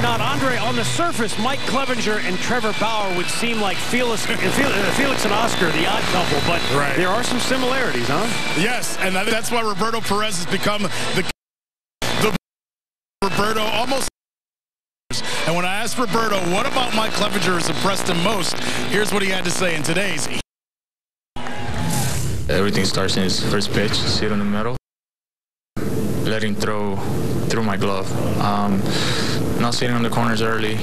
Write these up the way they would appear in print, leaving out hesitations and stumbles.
Not Andre, on the surface, Mike Clevinger and Trevor Bauer would seem like Felix and Oscar, the odd couple, but there are some similarities, huh? Yes, and that's why Roberto Perez has become the Roberto almost. And when I asked Roberto, what about Mike Clevinger has impressed him most, here's what he had to say in today's. Everything starts in his first pitch, sit in the middle, let him throw through my glove. Not sitting on the corners early.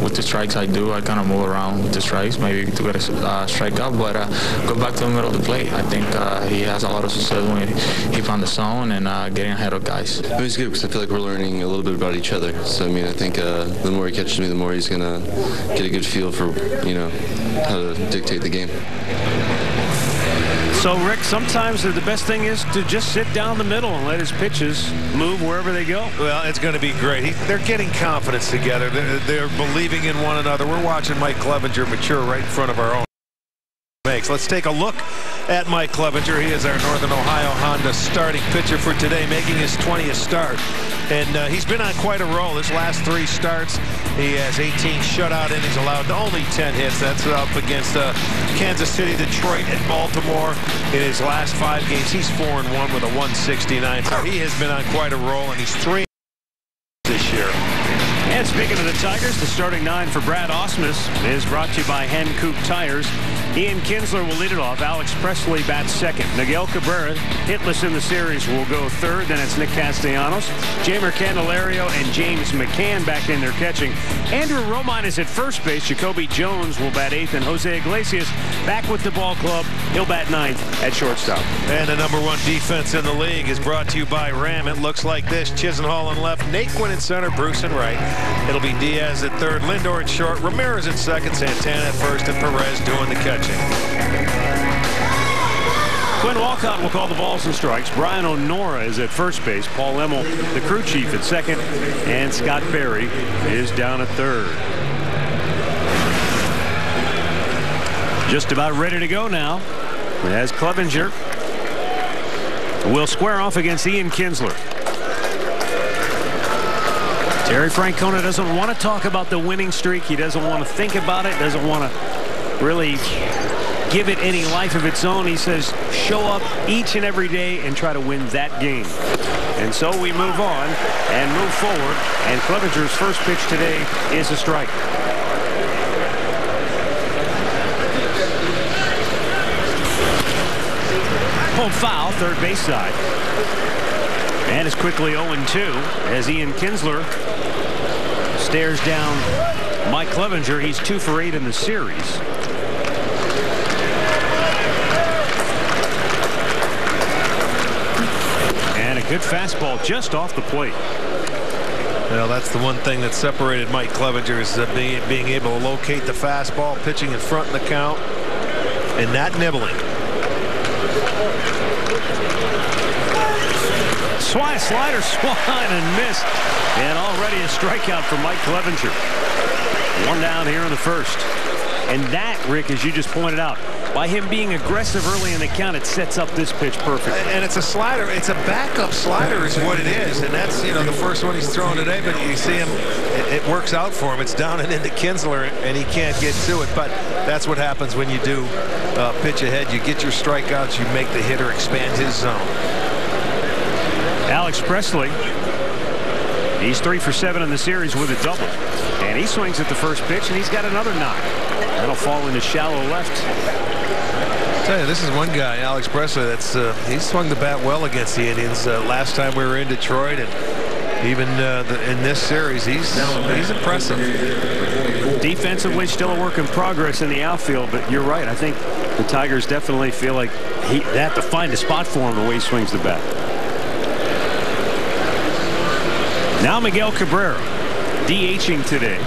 With the strikes I do, I kind of move around with the strikes, maybe to get a strikeout, but go back to the middle of the plate. I think he has a lot of success when he found the zone and getting ahead of guys. It's good because I feel like we're learning a little bit about each other. So, I mean, I think the more he catches me, the more he's going to get a good feel for, how to dictate the game. So, Rick, sometimes the best thing is to just sit down the middle and let his pitches move wherever they go. Well, it's going to be great. They're getting confidence together. They're believing in one another. We're watching Mike Clevinger mature right in front of our own makes. Let's take a look at Mike Clevinger. He is our Northern Ohio Honda starting pitcher for today, making his 20th start. And he's been on quite a roll. His last 3 starts, he has 18 shutout innings allowed, only 10 hits. That's up against Kansas City, Detroit, and Baltimore. In his last 5 games, he's 4-1 with a 169. So he has been on quite a roll, and he's 3 this year. And speaking of the Tigers, the starting 9 for Brad Ausmus is brought to you by Hankook Tires. Ian Kinsler will lead it off. Alex Presley bats second. Miguel Cabrera, hitless in the series, will go third. Then it's Nick Castellanos, Jeimer Candelario, and James McCann back in there catching. Andrew Romine is at first base. Jacoby Jones will bat 8th. And Jose Iglesias back with the ball club. He'll bat 9th at shortstop. And the #1 defense in the league is brought to you by Ram. It looks like this. Chisenhall in left, Naquin in center, Bruce in right. It'll be Diaz at third, Lindor at short, Ramirez at second, Santana at first, and Perez doing the catching. Quinn Walcott will call the balls and strikes. Brian O'Nora is at first base. Paul Emmel, the crew chief, at second. And Scott Berry is down at third. Just about ready to go now, as Clevinger will square off against Ian Kinsler. Terry Francona doesn't want to talk about the winning streak. He doesn't want to think about it. Doesn't want to really give it any life of its own. He says show up each and every day and try to win that game. And so we move on and move forward. And Clevinger's first pitch today is a strike. Pulled foul, third base side. And it's quickly 0-2 as Ian Kinsler stares down Mike Clevinger. He's 2 for 8 in the series. And a good fastball just off the plate. Well, that's the one thing that separated Mike Clevinger is being able to locate the fastball, pitching in front in the count, and not nibbling. Slider swung and missed. And already a strikeout for Mike Clevinger. 1 down here in the first. And that, Rick, as you just pointed out, by him being aggressive early in the count, it sets up this pitch perfectly. And it's a slider. It's a backup slider is what it is. And that's, the first one he's thrown today. But you see him, it works out for him. It's down and into Kinsler, and he can't get to it. But that's what happens when you do pitch ahead. You get your strikeouts. You make the hitter expand his zone. Alex Presley, he's 3 for 7 in the series with a double. And he swings at the first pitch, and he's got another knock. That'll fall into shallow left. I'll tell you, this is one guy, Alex Presley, that's he swung the bat well against the Indians last time we were in Detroit, and even in this series, he's impressive. Defensively, still a work in progress in the outfield, but you're right. I think the Tigers definitely feel like they have to find a spot for him the way he swings the bat. Now Miguel Cabrera, DHing today.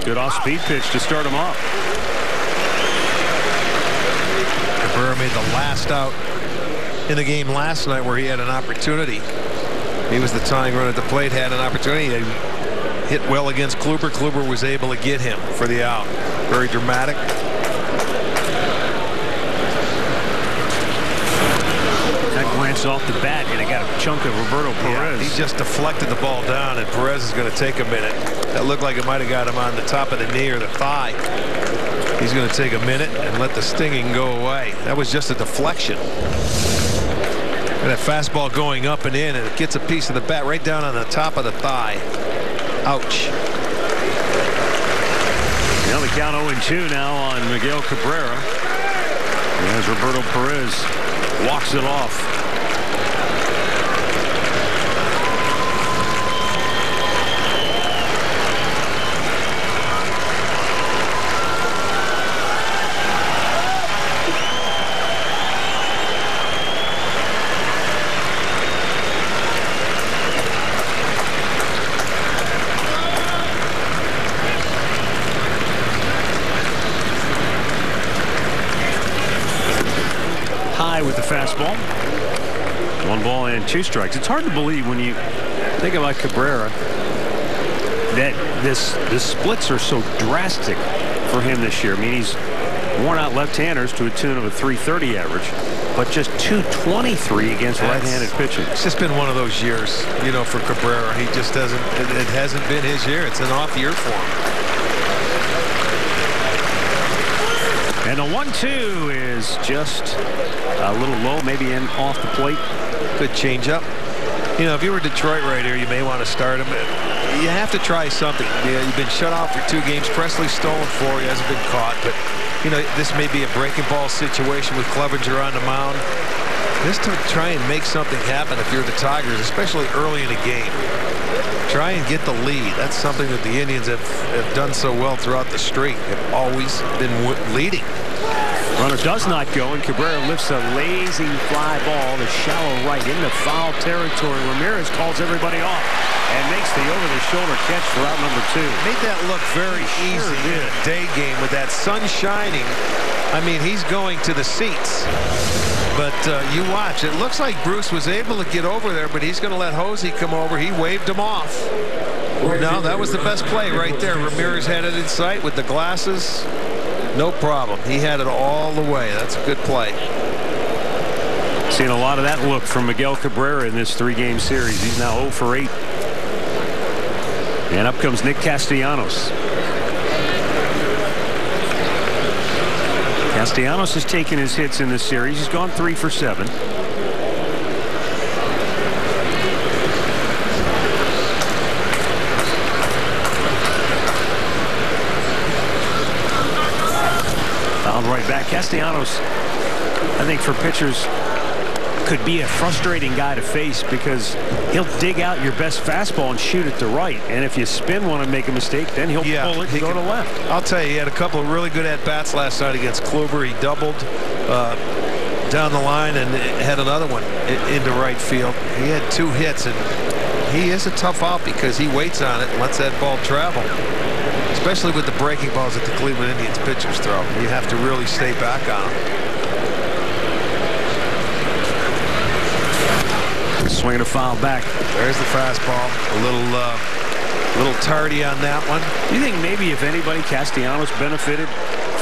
Good off-speed pitch to start him off. Cabrera made the last out in the game last night where he had an opportunity. He was the tying run at the plate, had an opportunity. He hit well against Kluber. Kluber was able to get him for the out. Very dramatic. That glance off the bat, and it got a chunk of Roberto Perez. Yeah, he just deflected the ball down, and Perez is going to take a minute. That looked like it might have got him on the top of the knee or the thigh. He's going to take a minute and let the stinging go away. That was just a deflection. And that fastball going up and in, and it gets a piece of the bat right down on the top of the thigh. Ouch. Now the count 0-2 now on Miguel Cabrera. As Roberto Perez walks it off. With the fastball. 1 ball and 2 strikes. It's hard to believe when you think about Cabrera that the splits are so drastic for him this year. I mean, he's worn out left-handers to a tune of a .330 average, but just .223 against right-handed pitching. It's just been one of those years, you know, for Cabrera. He just doesn't. It hasn't been his year. It's an off year for him. And the 1-2 is just a little low, maybe in off the plate. Good changeup. You know, if you were Detroit right here, you may want to start him. You have to try something. You've been shut out for 2 games. Presley's stolen 4. He hasn't been caught. But, you know, this may be a breaking ball situation with Clevenger on the mound. Just to try and make something happen if you're the Tigers, especially early in a game. Try and get the lead. That's something that the Indians have done so well throughout the streak. Have always been leading. Runner does not go, and Cabrera lifts a lazy fly ball to shallow right into foul territory. Ramirez calls everybody off and makes the over-the-shoulder catch for out number 2. Made that look very easy in a day game with that sun shining. I mean, he's going to the seats. But you watch. It looks like Bruce was able to get over there, but he's going to let Hosey come over. He waved him off. No, that was the best play right there. Ramirez had it in sight with the glasses. No problem. He had it all the way. That's a good play. Seeing a lot of that look from Miguel Cabrera in this 3-game series. He's now 0 for 8. And up comes Nick Castellanos. Castellanos has taken his hits in this series. He's gone 3 for 7. Fouled right back. Castellanos, I think for pitchers, could be a frustrating guy to face because he'll dig out your best fastball and shoot it to right. And if you spin one and make a mistake, then he'll pull it and go to left. I'll tell you, he had a couple of really good at-bats last night against Kluber. He doubled down the line and had another one into right field. He had 2 hits, and he is a tough out because he waits on it and lets that ball travel. Especially with the breaking balls that the Cleveland Indians pitchers throw. You have to really stay back on them. Swinging a foul back. There's the fastball. A little tardy on that one. Do you think maybe if anybody, Castellanos benefited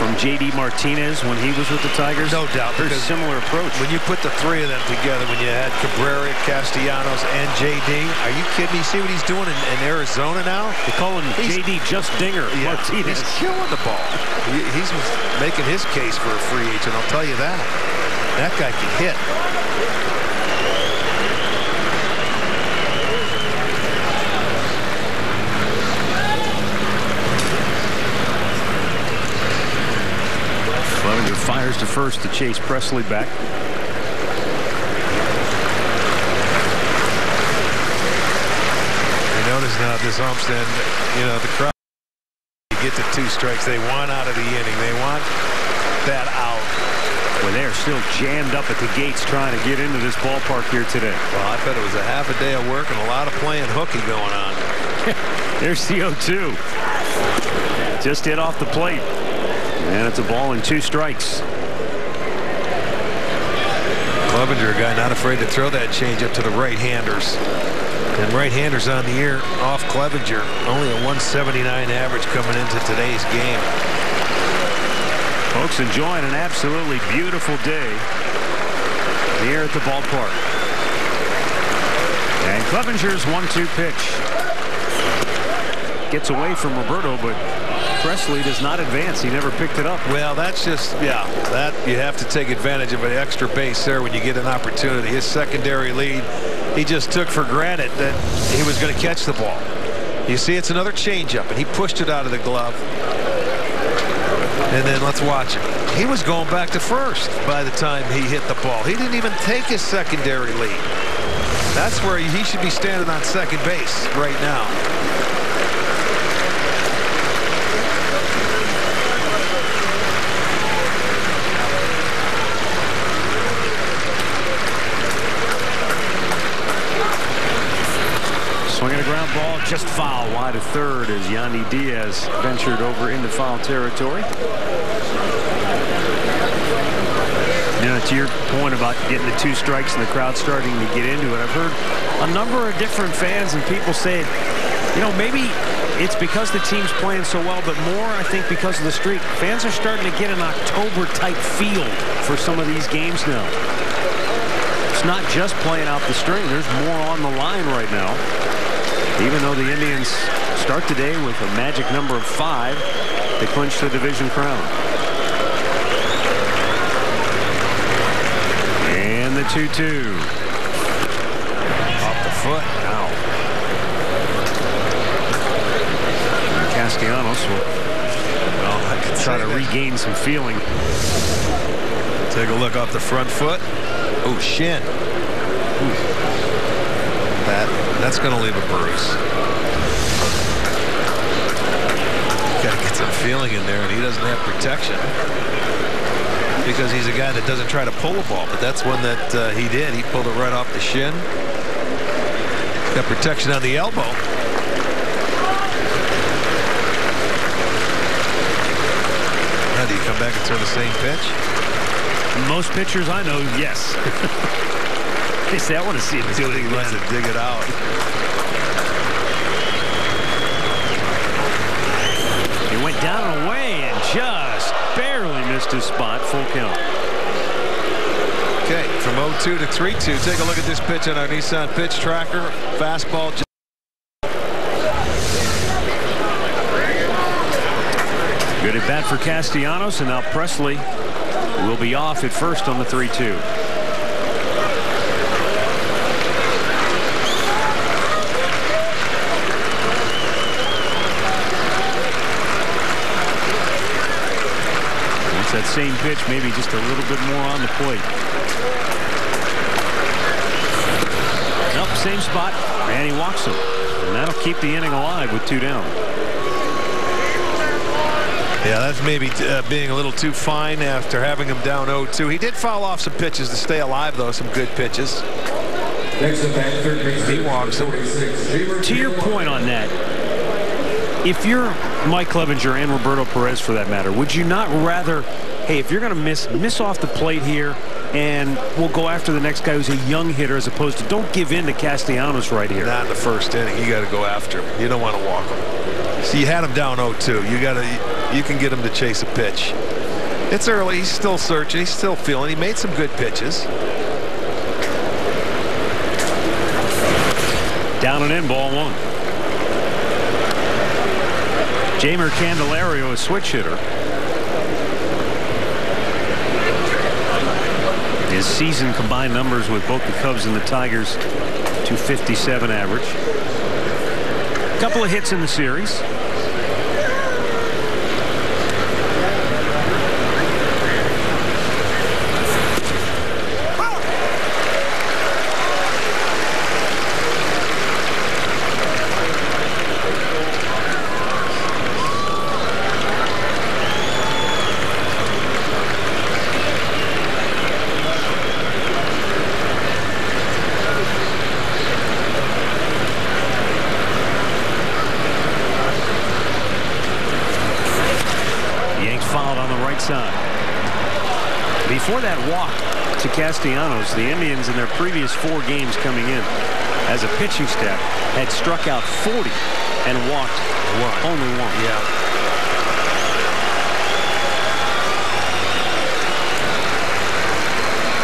from J.D. Martinez when he was with the Tigers? No doubt. There's a similar approach. When you put the 3 of them together, when you had Cabrera, Castellanos, and J.D., are you kidding me? See what he's doing in Arizona now? They call him J.D. Just Dinger. Yeah, Martinez. he's killing the ball. He's making his case for a free agent, I'll tell you that. That guy can hit. Clevenger fires to first to chase Presley back. You notice now at this homestand, you know, the crowd, you get to 2 strikes. They want out of the inning. They want that out. Well, they're still jammed up at the gates trying to get into this ballpark here today. Well, I bet it was a half a day of work and a lot of playing hooky going on. There's the 0-2. Just hit off the plate. And it's a ball and 2 strikes. Clevenger, a guy not afraid to throw that change up to the right-handers. And right-handers on the year off Clevenger. Only a 179 average coming into today's game. Folks enjoying an absolutely beautiful day here at the ballpark. And Clevenger's 1-2 pitch. Gets away from Roberto, but Pressly does not advance. He never picked it up. Well, that's just, yeah, that you have to take advantage of an extra base there when you get an opportunity. His secondary lead, he just took for granted that he was going to catch the ball. You see, it's another changeup, and he pushed it out of the glove. And then let's watch him. He was going back to first by the time he hit the ball. He didn't even take his secondary lead. That's where he should be standing on second base right now. Swinging a ground ball, just foul wide of third as Yandy Diaz ventured over into foul territory. You know, to your point about getting the 2 strikes and the crowd starting to get into it, I've heard a number of different fans and people say, you know, maybe it's because the team's playing so well, but more, I think, because of the streak. Fans are starting to get an October-type feel for some of these games now. It's not just playing out the string. There's more on the line right now. Even though the Indians start today with a magic number of 5, they clinch the division crown. And the 2-2. Off the foot. Now. Castellanos will try to regain some feeling. Take a look off the front foot. Oh, shin. Ooh. That's going to leave a bruise. Got to get some feeling in there, and he doesn't have protection because he's a guy that doesn't try to pull a ball, but that's one that he did. He pulled it right off the shin. Got protection on the elbow. Now, do you come back and throw the same pitch? Most pitchers I know, yes. They say, I want to see him do it again. He wants to dig it out. He went down and away and just barely missed his spot. Full count. Okay, from 0-2 to 3-2. Take a look at this pitch on our Nissan pitch tracker. Fastball. Good at bat for Castellanos, and now Pressly will be off at first on the 3-2. That same pitch, maybe just a little bit more on the plate. Nope, same spot, and he walks him. And that'll keep the inning alive with 2 down. Yeah, that's maybe being a little too fine after having him down 0-2. He did foul off some pitches to stay alive, though, some good pitches. He walks him. To your point on that, if you're Mike Clevenger and Roberto Perez, for that matter, would you not rather, hey, if you're going to miss off the plate here, and we'll go after the next guy who's a young hitter, as opposed to don't give in to Castellanos right here? Not in the first inning. You got to go after him. You don't want to walk him. So you had him down 0-2. You can get him to chase a pitch. It's early. He's still searching. He's still feeling. He made some good pitches. Down and in, ball 1. Jeimer Candelario, a switch hitter. His season combined numbers with both the Cubs and the Tigers, 257 average. A couple of hits in the series. Before that walk to Castellanos, the Indians in their previous 4 games coming in as a pitching staff, had struck out 40 and walked only one. Yeah.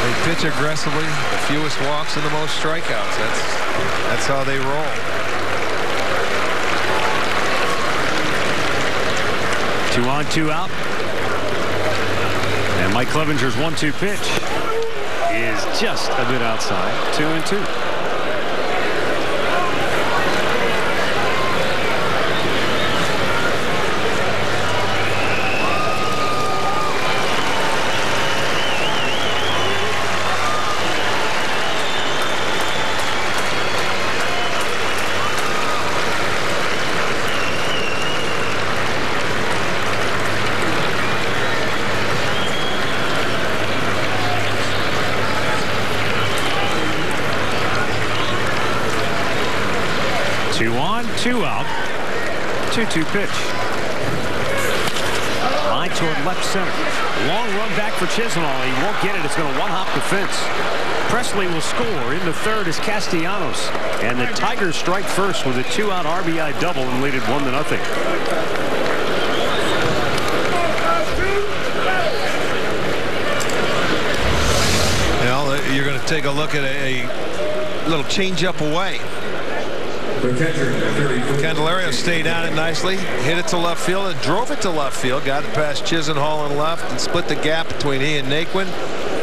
They pitch aggressively, the fewest walks and the most strikeouts. That's how they roll. 2 on, 2 out. And Mike Clevenger's 1-2 pitch is just a bit outside. 2-2. Two out. 2-2 pitch. Line toward left center. Long run back for Chisenhall. He won't get it. It's going to one-hop the fence. Presley will score. In the third is Castellanos. And the Tigers strike first with a 2-out RBI double and lead it 1-0. Well, you're going to take a look at a little change-up away. Candelario stayed on it nicely, hit it to left field and drove it to left field, got it past Chisenhall and left and split the gap between he and Naquin.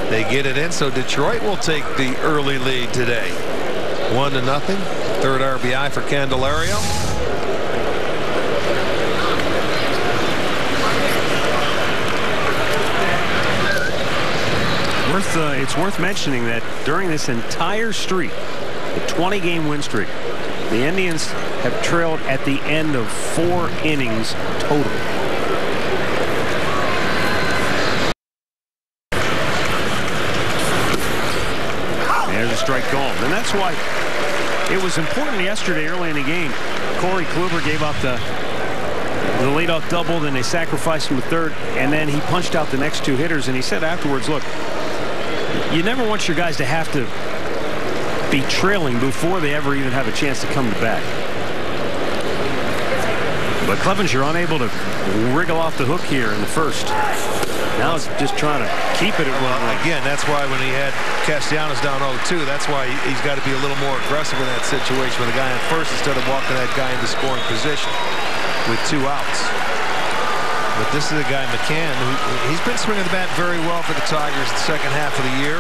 They get it in, so Detroit will take the early lead today. 1-0. Third RBI for Candelario. It's worth mentioning that during this entire streak, the 20-game win streak, the Indians have trailed at the end of 4 innings total. There's a strike called. And that's why it was important yesterday early in the game. Corey Kluber gave up the leadoff double, then they sacrificed him to third, and then he punched out the next 2 hitters, and he said afterwards, look, you never want your guys to have to be trailing before they ever even have a chance to come to bat. But Clevenger unable to wriggle off the hook here in the first. Now it's just trying to keep it at 1 run. Again, that's why when he had Castellanos down 0-2, that's why he's got to be a little more aggressive in that situation with the guy on first instead of walking that guy into scoring position with 2 outs. But this is a guy, McCann, who he's been swinging the bat very well for the Tigers the second half of the year.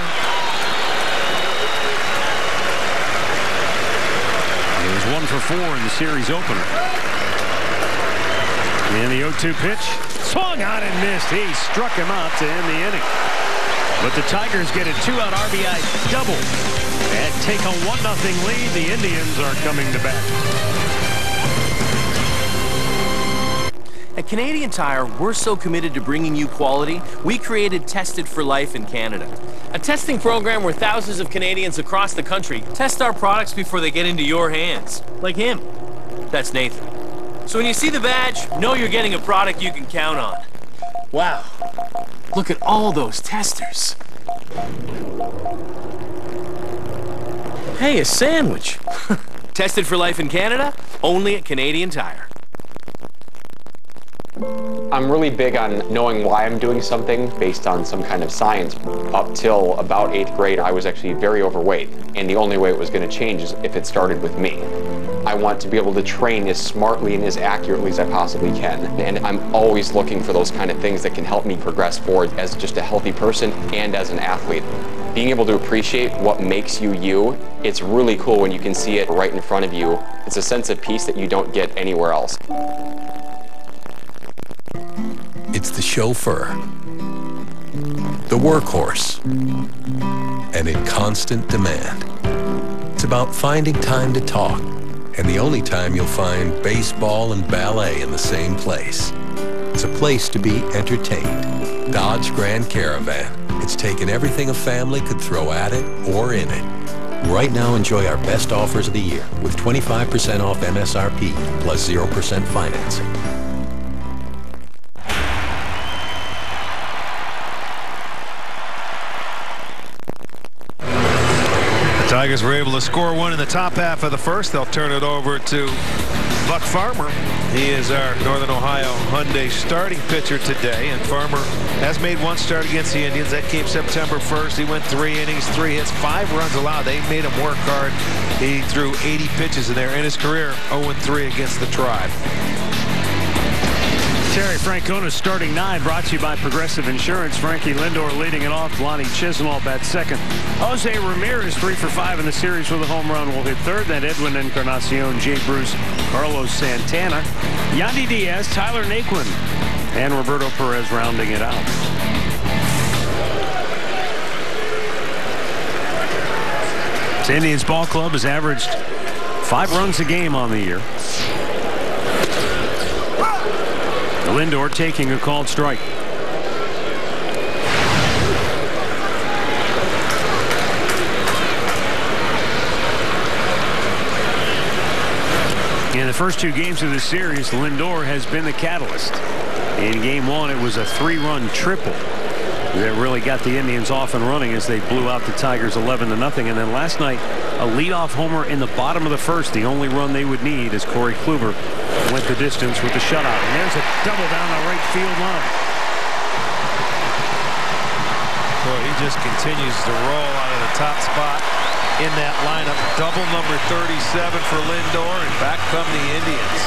He was 1 for 4 in the series opener. And the 0-2 pitch, swung on and missed. He struck him out to end the inning. But the Tigers get a 2-out RBI double and take a 1-0 lead. The Indians are coming to bat. At Canadian Tire, we're so committed to bringing you quality, we created Tested for Life in Canada. A testing program where thousands of Canadians across the country test our products before they get into your hands. Like him. That's Nathan. So when you see the badge, know you're getting a product you can count on. Wow. Look at all those testers. Hey, a sandwich. Tested for Life in Canada, only at Canadian Tire. I'm really big on knowing why I'm doing something based on some kind of science. Up till about 8th grade, I was actually very overweight, and the only way it was going to change is if it started with me. I want to be able to train as smartly and as accurately as I possibly can, and I'm always looking for those kind of things that can help me progress forward as just a healthy person and as an athlete. Being able to appreciate what makes you you, it's really cool when you can see it right in front of you. It's a sense of peace that you don't get anywhere else. It's the chauffeur, the workhorse, and in constant demand. It's about finding time to talk, and the only time you'll find baseball and ballet in the same place. It's a place to be entertained. Dodge Grand Caravan. It's taken everything a family could throw at it or in it. Right now, enjoy our best offers of the year with 25% off MSRP plus 0% financing. Tigers were able to score one in the top half of the first. They'll turn it over to Buck Farmer. He is our Northern Ohio Hyundai starting pitcher today, and Farmer has made one start against the Indians. That came September 1st. He went 3 innings, 3 hits, 5 runs allowed. They made him work hard. He threw 80 pitches in there in his career, 0-3 against the Tribe. Terry Francona starting 9, brought to you by Progressive Insurance. Frankie Lindor leading it off. Lonnie Chisenhall bats second. Jose Ramirez 3 for 5 in the series with a home run will hit third. Then Edwin Encarnacion, Jay Bruce, Carlos Santana, Yandy Diaz, Tyler Naquin, and Roberto Perez rounding it out. The Indians ball club has averaged 5 runs a game on the year. Lindor taking a called strike. In the first 2 games of the series, Lindor has been the catalyst. In game 1, it was a 3-run triple that really got the Indians off and running as they blew out the Tigers 11-0. And then last night, a leadoff homer in the bottom of the first, the only run they would need as Corey Kluber went the distance with the shutout. And there's a double down the right field line. Boy, he just continues to roll out of the top spot in that lineup. Double number 37 for Lindor, and back come the Indians.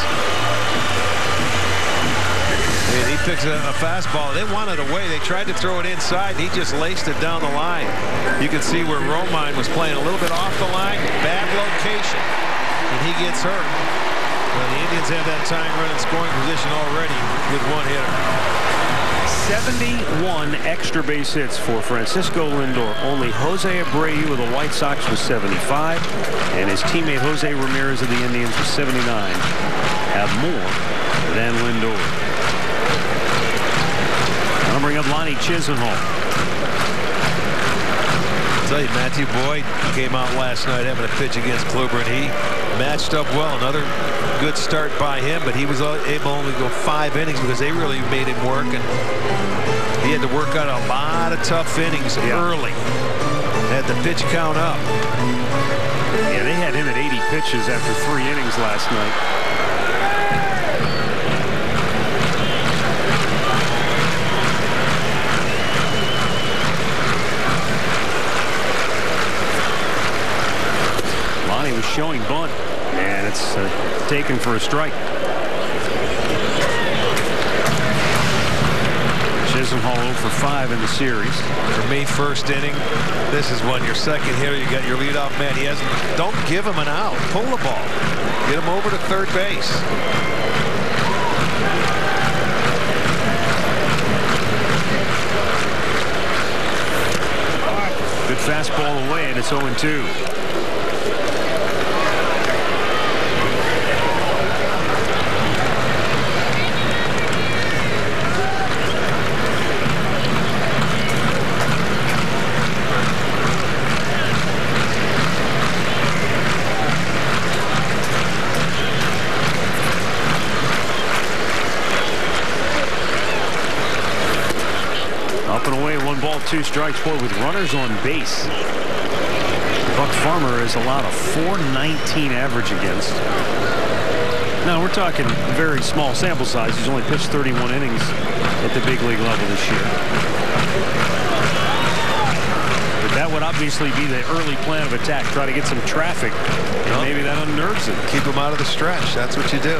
And he picks a fastball. They wanted away. They tried to throw it inside. He just laced it down the line. You can see where Romine was playing a little bit off the line. Bad location. And he gets hurt. Well, the Indians have that tying run in scoring position already with 1 hitter. 71 extra base hits for Francisco Lindor. Only Jose Abreu of the White Sox was 75, and his teammate Jose Ramirez of the Indians was 79. Have more than Lindor. I'll bring up Lonnie Chisenhall. I'll tell you, Matthew Boyd came out last night having a pitch against Kluber, and he matched up well. Another good start by him, but he was able to only go 5 innings because they really made him work, and he had to work out a lot of tough innings early. Had the pitch count up. Yeah, they had him at 80 pitches after 3 innings last night. Lonnie was showing bunt, and it's taken for a strike. Chisenhall 0 for 5 in the series. For me, first inning, this is when your second hitter, you got your leadoff man. He hasn't. Don't give him an out. Pull the ball. Get him over to third base. Good fastball away, and it's 0-2. Up and away, 1 ball, 2 strikes. Boy, with runners on base, Buck Farmer has allowed a .419 average against. Now, we're talking very small sample size. He's only pitched 31 innings at the big league level this year. But that would obviously be the early plan of attack. Try to get some traffic, and maybe that unnerves him. Keep him out of the stretch. That's what you do.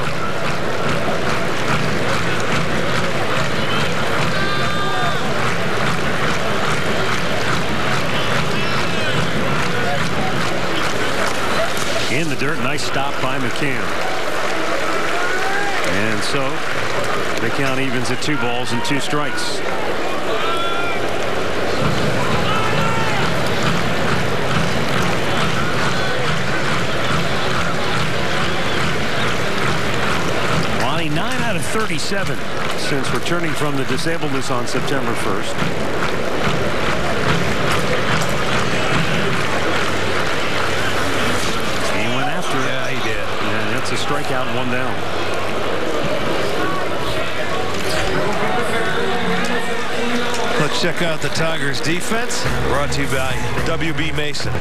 In the dirt, nice stop by McCann. And so the count evens at 2 balls and 2 strikes. Lonnie 9 out of 37 since returning from the disabledness on September 1st. A strikeout and 1 down. Let's check out the Tigers defense, brought to you by WB Mason.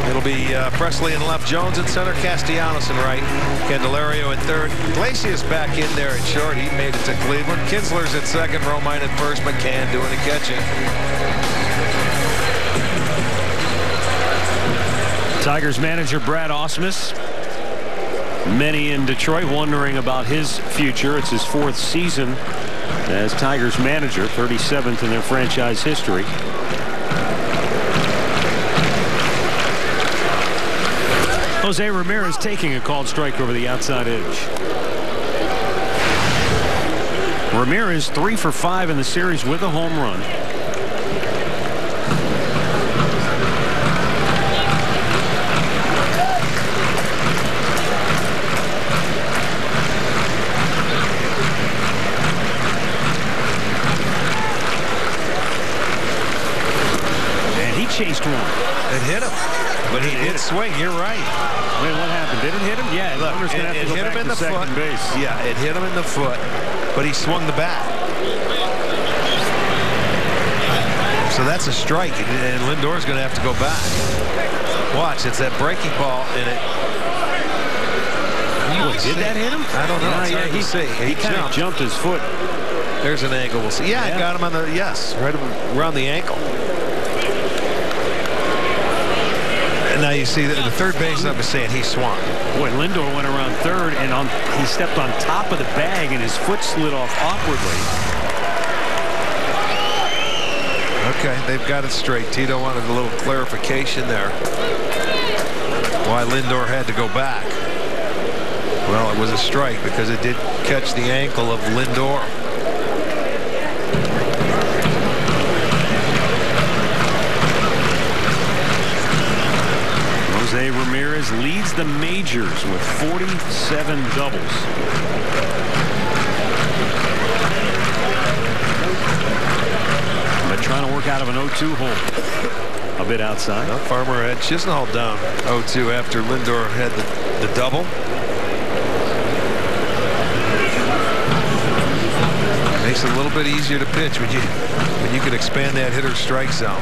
It'll be Presley in left, Jones in center, Castellanos in right, Candelario in third. Iglesias back in there at short. He made it to Cleveland. Kinsler's at second, Romine at first, McCann doing the catching. Tigers manager Brad Ausmus. Many in Detroit wondering about his future. It's his 4th season as Tigers manager, 37th in their franchise history. Jose Ramirez taking a called strike over the outside edge. Ramirez 3 for 5 in the series with a home run. Chased one. It hit him, but he did swing. You're right. Wait, what happened? Did it hit him? Yeah. Look, it hit him in the foot. Base. Yeah, it hit him in the foot, but he swung the bat. So that's a strike, and Lindor's going to have to go back. Watch, it's that breaking ball in it. Did that hit him? I don't know. Yeah, he kind of jumped his foot. There's an angle. We'll see. Yeah, it got him on the right around the ankle. And now you see that the third base up is saying he swung. Boy, Lindor went around third, and he stepped on top of the bag, and his foot slid off awkwardly. Okay, they've got it straight. Tito wanted a little clarification there. Why Lindor had to go back. Well, it was a strike because it did catch the ankle of Lindor. Jose Ramirez leads the majors with 47 doubles. But trying to work out of an 0-2 hole. A bit outside. Now Farmer had Chisenhall down 0-2 after Lindor had the double. Makes it a little bit easier to pitch when you can expand that hitter's strike zone.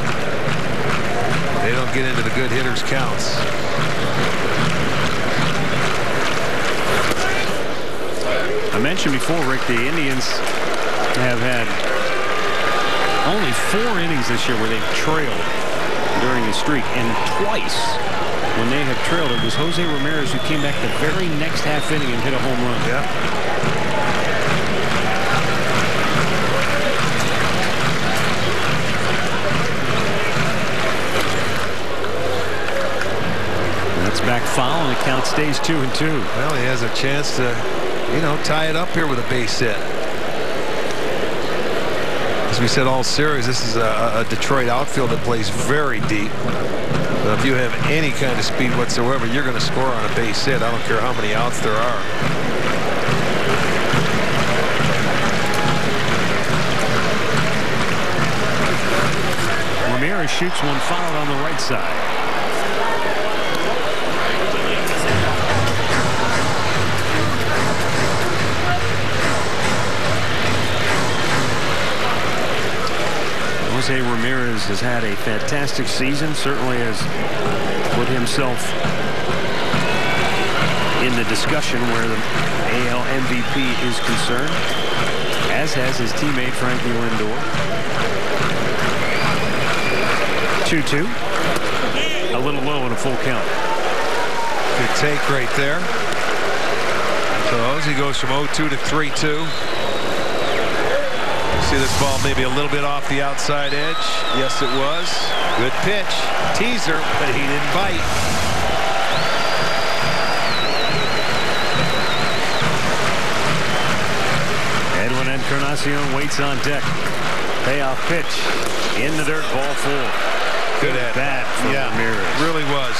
They don't get into the good hitters counts. I mentioned before, Rick, the Indians have had only 4 innings this year where they've trailed during the streak, and twice when they have trailed, it was Jose Ramirez who came back the very next half inning and hit a home run. Yeah. Back foul, and the count stays 2-2. Well, he has a chance to, tie it up here with a base hit. As we said all series, this is a Detroit outfield that plays very deep. But if you have any kind of speed whatsoever, you're going to score on a base hit. I don't care how many outs there are. Ramirez shoots one foul on the right side. Jose Ramirez has had a fantastic season, certainly has put himself in the discussion where the AL MVP is concerned, as has his teammate Frankie Lindor. 2-2. A little low in a full count. Good take right there. So Jose goes from 0-2 to 3-2. See this ball maybe a little bit off the outside edge. Yes, it was. Good pitch. Teaser, but he didn't bite. Edwin Encarnacion waits on deck. Payoff pitch in the dirt, ball 4. Good at bat for Ramirez. Really was.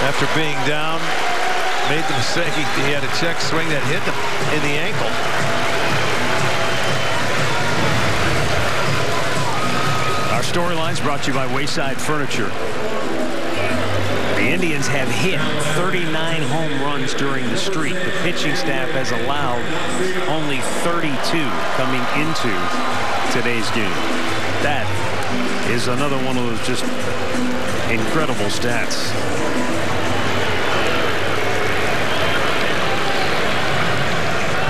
After being down, made the mistake. He had a check swing that hit him in the ankle. Our storylines brought to you by Wayside Furniture. The Indians have hit 39 home runs during the streak. The pitching staff has allowed only 32 coming into today's game. That is another one of those just incredible stats.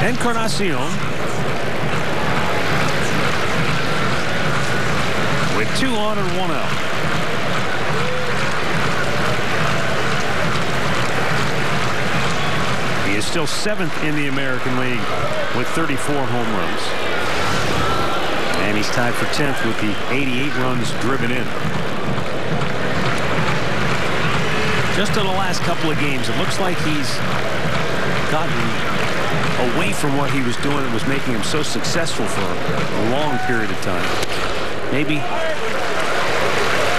Encarnacion with 2 on and 1 out. He is still 7th in the American League with 34 home runs. And he's tied for 10th with the 88 runs driven in. Just in the last couple of games, it looks like he's gotten away from what he was doing that was making him so successful for a long period of time. Maybe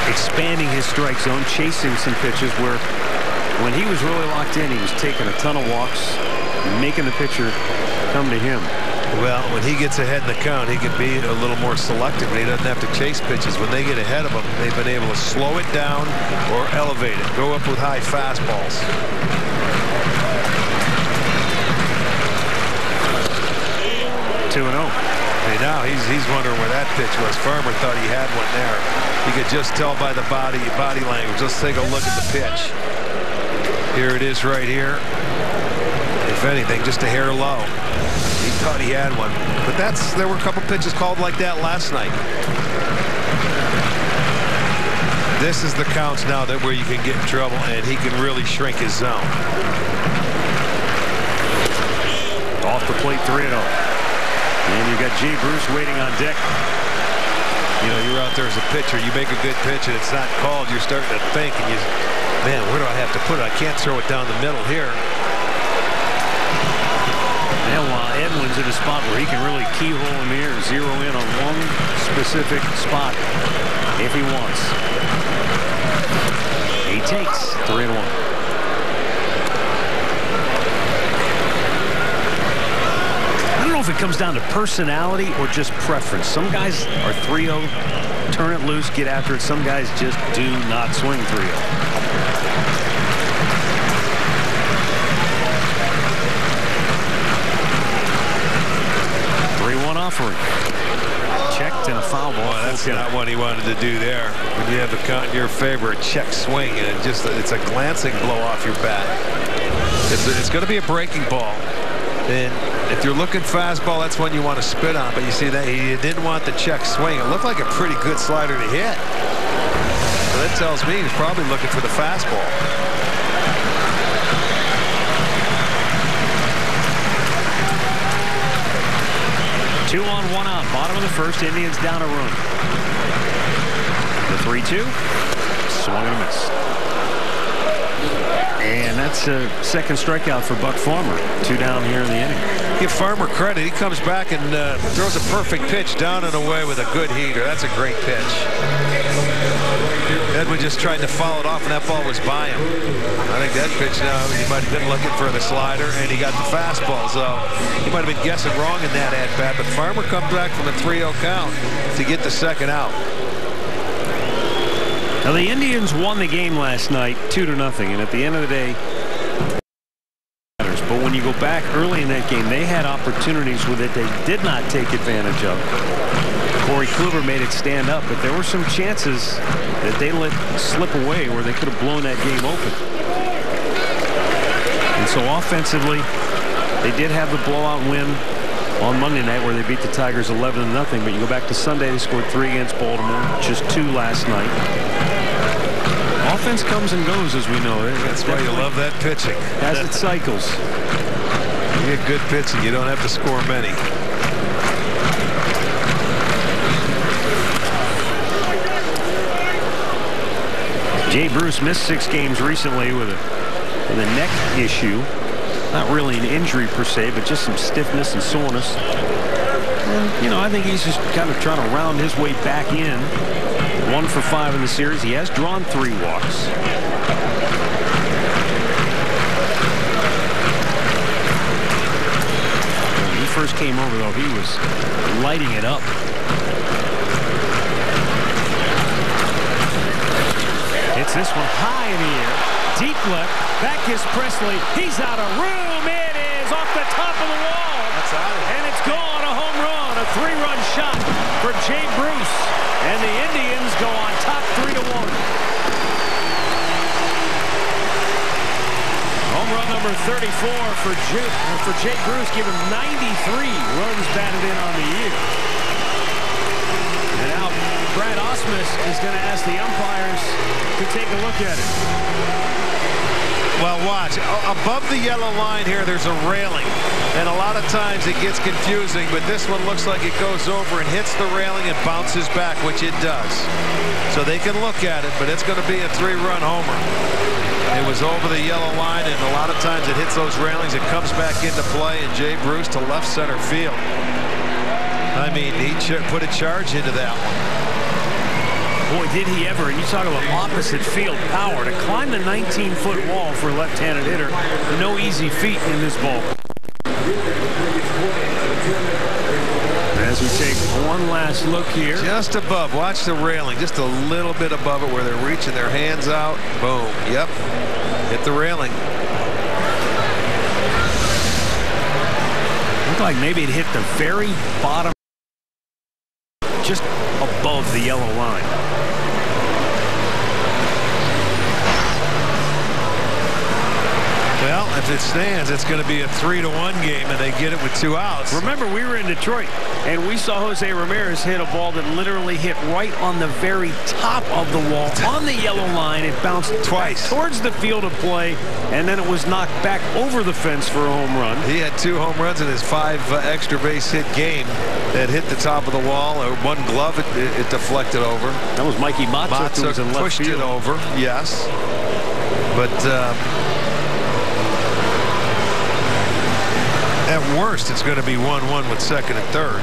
expanding his strike zone, chasing some pitches where when he was really locked in, he was taking a ton of walks, making the pitcher come to him. Well, when he gets ahead in the count, he can be a little more selective, and he doesn't have to chase pitches. When they get ahead of him, they've been able to slow it down or elevate it, go up with high fastballs. 2-0. Hey, now he's wondering where that pitch was. Farmer thought he had one there. You could just tell by the body language. Let's take a look at the pitch. Here it is right here. If anything, just a hair low. He thought he had one. But there were a couple pitches called like that last night. This is the counts now where you can get in trouble, and he can really shrink his zone. Off the plate, 3-0. And you got Jay Bruce waiting on deck. You know, you're out there as a pitcher. You make a good pitch and it's not called. You're starting to think, and man, where do I have to put it? I can't throw it down the middle here. And while Edwin's in a spot where he can really keyhole him here, zero in on one specific spot if he wants. He takes 3-1. I don't know if it comes down to personality or just preference. Some guys are 3-0, turn it loose, get after it. Some guys just do not swing 3-0. 3-1 offering. Checked and a foul ball. Boy, that's not what he wanted to do there. When you have the count in your favor, a check swing, and it's a glancing blow off your bat. It's going to be a breaking ball. And if you're looking fastball, that's one you want to spit on. But you see that he didn't want the check swing. It looked like a pretty good slider to hit. So that tells me he's probably looking for the fastball. Two on, 1 out. Bottom of the first. Indians down a run. The 3-2. Swung and a miss. And that's a second strikeout for Buck Farmer. 2 down here in the inning. Give Farmer credit. He comes back and throws a perfect pitch down and away with a good heater. That's a great pitch. Edwin just tried to foul it off, and that ball was by him. I think that pitch now, he might have been looking for the slider, and he got the fastball. So he might have been guessing wrong in that at-bat. But Farmer comes back from a 3-0 count to get the second out. Now, the Indians won the game last night 2-0, and at the end of the day, but when you go back early in that game, they had opportunities with it they did not take advantage of. Corey Kluber made it stand up, but there were some chances that they let slip away where they could have blown that game open. And so offensively, they did have the blowout win on Monday night where they beat the Tigers 11-0. But you go back to Sunday, they scored 3 against Baltimore, just 2 last night. Offense comes and goes, as we know. That's why you love that pitching. As it cycles. You get good pitching, you don't have to score many. Jay Bruce missed 6 games recently with a neck issue. Not really an injury per se, but just some stiffness and soreness. And, you know, I think he's just kind of trying to round his way back in. 1 for 5 in the series. He has drawn 3 walks. When he first came over, though, he was lighting it up. Hits this one high in the air. Deep left. Back is Presley. He's out of room. It is off the top of the wall. That's out of it. And it's gone. A home run. A 3-run shot for Jay Bruce. 34 for Jay Bruce, give him 93 runs batted in on the year. And now Brad Ausmus is going to ask the umpires to take a look at it. Well, watch. Above the yellow line here, there's a railing. And a lot of times it gets confusing, but this one looks like it goes over and hits the railing and bounces back, which it does. So they can look at it, but it's going to be a 3-run homer. It was over the yellow line, and a lot of times it hits those railings. It comes back into play, and Jay Bruce to left center field. I mean, he put a charge into that one. Boy, did he ever. And you talk about opposite field power. To climb the 19-foot wall for a left-handed hitter, no easy feat in this ball. As we take one last look here. Just above. Watch the railing. Just a little bit above it where they're reaching their hands out. Boom. Yep. Hit the railing. Looked like maybe it hit the very bottom, just above the yellow line. Well, if it stands, it's going to be a 3-1 game, and they get it with 2 outs. Remember, we were in Detroit, and we saw Jose Ramirez hit a ball that literally hit right on the very top of the wall, on the yellow line. It bounced twice towards the field of play, and then it was knocked back over the fence for a home run. He had 2 home runs in his 5 extra base hit game that hit the top of the wall, or one glove it deflected over. That was Mikey Matzuk, who was in left pushed field. it over, yes. But at worst, it's going to be 1-1 with second and third.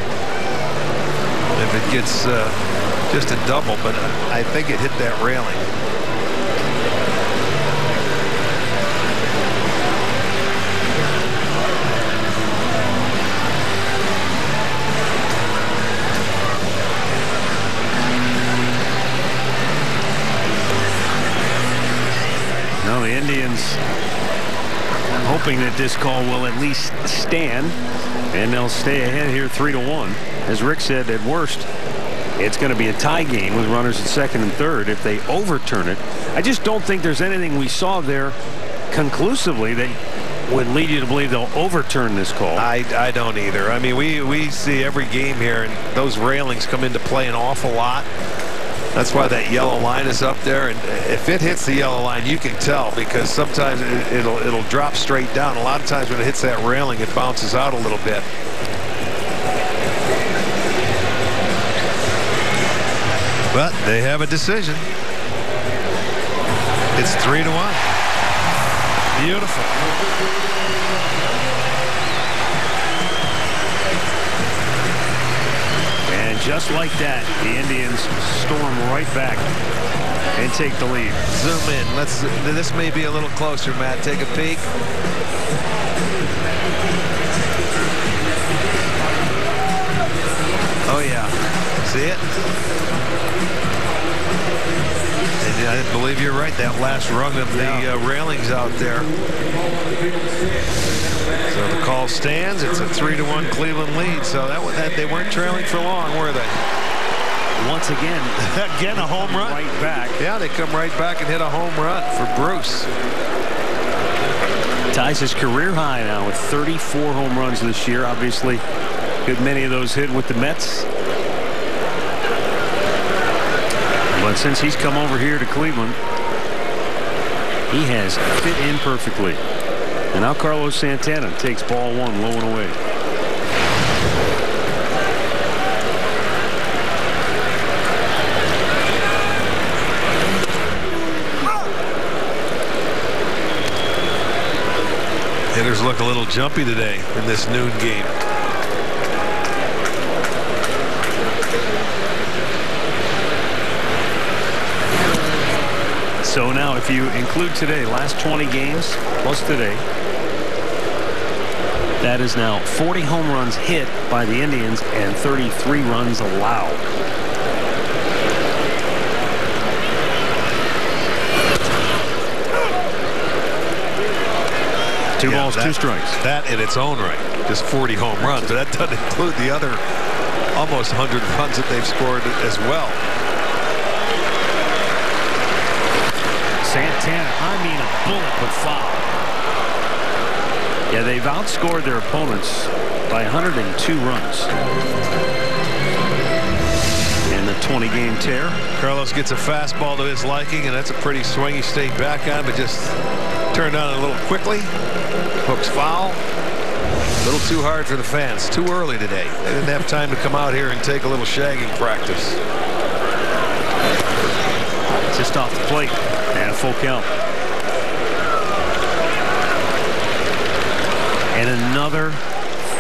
If it gets just a double, but I think it hit that railing. No, the Indians hoping that this call will at least stand, and they'll stay ahead here 3-1. As Rick said, at worst, it's going to be a tie game with runners at second and third if they overturn it. I just don't think there's anything we saw there conclusively that would lead you to believe they'll overturn this call. I don't either. I mean, we see every game here, and those railings come into play an awful lot. That's why that yellow line is up there, and if it hits the yellow line, you can tell, because sometimes it'll drop straight down. A lot of times when it hits that railing, it bounces out a little bit. But they have a decision. It's 3-1. Beautiful. Just like that, the Indians storm right back and take the lead. Zoom in. This may be a little closer, Matt. Take a peek. Oh, yeah. See it? And I believe you're right. That last rung of the railings out there. So the call stands. It's a 3-1 Cleveland lead. So that they weren't trailing for long, were they? Once again, a home run. Right back. Yeah, they come right back and hit a home run for Bruce. Ties his career high now with 34 home runs this year. Obviously, good many of those hit with the Mets. But since he's come over here to Cleveland, he has fit in perfectly. And now Carlos Santana takes ball 1 low and away. Hitters look a little jumpy today in this noon game. So now if you include today, last 20 games plus today, that is now 40 home runs hit by the Indians and 33 runs allowed. Two balls, 2 strikes. That in its own right, just 40 home runs, but that doesn't include the other almost 100 runs that they've scored as well. Santana, I mean, a bullet but foul. Yeah, they've outscored their opponents by 102 runs. In the 20-game tear. Carlos gets a fastball to his liking, and that's a pretty swingy stayed back on, but just turned on a little quickly. Hooks foul. A little too hard for the fans. Too early today. They didn't have time to come out here and take a little shagging practice. Just off the plate and a full count. And another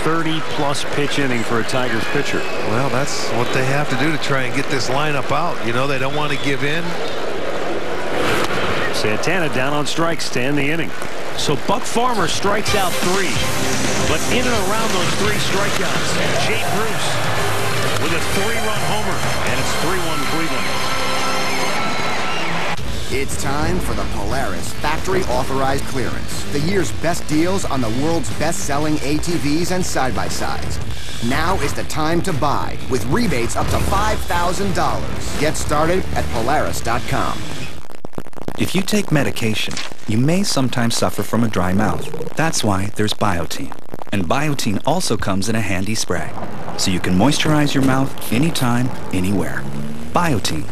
30-plus pitch inning for a Tigers pitcher. Well, that's what they have to do to try and get this lineup out. You know, they don't want to give in. Santana down on strikes to end the inning. So Buck Farmer strikes out 3. But in and around those 3 strikeouts, Jay Bruce with a 3-run homer. And it's 3-1 Cleveland. It's time for the Polaris Factory Authorized Clearance. The year's best deals on the world's best-selling ATVs and side-by-sides. Now is the time to buy, with rebates up to $5,000. Get started at Polaris.com. If you take medication, you may sometimes suffer from a dry mouth. That's why there's Biotene. And Biotene also comes in a handy spray, so you can moisturize your mouth anytime, anywhere. Biotene,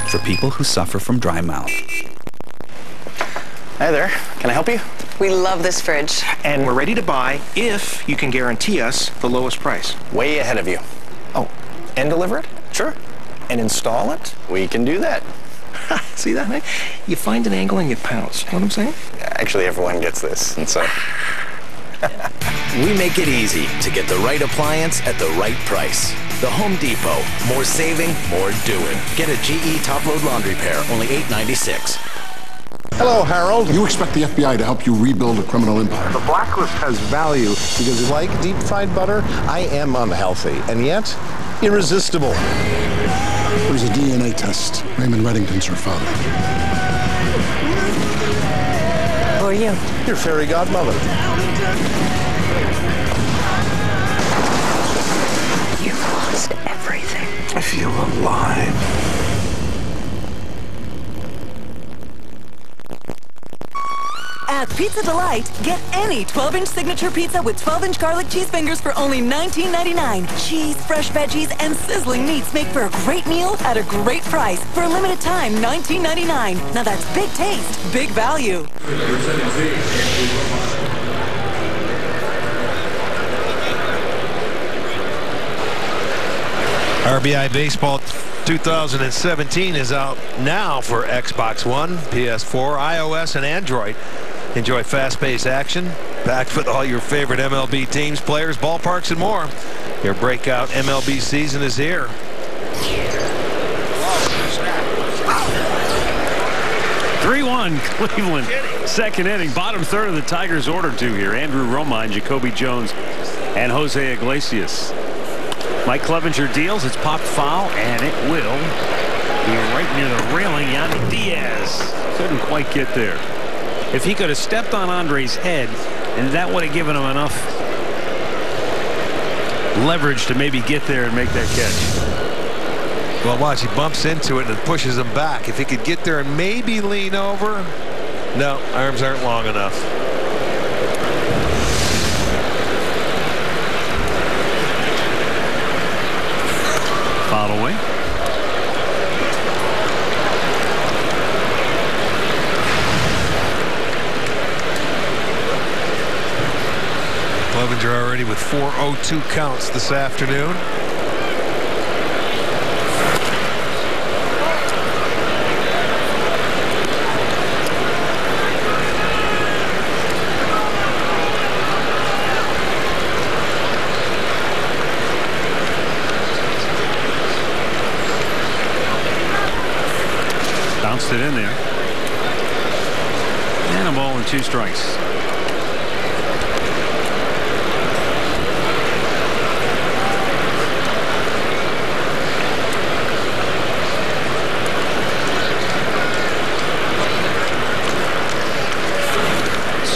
for people who suffer from dry mouth. Hi there, can I help you? We love this fridge. And we're ready to buy if you can guarantee us the lowest price. Way ahead of you. Oh, and deliver it? Sure. And install it? We can do that. See that, eh? You find an angle and you pounce. Know what I'm saying? Actually, everyone gets this, and so... We make it easy to get the right appliance at the right price. The Home Depot. More saving, more doing. Get a GE top-load laundry pair, only $8.96. Hello, Harold. You expect the FBI to help you rebuild a criminal empire? The blacklist has value because, like deep-fried butter, I am unhealthy, and yet irresistible. There's a DNA test. Raymond Reddington's her father. Who are you? Your fairy godmother. You've lost everything. I feel alive. At Pizza Delight, get any 12-inch signature pizza with 12-inch garlic cheese fingers for only $19.99. Cheese, fresh veggies, and sizzling meats make for a great meal at a great price. For a limited time, $19.99. Now that's big taste, big value. RBI Baseball 2017 is out now for Xbox One, PS4, iOS, and Android. Enjoy fast-paced action, packed with all your favorite MLB teams, players, ballparks, and more. Your breakout MLB season is here. 3-1 Cleveland. Second inning, bottom third of the Tigers order to here. Andrew Romine, Jacoby Jones, and Jose Iglesias. Mike Clevenger deals. It's popped foul, and it will be right near the railing. Yandy Diaz couldn't quite get there. If he could have stepped on Andre's head, and that would have given him enough leverage to maybe get there and make that catch. Well, watch, he bumps into it and pushes him back. If he could get there and maybe lean over. No, arms aren't long enough. Foul away. Clevenger already with 4 0-2 counts this afternoon. Bounced it in there. And a ball and 2 strikes.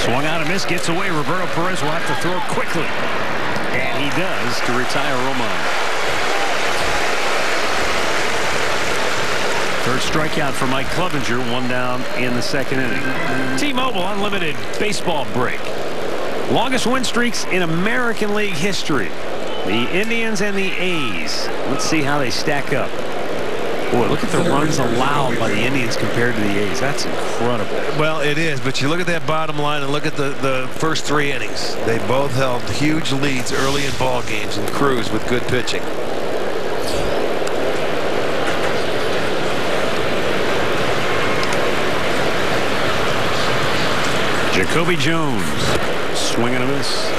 Swung out and missed, gets away. Roberto Perez will have to throw quickly. And he does to retire Romine. Third strikeout for Mike Clevenger, 1 down in the second inning. T-Mobile Unlimited baseball break. Longest win streaks in American League history. The Indians and the A's. Let's see how they stack up. Boy, look at the runs allowed by the Indians compared to the A's. That's incredible. Well, it is, but you look at that bottom line and look at the first 3 innings. They both held huge leads early in ball games and Cruz with good pitching. Jacoby Jones, swing and a miss.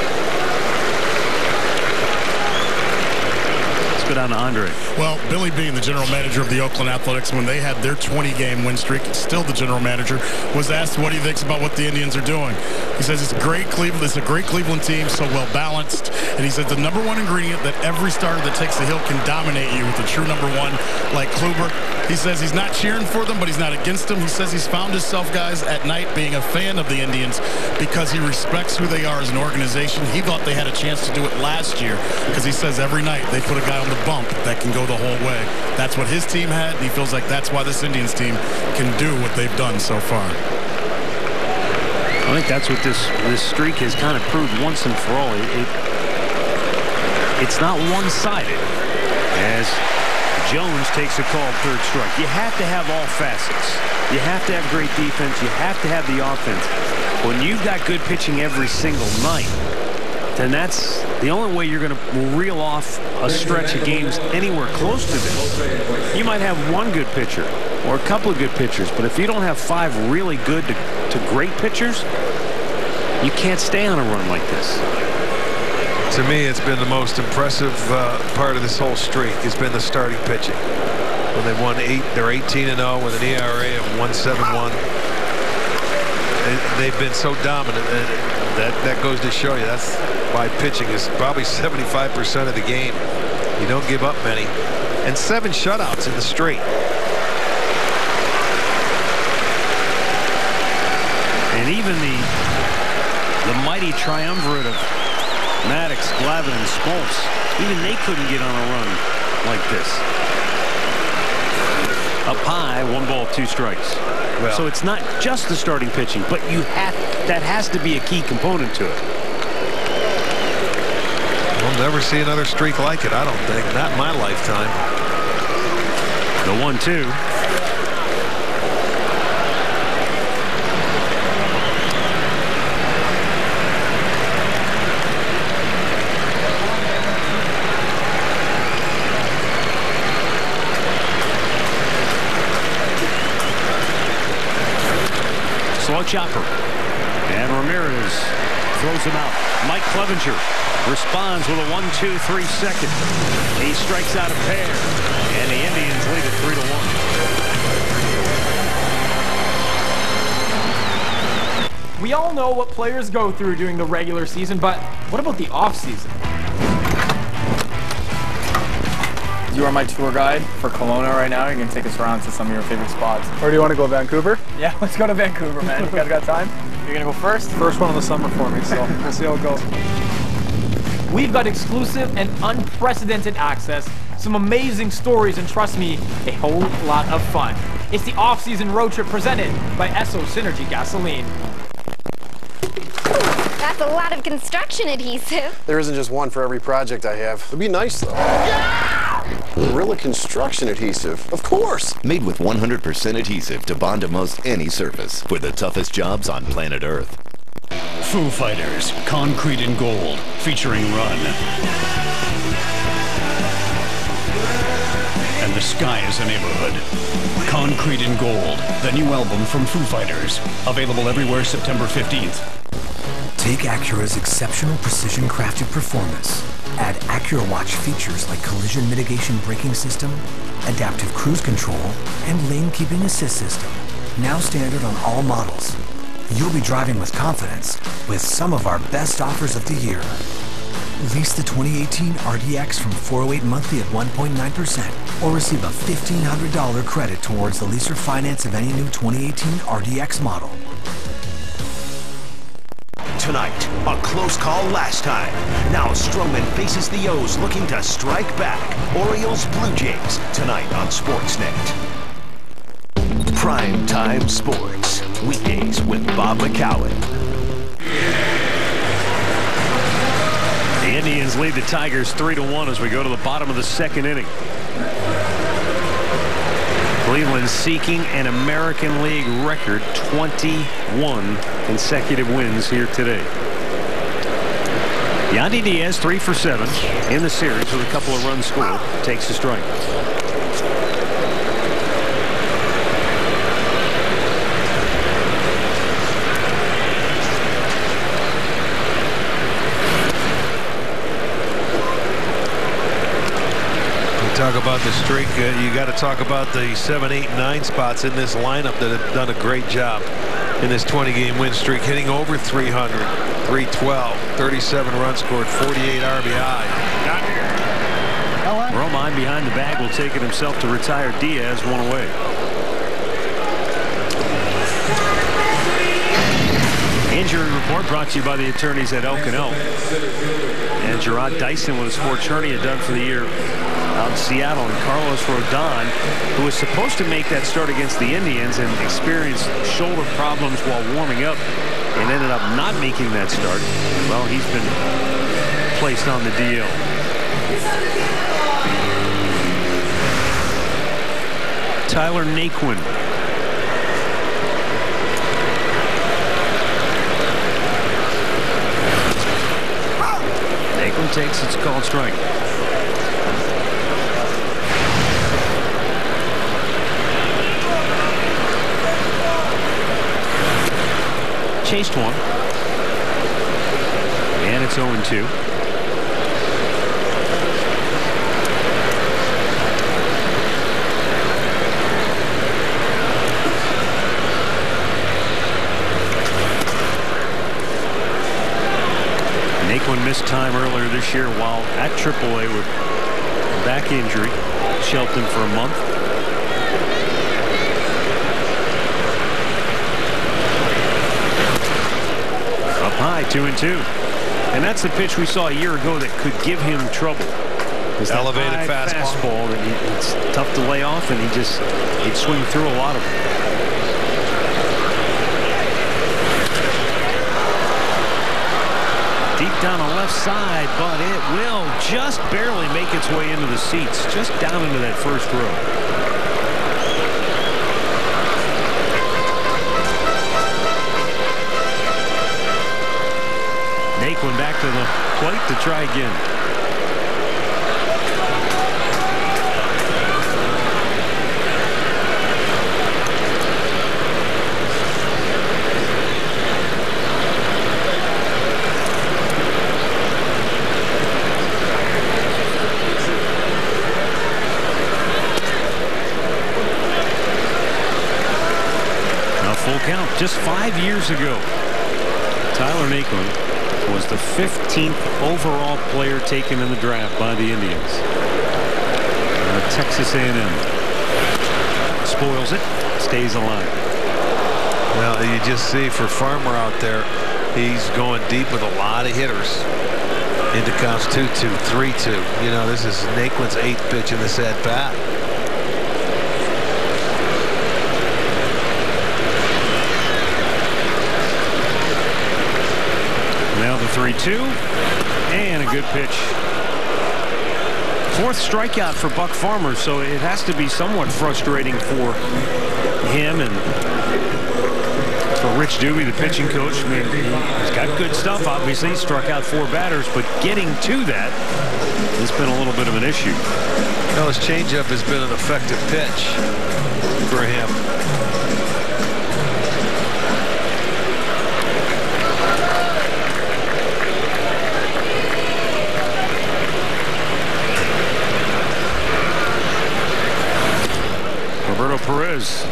Let's go down to Andre. Well, Billy being the general manager of the Oakland Athletics, when they had their 20-game win streak, still the general manager, was asked what he thinks about what the Indians are doing. He says it's great Cleveland. It's a great Cleveland team, so well balanced. And he said the number one ingredient that every starter that takes the hill can dominate you with a true number one like Kluber. He says he's not cheering for them, but he's not against them. He says he's found himself, guys, at night being a fan of the Indians because he respects who they are as an organization. He thought they had a chance to do it last year because he says every night they put a guy on the bump that can go the whole way. That's what his team had, and he feels like that's why this Indians team can do what they've done so far. I think that's what this streak has kind of proved once and for all. It's not one-sided as Jones takes a called third strike. You have to have all facets. You have to have great defense. You have to have the offense. When you've got good pitching every single night, then that's the only way you're going to reel off a stretch of games anywhere close to this. You might have one good pitcher or a couple of good pitchers, but if you don't have 5 really good to great pitchers, you can't stay on a run like this. To me, it's been the most impressive part of this whole streak has been the starting pitching. When they won they're 18-0 with an ERA of 1.71. They've been so dominant, and that goes to show you that's why pitching is probably 75% of the game. You don't give up many, and 7 shutouts in the streak. And even the mighty triumvirate of Maddox, Glavine, and Smoltz, even they couldn't get on a run like this. Up high, 1 ball, 2 strikes. Well, so it's not just the starting pitching, but that has to be a key component to it. We'll never see another streak like it, I don't think. Not in my lifetime. The 1-2. Slow chopper. And Ramirez throws him out. Mike Clevenger responds with a 1-2-3 second. He strikes out a pair. And the Indians lead it 3-1. We all know what players go through during the regular season, but what about the off-season? You are my tour guide for Kelowna right now. You're going to take us around to some of your favorite spots. Or do you want to go Vancouver? Yeah, let's go to Vancouver, man. You guys got time? You're going to go first? First one of the summer for me, so we'll see how it goes. We've got exclusive and unprecedented access, some amazing stories, and trust me, a whole lot of fun. It's the off-season road trip presented by Esso Synergy Gasoline. That's a lot of construction adhesive. There isn't just one for every project I have. It'd be nice, though. Yeah! Gorilla Construction Adhesive. Of course! Made with 100% adhesive to bond to most any surface. For the toughest jobs on planet Earth. Foo Fighters, Concrete in Gold, featuring Run. And The Sky is a Neighborhood. Concrete in Gold, the new album from Foo Fighters. Available everywhere September 15th. Take Acura's exceptional precision-crafted performance. Add Acura Watch features like collision mitigation braking system, adaptive cruise control, and lane keeping assist system. Now standard on all models. You'll be driving with confidence with some of our best offers of the year. Lease the 2018 RDX from $408 monthly at 1.9% or receive a $1,500 credit towards the lease or finance of any new 2018 RDX model. Tonight, a close call last time. Now Stroman faces the O's looking to strike back. Orioles Blue Jays tonight on Sportsnet. Prime Time Sports. Weekdays with Bob McCowan. Indians lead the Tigers 3-1 as we go to the bottom of the second inning. Cleveland seeking an American League record 21 consecutive wins here today. Yandy Diaz 3 for 7 in the series with a couple of runs scored. Takes a strike. Talk about the streak. You got to talk about the 7, 8, 9 spots in this lineup that have done a great job in this 20-game win streak, hitting over 300, 312, 37 runs scored, 48 RBI. Romine behind the bag will take it himself to retire Diaz, one away. Injury report brought to you by the attorneys at Elk & Elk. And Gerard Dyson with a sports hernia done for the year out in Seattle. And Carlos Rodon, who was supposed to make that start against the Indians and experienced shoulder problems while warming up and ended up not making that start. Well, he's been placed on the DL. Tyler Naquin. Naquin takes its called strike. Chased one. And it's 0-2. Naquin missed time earlier this year while at AAA with back injury. Shelton for a month. Up high, 2-2. And that's the pitch we saw a year ago that could give him trouble. Elevated fastball. That it's tough to lay off, and he'd swing through a lot of it. Deep down the left side, but it will just barely make its way into the seats, just down into that first row. Naquin back to the plate to try again. Count just 5 years ago. Tyler Naquin was the 15th overall player taken in the draft by the Indians. Texas A&M spoils it, stays alive. Well, you just see for Farmer out there, he's going deep with a lot of hitters. Into counts 2-2, 3-2. You know, this is Naquin's 8th pitch in this at bat. Now the 3-2 and a good pitch. 4th strikeout for Buck Farmer, so it has to be somewhat frustrating for him and for Rich Doobie, the pitching coach. I mean, he's got good stuff, obviously. He struck out 4 batters, but getting to that has been a little bit of an issue. Well, his changeup has been an effective pitch for him. Roberto Perez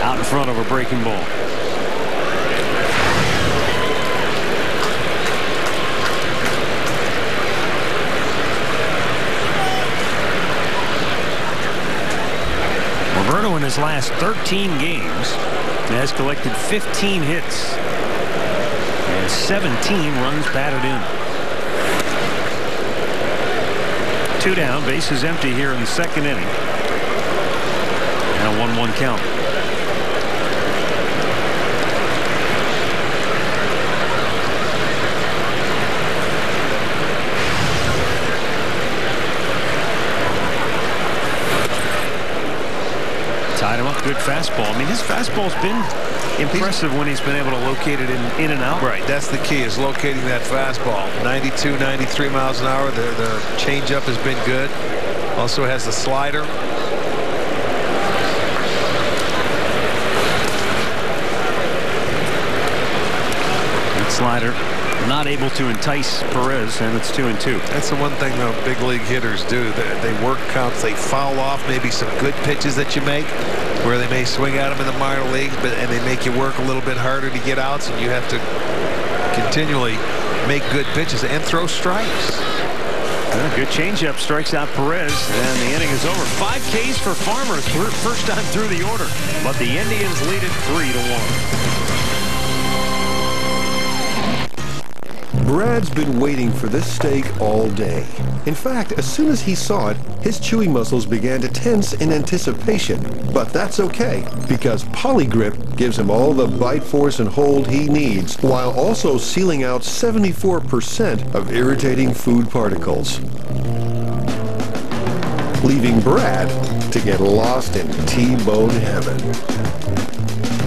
out in front of a breaking ball. Roberto in his last 13 games has collected 15 hits and 17 runs batted in. 2 down, bases empty here in the second inning. And a 1-1 count. him up. Good fastball. I mean, his fastball's been impressive when he's been able to locate it in and out. Right, that's the key, is locating that fastball. 92, 93 miles an hour. The changeup has been good. Also has the slider. That slider not able to entice Perez, and it's 2-2. That's the one thing the big league hitters do. They work counts. They foul off maybe some good pitches that you make, where they may swing at them in the minor leagues, and they make you work a little bit harder to get outs, and you have to continually make good pitches and throw strikes. Good changeup, strikes out Perez, and the inning is over. 5 Ks for Farmer, first time through the order, but the Indians lead it 3-1. Brad's been waiting for this steak all day. In fact, as soon as he saw it, his chewing muscles began to tense in anticipation. But that's okay, because Polygrip gives him all the bite force and hold he needs, while also sealing out 74% of irritating food particles, leaving Brad to get lost in T-bone heaven.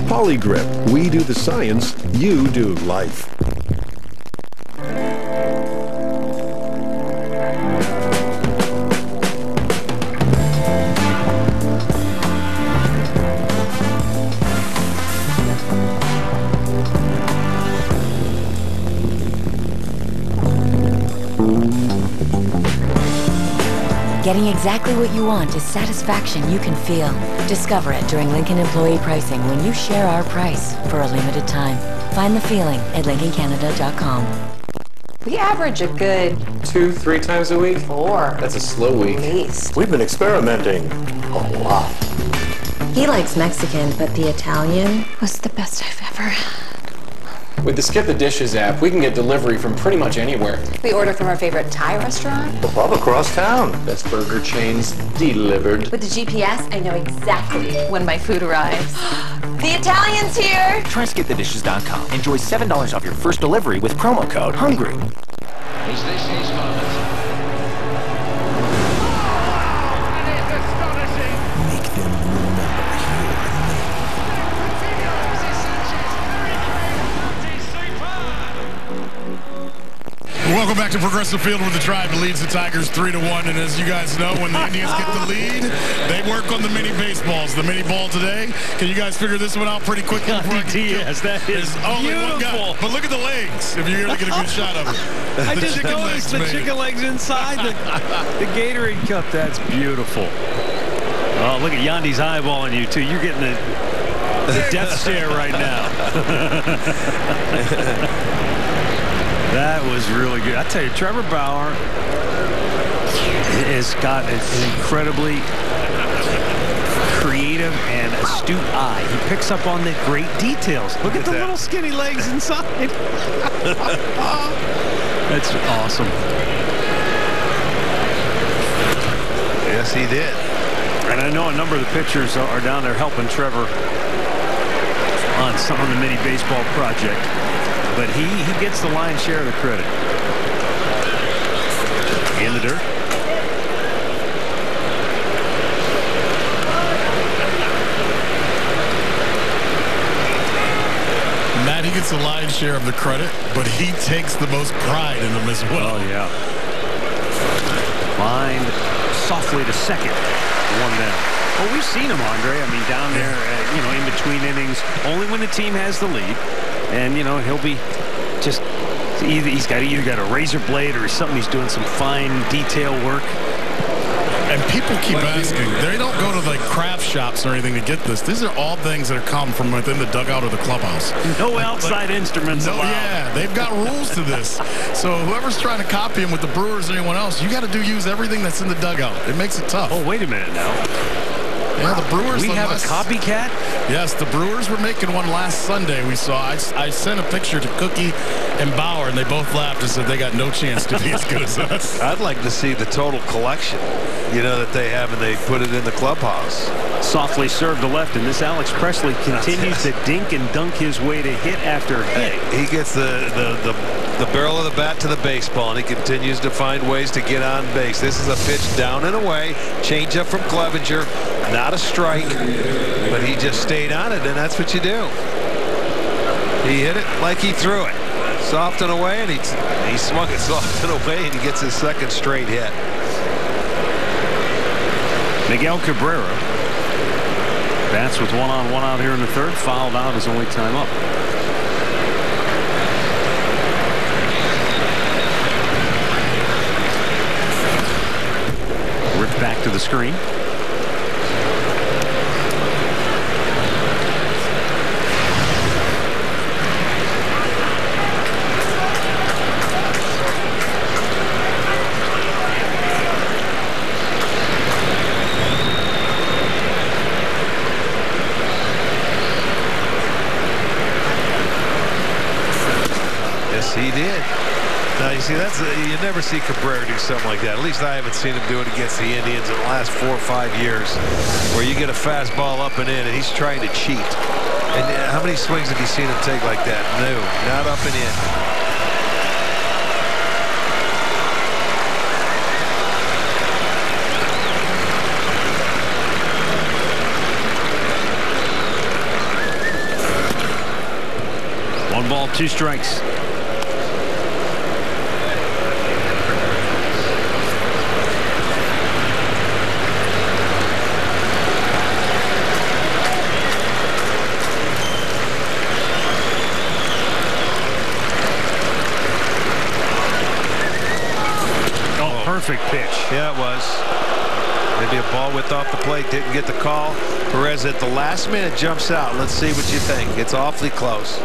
Polygrip. We do the science, you do life. Getting exactly what you want is satisfaction you can feel. Discover it during Lincoln employee pricing when you share our price for a limited time. Find the feeling at LincolnCanada.com. We average a good 2-3 times a week? 4. That's a slow week. At least. We've been experimenting a lot. He likes Mexican, but the Italian was the best I've ever had. With the Skip the Dishes app, we can get delivery from pretty much anywhere. We order from our favorite Thai restaurant. The pub across town. Best burger chains delivered. With the GPS, I know exactly when my food arrives. The Italian's here! Try skipthedishes.com. Enjoy $7 off your first delivery with promo code HUNGRY. Is this his moment? Make them remember Welcome back to Progressive Field, where the Tribe leads the Tigers 3-1. And as you guys know, when the Indians get the lead, they work on the mini baseballs. The mini ball today. Can you guys figure this one out pretty quickly? Yes, that is beautiful. But look at the legs, if you're going to get a good shot of it. I just noticed the chicken legs inside the Gatorade cup. That's beautiful. Oh, look at Yandy's eyeballing you, too. You're getting the death stare right now. That was really good. I tell you, Trevor Bauer has got an incredibly creative and astute eye. He picks up on the great details. Look at the little skinny legs inside. That's awesome. Yes, he did. And I know a number of the pitchers are down there helping Trevor on some of the mini baseball project. But he gets the lion's share of the credit. In the dirt. Matt, he gets the lion's share of the credit, but he takes the most pride in them as well. Oh, yeah. Lined softly to second. 1 down. Well, we've seen him, Andre. I mean, down there, in between innings, only when the team has the lead. And, he'll be just he's either got a razor blade or something. He's doing some fine detail work. And people keep asking. They don't go to like craft shops or anything to get this. These are all things that are come from within the dugout or the clubhouse. No outside instruments allowed. Yeah, they've got rules to this. So whoever's trying to copy them with the Brewers or anyone else, you got to use everything that's in the dugout. It makes it tough. Oh, wait a minute now. Yeah, the Brewers. We have a copycat? Yes, the Brewers were making one last Sunday. We saw. I sent a picture to Cookie and Bauer, and they both laughed and said they got no chance to be as good as us. I'd like to see the total collection, that they have, and they put it in the clubhouse. Softly served to left, and this Alex Presley continues to dink and dunk his way to hit after hit. He gets the barrel of the bat to the baseball, and he continues to find ways to get on base. This is a pitch down and away. Change up from Clevenger. Not a strike, but he just stayed on it, and that's what you do. He hit it like he threw it. Soft and away, and he swung it soft and away, and he gets his second straight hit. Miguel Cabrera bats with 1-on-1 out here in the third. Fouled out his only time up. Ripped back to the screen. He did. Now, you see, you never see Cabrera do something like that. At least I haven't seen him do it against the Indians in the last 4 or 5 years, where you get a fastball up and in, and he's trying to cheat. And how many swings have you seen him take like that? No, not up and in. One ball, 2 strikes. Perfect pitch. Yeah, it was. Maybe a ball width off the plate. Didn't get the call. Perez at the last minute jumps out. Let's see what you think. It's awfully close.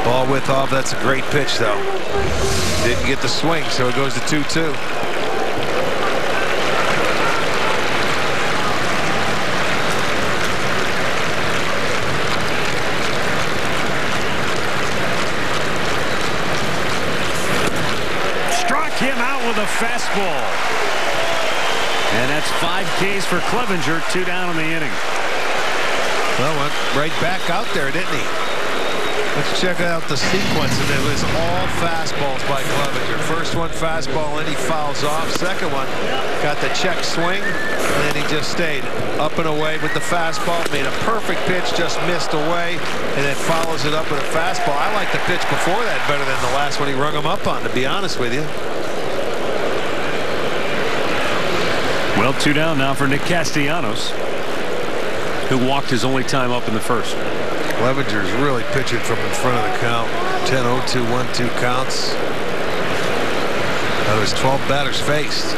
Ball width off. That's a great pitch, though. Didn't get the swing, so it goes to 2-2. Him out with a fastball. And that's 5 Ks for Clevenger, 2 down in the inning. Well, went right back out there, didn't he? Let's check out the sequence, and it was all fastballs by Clevenger. First one, fastball, and he fouls off. Second one, got the check swing, and then he just stayed up and away with the fastball. Made a perfect pitch, just missed away, and then follows it up with a fastball. I like the pitch before that better than the last one he rung him up on, to be honest with you. Well, 2 down now for Nick Castellanos, who walked his only time up in the first. Clevenger's really pitching from in front of the count. 10-0-2, 1-2 counts. That was 12 batters faced.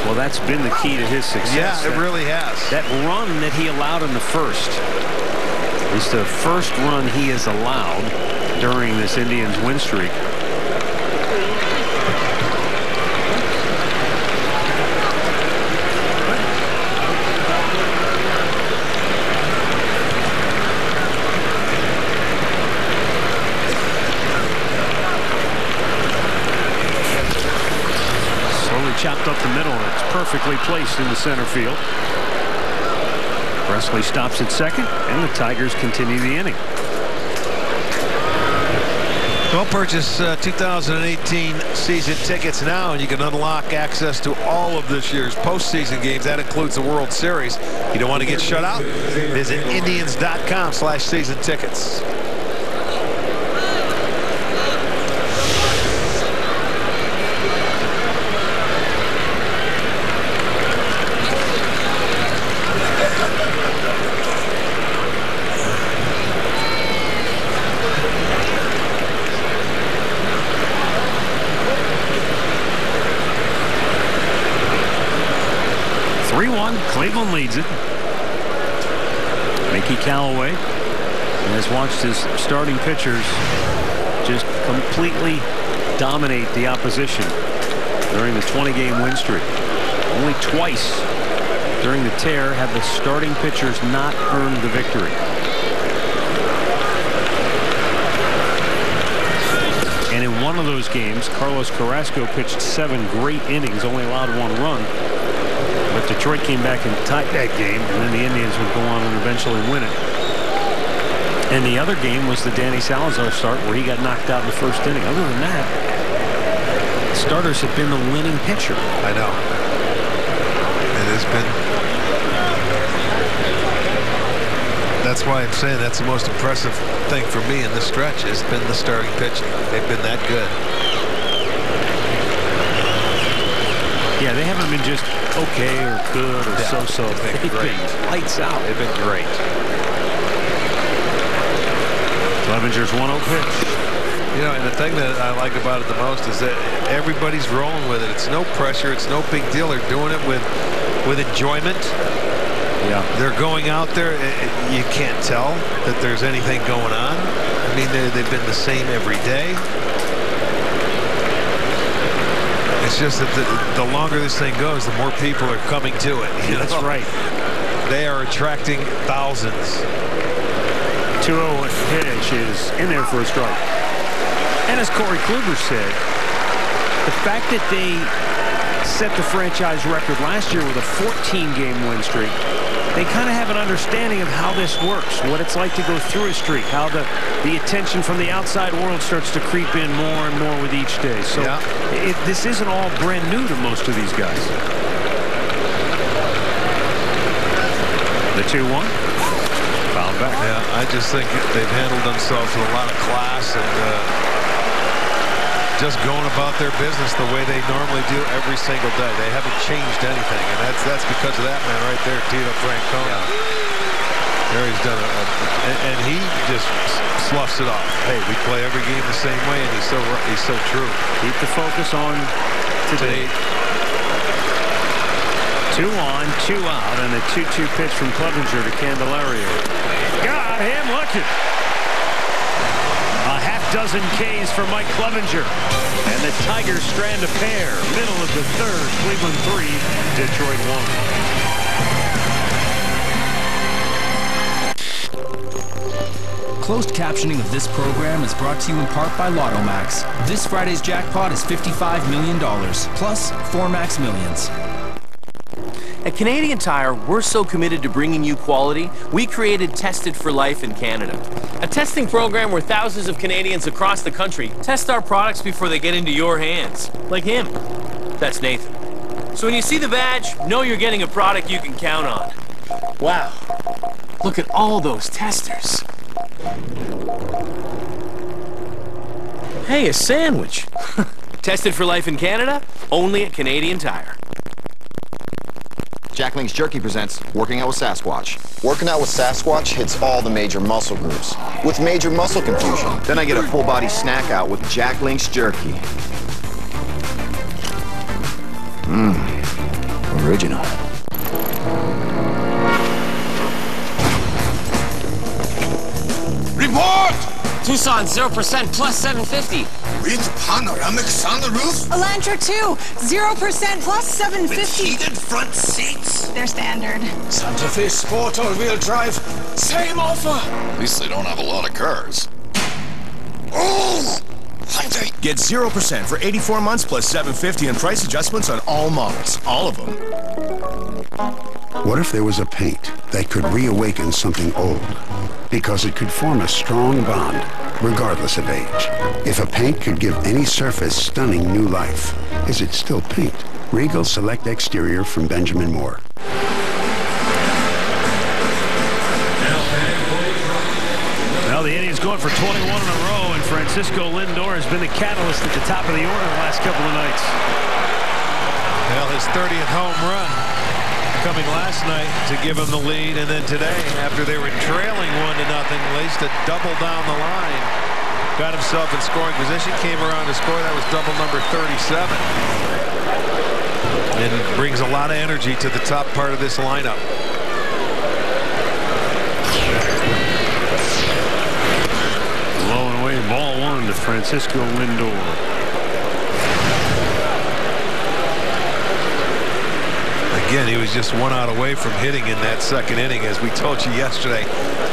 Well, that's been the key to his success. Yeah, it really has. That run that he allowed in the first is the first run he has allowed during this Indians win streak. Chopped up the middle, and it's perfectly placed in the center field. Presley stops at second, and the Tigers continue the inning. Well, purchase 2018 season tickets now, and you can unlock access to all of this year's postseason games. That includes the World Series. You don't want to get shut out? Visit Indians.com/season tickets. Cleveland leads it. Mickey Callaway has watched his starting pitchers just completely dominate the opposition during the 20-game win streak. Only twice during the tear have the starting pitchers not earned the victory. And in one of those games, Carlos Carrasco pitched 7 great innings, only allowed 1 run. But Detroit came back and tied that game, and then the Indians would go on and eventually win it. And the other game was the Danny Salazar start, where he got knocked out in the first inning. Other than that, starters have been the winning pitcher. I know. It has been That's why I'm saying that's the most impressive thing for me in this stretch has been the starting pitching. They've been that good. Yeah, they haven't been just okay or good or so-so. They've been great. Lights out. They've been great. Clevenger's 1-0 pitch. You know, and the thing that I like about it the most is that everybody's rolling with it. It's no pressure. It's no big deal. They're doing it with enjoyment. Yeah. They're going out there. You can't tell that there's anything going on. I mean, they've been the same every day. It's just that the longer this thing goes, the more people are coming to it. That's right. They are attracting thousands. 2-0 pitch is in there for a strike. And as Corey Kluber said, the fact that they set the franchise record last year with a 14-game win streak, they kind of have an understanding of how this works, what it's like to go through a streak, how the attention from the outside world starts to creep in more and more with each day. So this isn't all brand new to most of these guys. The 2-1. Fouled back. Yeah, I just think they've handled themselves with a lot of class and just going about their business the way they normally do every single day. They haven't changed anything, and that's because of that man right there, Tito Francona. Yeah. There he's done and he just sloughs it off. Hey, we play every game the same way, and he's so true. Keep the focus on today. 2 on, 2 out, and a 2-2 pitch from Clevenger to Candelario. Got him looking. A half-dozen Ks for Mike Clevenger. And the Tigers strand a pair. Middle of the third, Cleveland 3, Detroit 1. Closed captioning of this program is brought to you in part by Lotto Max. This Friday's jackpot is $55 million, plus 4 Max Millions. At Canadian Tire, we're so committed to bringing you quality, we created Tested for Life in Canada. A testing program where thousands of Canadians across the country test our products before they get into your hands. Like him. That's Nathan. So when you see the badge, know you're getting a product you can count on. Wow. Look at all those testers. Hey, a sandwich. Tested for Life in Canada, only at Canadian Tire. Jack Link's Jerky presents Working Out with Sasquatch. Working out with Sasquatch hits all the major muscle groups with major muscle confusion. Then I get a full-body snack out with Jack Link's Jerky. Original. Report! Tucson 0% plus 750. With panoramic sunroof? Elantra 2, 0% plus 750. With heated front seats? They're standard. Santa Fe Sport all-wheel drive, same offer. At least they don't have a lot of cars. Oh! Hyundai. Get 0% for 84 months plus 750 and price adjustments on all models. All of them. What if there was a paint that could reawaken something old? Because it could form a strong bond, regardless of age. If a paint could give any surface stunning new life, is it still paint? Regal Select Exterior from Benjamin Moore. Well, the Indians going for 21 in a row, and Francisco Lindor has been the catalyst at the top of the order the last couple of nights. Well, his 30th home run coming last night to give him the lead, and then today, after they were trailing 1-0, laced a double down the line, got himself in scoring position, came around to score. That was double number 37, and brings a lot of energy to the top part of this lineup. Low and away, ball 1 to Francisco Lindor. Again, he was just 1 out away from hitting in that second inning. As we told you yesterday,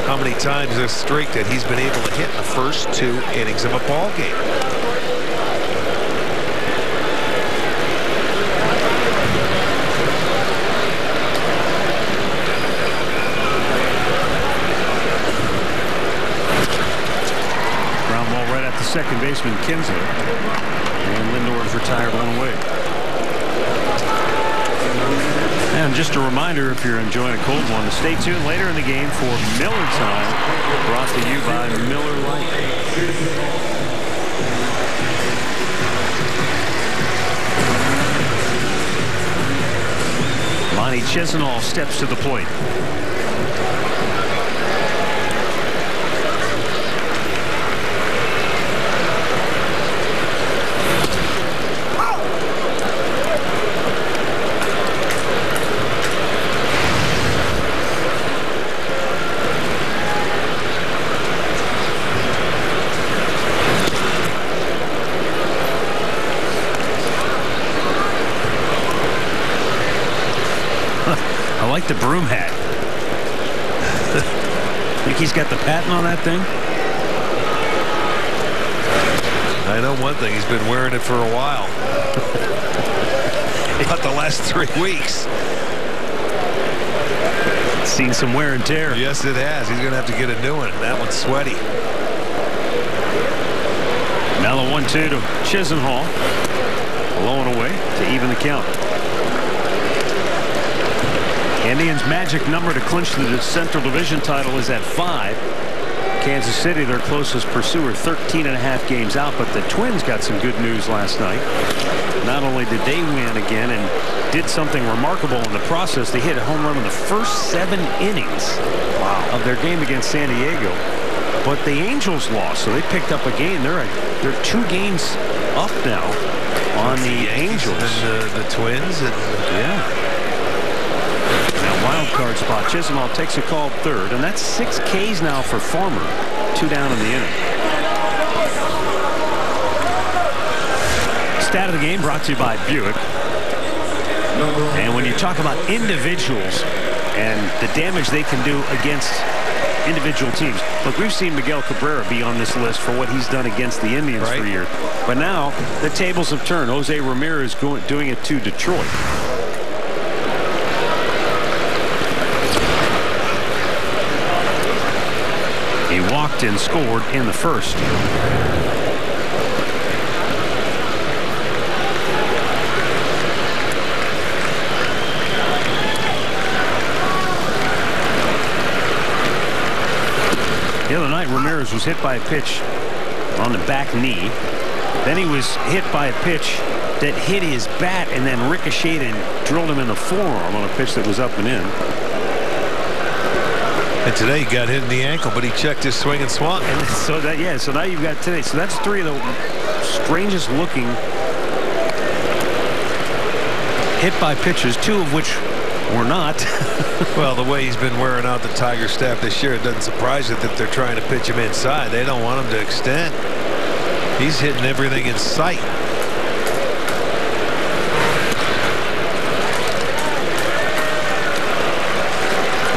how many times this streak that he's been able to hit in the first 2 innings of a ball game. Ground ball right at the second baseman, Kinsler. And Lindor is retired 1 away. And And just a reminder, if you're enjoying a cold one, to stay tuned later in the game for Miller Time, brought to you by Miller Lite. Monty Chisenhall steps to the plate. I like the broom hat. Think he's got the patent on that thing? I know one thing. He's been wearing it for a while. About the last 3 weeks. It's seen some wear and tear. Yes, it has. He's going to have to get a new one. That one's sweaty. Mello 1-2 to Chisenhall. Low and away to even the count. Indians' magic number to clinch the Central Division title is at 5. Kansas City, their closest pursuer, 13.5 games out. But the Twins got some good news last night. Not only did they win again and did something remarkable in the process, they hit a home run in the first 7 innings of their game against San Diego. But the Angels lost, so they picked up a game. They're 2 games up now on the Angels. And the Twins. And yeah. Now wild card spot. Chisenhall takes a call third, and that's 6 Ks now for Farmer. 2 down in the inning. Stat of the game brought to you by Buick. And when you talk about individuals and the damage they can do against individual teams. Look, we've seen Miguel Cabrera be on this list for what he's done against the Indians for years. But now the tables have turned. Jose Ramirez doing it to Detroit. He walked and scored in the first. The other night, Ramirez was hit by a pitch on the back knee. Then he was hit by a pitch that hit his bat and then ricocheted and drilled him in the forearm on a pitch that was up and in. And today he got hit in the ankle, but he checked his swing and swung. And so so now you've got today. So that's 3 of the strangest looking hit by pitches, 2 of which were not. Well, the way he's been wearing out the Tiger staff this year, it doesn't surprise you that they're trying to pitch him inside. They don't want him to extend. He's hitting everything in sight.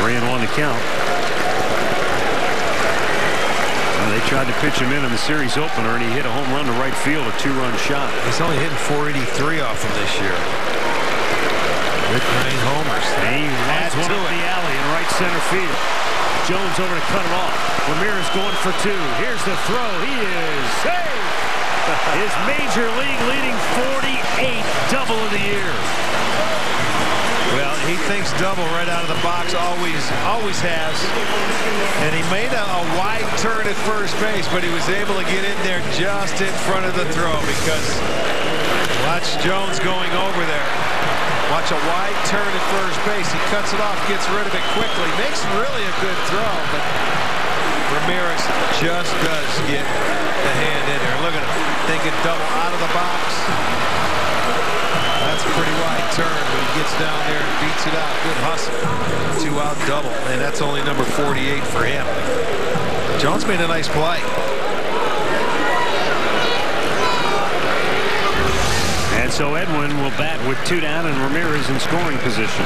3-1 to count. Well, they tried to pitch him in the series opener, and he hit a home run to right field, a 2-run shot. He's only hitting .483 off him this year. With 9 homers. And he adds one up the alley in right center field. Jones over to cut it off. Ramirez going for 2. Here's the throw. He is saved. His major league leading 48 double of the year. Well, he thinks double right out of the box, always has. And he made a wide turn at first base, but he was able to get in there just in front of the throw because watch Jones going over there. Watch a wide turn at first base. He cuts it off, gets rid of it quickly. Makes really a good throw, but Ramirez just does get the hand in there. Look at him, thinking double out of the box. That's a pretty wide turn, but he gets down there and beats it out. Good hustle. 2-out double, and that's only number 48 for him. Jones made a nice play. And so Edwin will bat with 2 down and Ramirez in scoring position.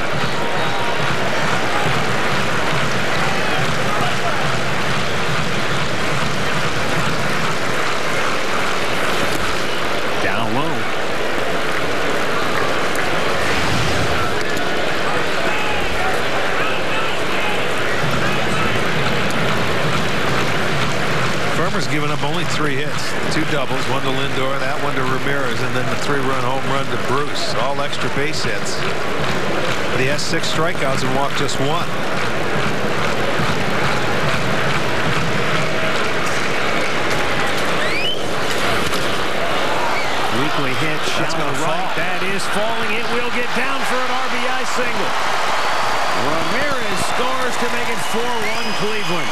Down low. Farmer's given up only 3 hits. 2 doubles, 1 to Lindor, that 1 to Ramirez, and then the 3-run home run to Bruce. All extra base hits. But he has 6 strikeouts and walked just 1. Weekly hit, shot to right. That is falling. It will get down for an RBI single. Ramirez scores to make it 4-1 Cleveland.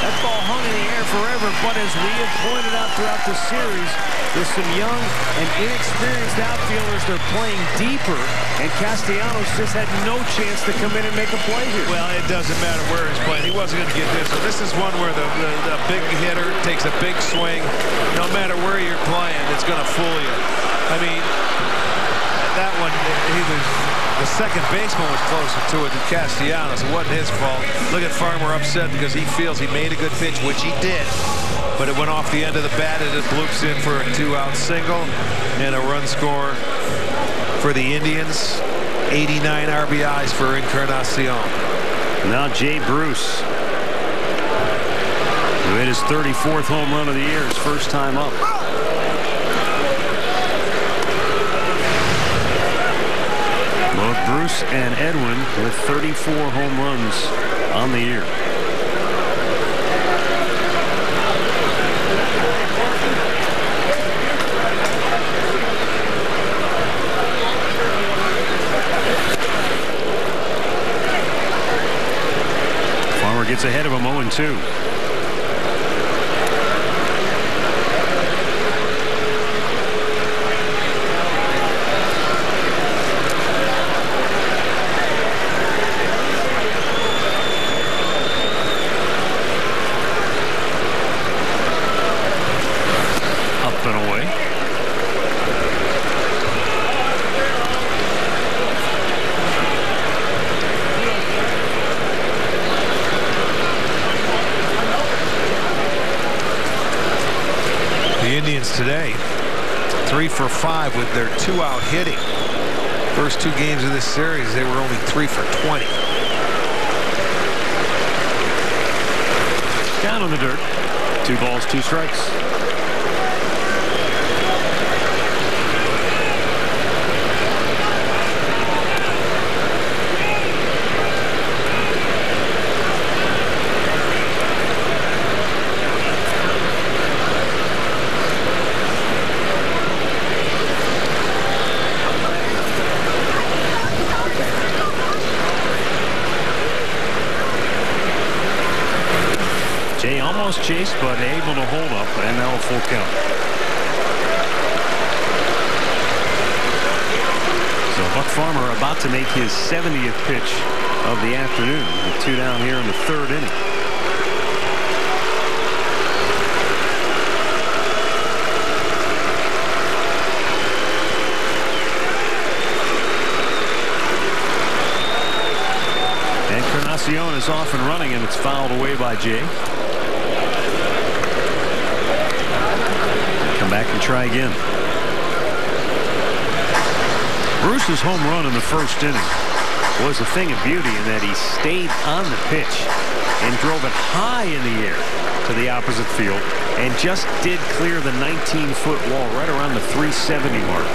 That ball hung in the air forever, but as we have pointed out throughout the series, with some young and inexperienced outfielders, they're playing deeper, and Castellanos just had no chance to come in and make a play here. Well, it doesn't matter where he's playing. He wasn't going to get this. So this is one where the big hitter takes a big swing. No matter where you're playing, it's going to fool you. I mean, that one, the second baseman was closer to it than Castellanos. It wasn't his fault. Look at Farmer upset because he feels he made a good pitch, which he did. But it went off the end of the bat, and it bloops in for a 2-out single and a run score for the Indians. 89 RBIs for Encarnacion. Now Jay Bruce, who hit his 34th home run of the year, his first time up. Both Bruce and Edwin with 34 home runs on the year. Farmer gets ahead of him 0-2. Today, 3 for 5 with their 2-out hitting. First 2 games of this series, they were only 3 for 20. Down on the dirt. 2 balls, 2 strikes. Chased, but able to hold up, and now a full count. So Buck Farmer about to make his 70th pitch of the afternoon, with 2 down here in the 3rd inning. Encarnacion is off and running, and it's fouled away by Jay. Back and try again. Bruce's home run in the 1st inning was a thing of beauty in that he stayed on the pitch and drove it high in the air to the opposite field and just did clear the 19-foot wall right around the 370 mark.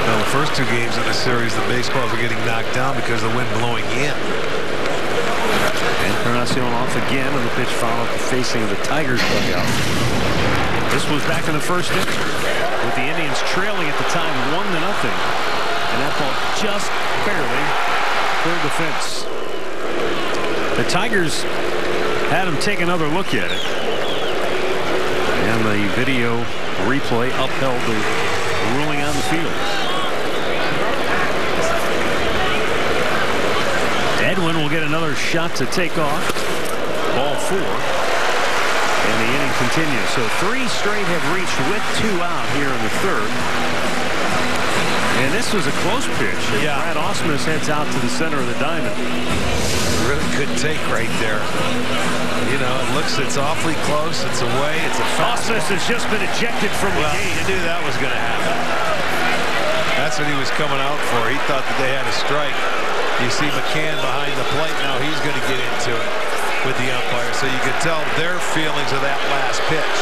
Well, the first 2 games in the series, the baseballs were getting knocked down because of the wind blowing in. Encarnacion off again, and the pitch followed facing the Tigers dugout. This was back in the 1st inning, with the Indians trailing at the time 1-0, and that ball just barely cleared the fence. The Tigers had him take another look at it, and the video replay upheld the ruling on the field. Edwin will get another shot to take off. Ball 4. And the inning continues. So 3 straight have reached with 2 out here in the 3rd. And this was a close pitch. Yeah. Brad Ausmus heads out to the center of the diamond. Really good take right there. You know, it's awfully close. It's away. It's a fastball. Ausmus has just been ejected from the game. He knew that was going to happen. That's what he was coming out for. He thought that they had a strike. You see McCann behind the plate now. He's going to get into it with the umpire. So you can tell their feelings of that last pitch.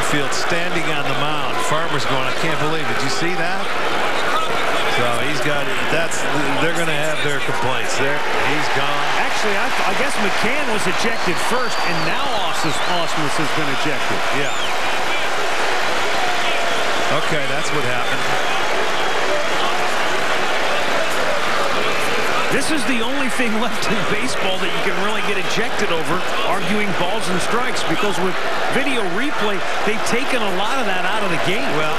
Mayfield standing on the mound. Farmer's going, I can't believe it. Did you see that? So he's got it. They're going to have their complaints. He's gone. Actually, I guess McCann was ejected first, and now Ausmus has been ejected. Yeah. Okay, that's what happened. This is the only thing left in baseball that you can really get ejected over, arguing balls and strikes, because with video replay, they've taken a lot of that out of the game. Well,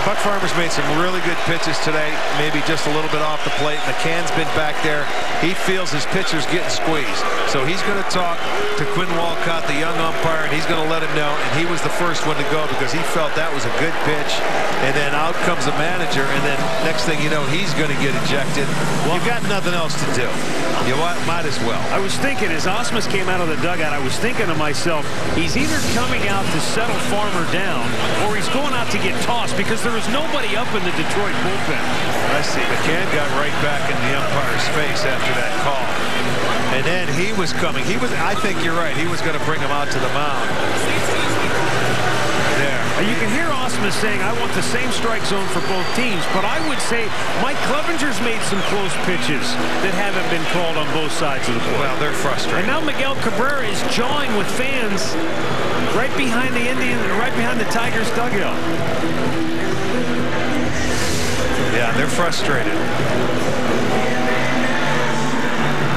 Buck Farmer's made some really good pitches today, maybe just a little bit off the plate. McCann's been back there. He feels his pitcher's getting squeezed. So he's going to talk to Quinn Walcott, the young umpire, and he's going to let him know. And he was the first one to go because he felt that was a good pitch. And then out comes the manager, and then next thing you know, he's going to get ejected. Well, you've got nothing else to do. You might as well. I was thinking, as Ausmus came out of the dugout, I was thinking to myself, he's either coming out to settle Farmer down, or he's going out to get tossed, because there was nobody up in the Detroit bullpen. I see. McCann got right back in the umpire's face after that call. And then he was coming. I think you're right. He was going to bring him out to the mound. There. You can hear Ausmus saying, I want the same strike zone for both teams, but I would say Mike Clevenger's made some close pitches that haven't been called on both sides of the plate. Well, they're frustrated. And now Miguel Cabrera is jawing with fans right behind the right behind the Tigers dugout. Yeah, they're frustrated.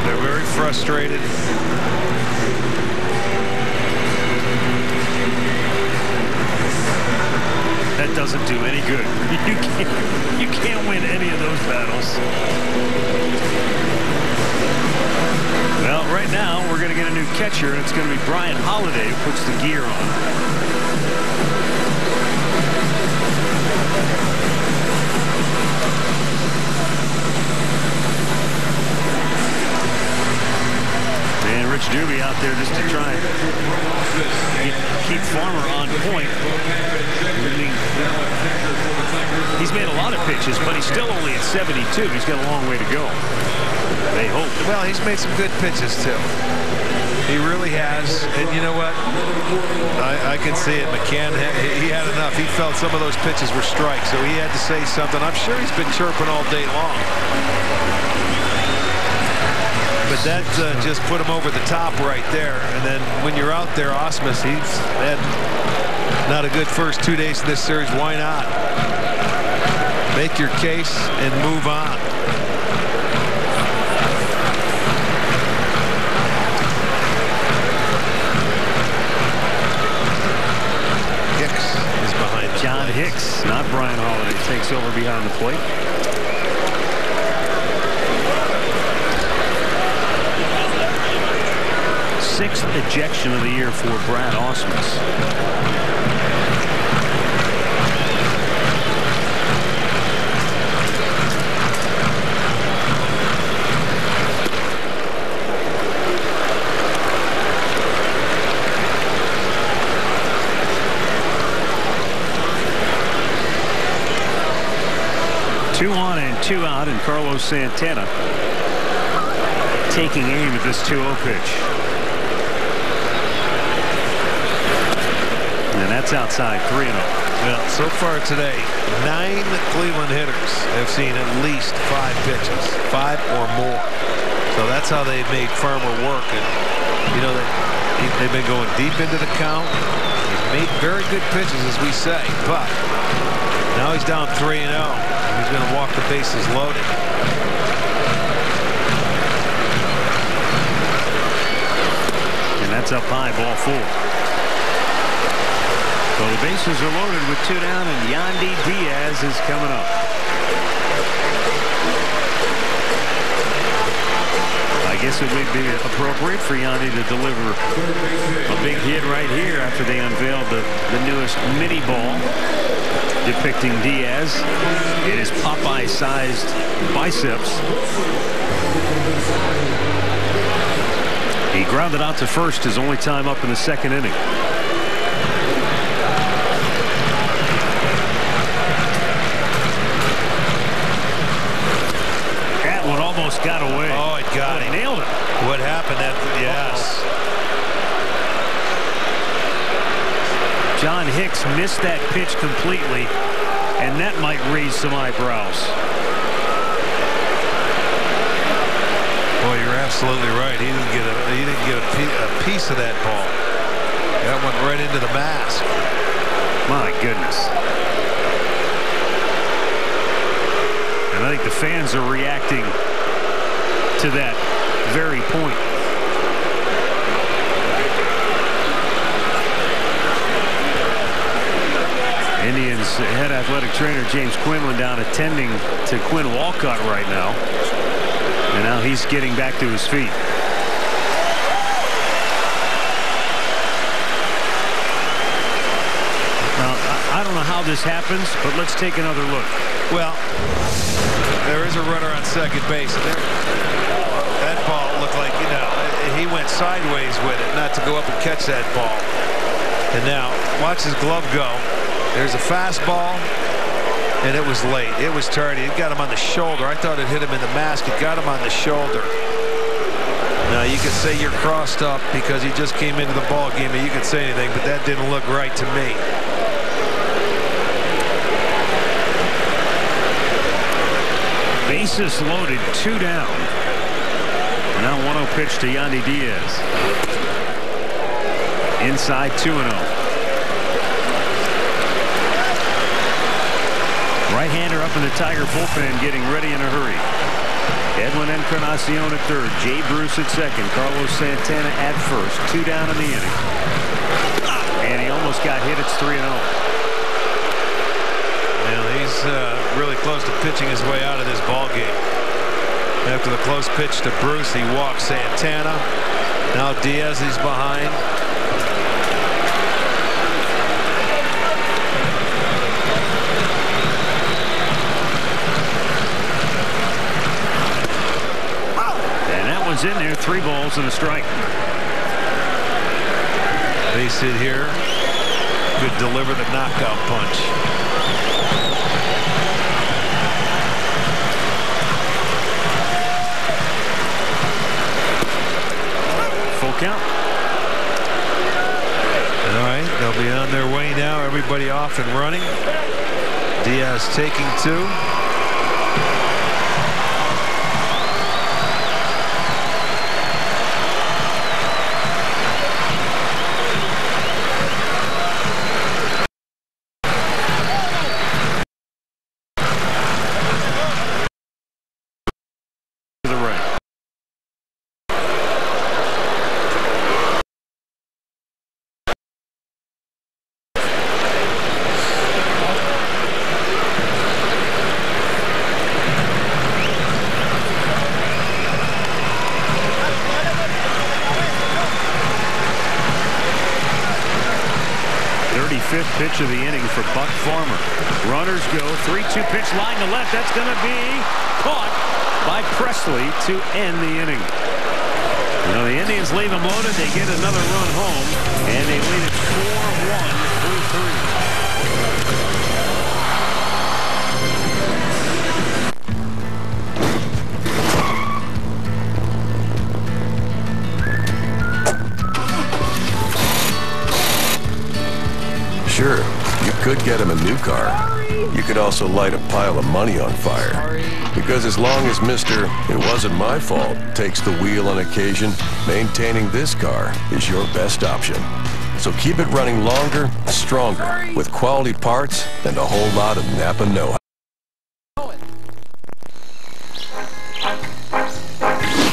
They're very frustrated. That doesn't do any good. You can't win any of those battles. Well, right now, we're going to get a new catcher, and it's going to be Brian Holiday who puts the gear on. And Rich Doobie out there just to try and keep Farmer on point. He's made a lot of pitches, but he's still only at 72. He's got a long way to go. They hope. Well, he's made some good pitches, too. He really has. And you know what? I can see it. McCann, he had enough. He felt some of those pitches were strikes, so he had to say something. I'm sure he's been chirping all day long. But that just put him over the top right there. And then when you're out there, Ausmus, he's had not a good first 2 days of this series. Why not? Make your case and move on. Hicks is behind the John plate. Hicks, not Brian Holiday, takes over behind the plate. Sixth ejection of the year for Brad Ausmus. Two on and two out, and Carlos Santana taking aim at this 2-0 pitch. And that's outside 3-0. Well, so far today, 9 Cleveland hitters have seen at least 5 pitches, 5 or more. So that's how they've made Farmer work. And, you know, they've been going deep into the count. He's made very good pitches, as we say. But now he's down 3-0. He's going to walk the bases loaded. And that's up high, ball 4. So the bases are loaded with 2 down, and Yandy Diaz is coming up. I guess it would be appropriate for Yandy to deliver a big hit right here after they unveiled the newest mini ball depicting Diaz and his Popeye-sized biceps. He grounded out to first his only time up in the second inning. Atwood almost got away. Oh, it got him. He nailed it. What happened at the, yes. Hicks missed that pitch completely, and that might raise some eyebrows. Boy, you're absolutely right. He didn't get a piece of that ball. That went right into the mask. My goodness. And I think the fans are reacting to that very point. Indians head athletic trainer James Quinlan down attending to Quinn Walcott right now. And now he's getting back to his feet. Now, I don't know how this happens, but let's take another look. Well, there is a runner on second base. And that ball looked like, you know, he went sideways with it, not to go up and catch that ball. And now, watch his glove go. There's a fastball, and it was late. It was tardy. It got him on the shoulder. I thought it hit him in the mask. It got him on the shoulder. Now, you could say you're crossed up because he just came into the ball game, and you could say anything, but that didn't look right to me. Bases loaded, 2 down. Now 1-0 pitch to Yandy Diaz. Inside 2-0. Right-hander up in the Tiger bullpen, getting ready in a hurry. Edwin Encarnacion at third, Jay Bruce at second, Carlos Santana at first. 2 down in the inning. And he almost got hit. It's 3-0. Well, he's really close to pitching his way out of this ball game. After the close pitch to Bruce, he walks Santana. Now Diaz is behind. In there, 3 balls and a strike. Base hit here. Could deliver the knockout punch. Full count. All right, they'll be on their way now. Everybody off and running. Diaz taking 2. Pitch of the inning for Buck Farmer. Runners go. 3-2 pitch line to left. That's going to be caught by Presley to end the inning. You know, the Indians leave them loaded. They get another run home, and they lead it 4-1 through 3. Sure, you could get him a new car. You could also light a pile of money on fire. Because as long as Mr. "It wasn't my fault" takes the wheel on occasion, maintaining this car is your best option. So keep it running longer, stronger, with quality parts and a whole lot of Napa know-how.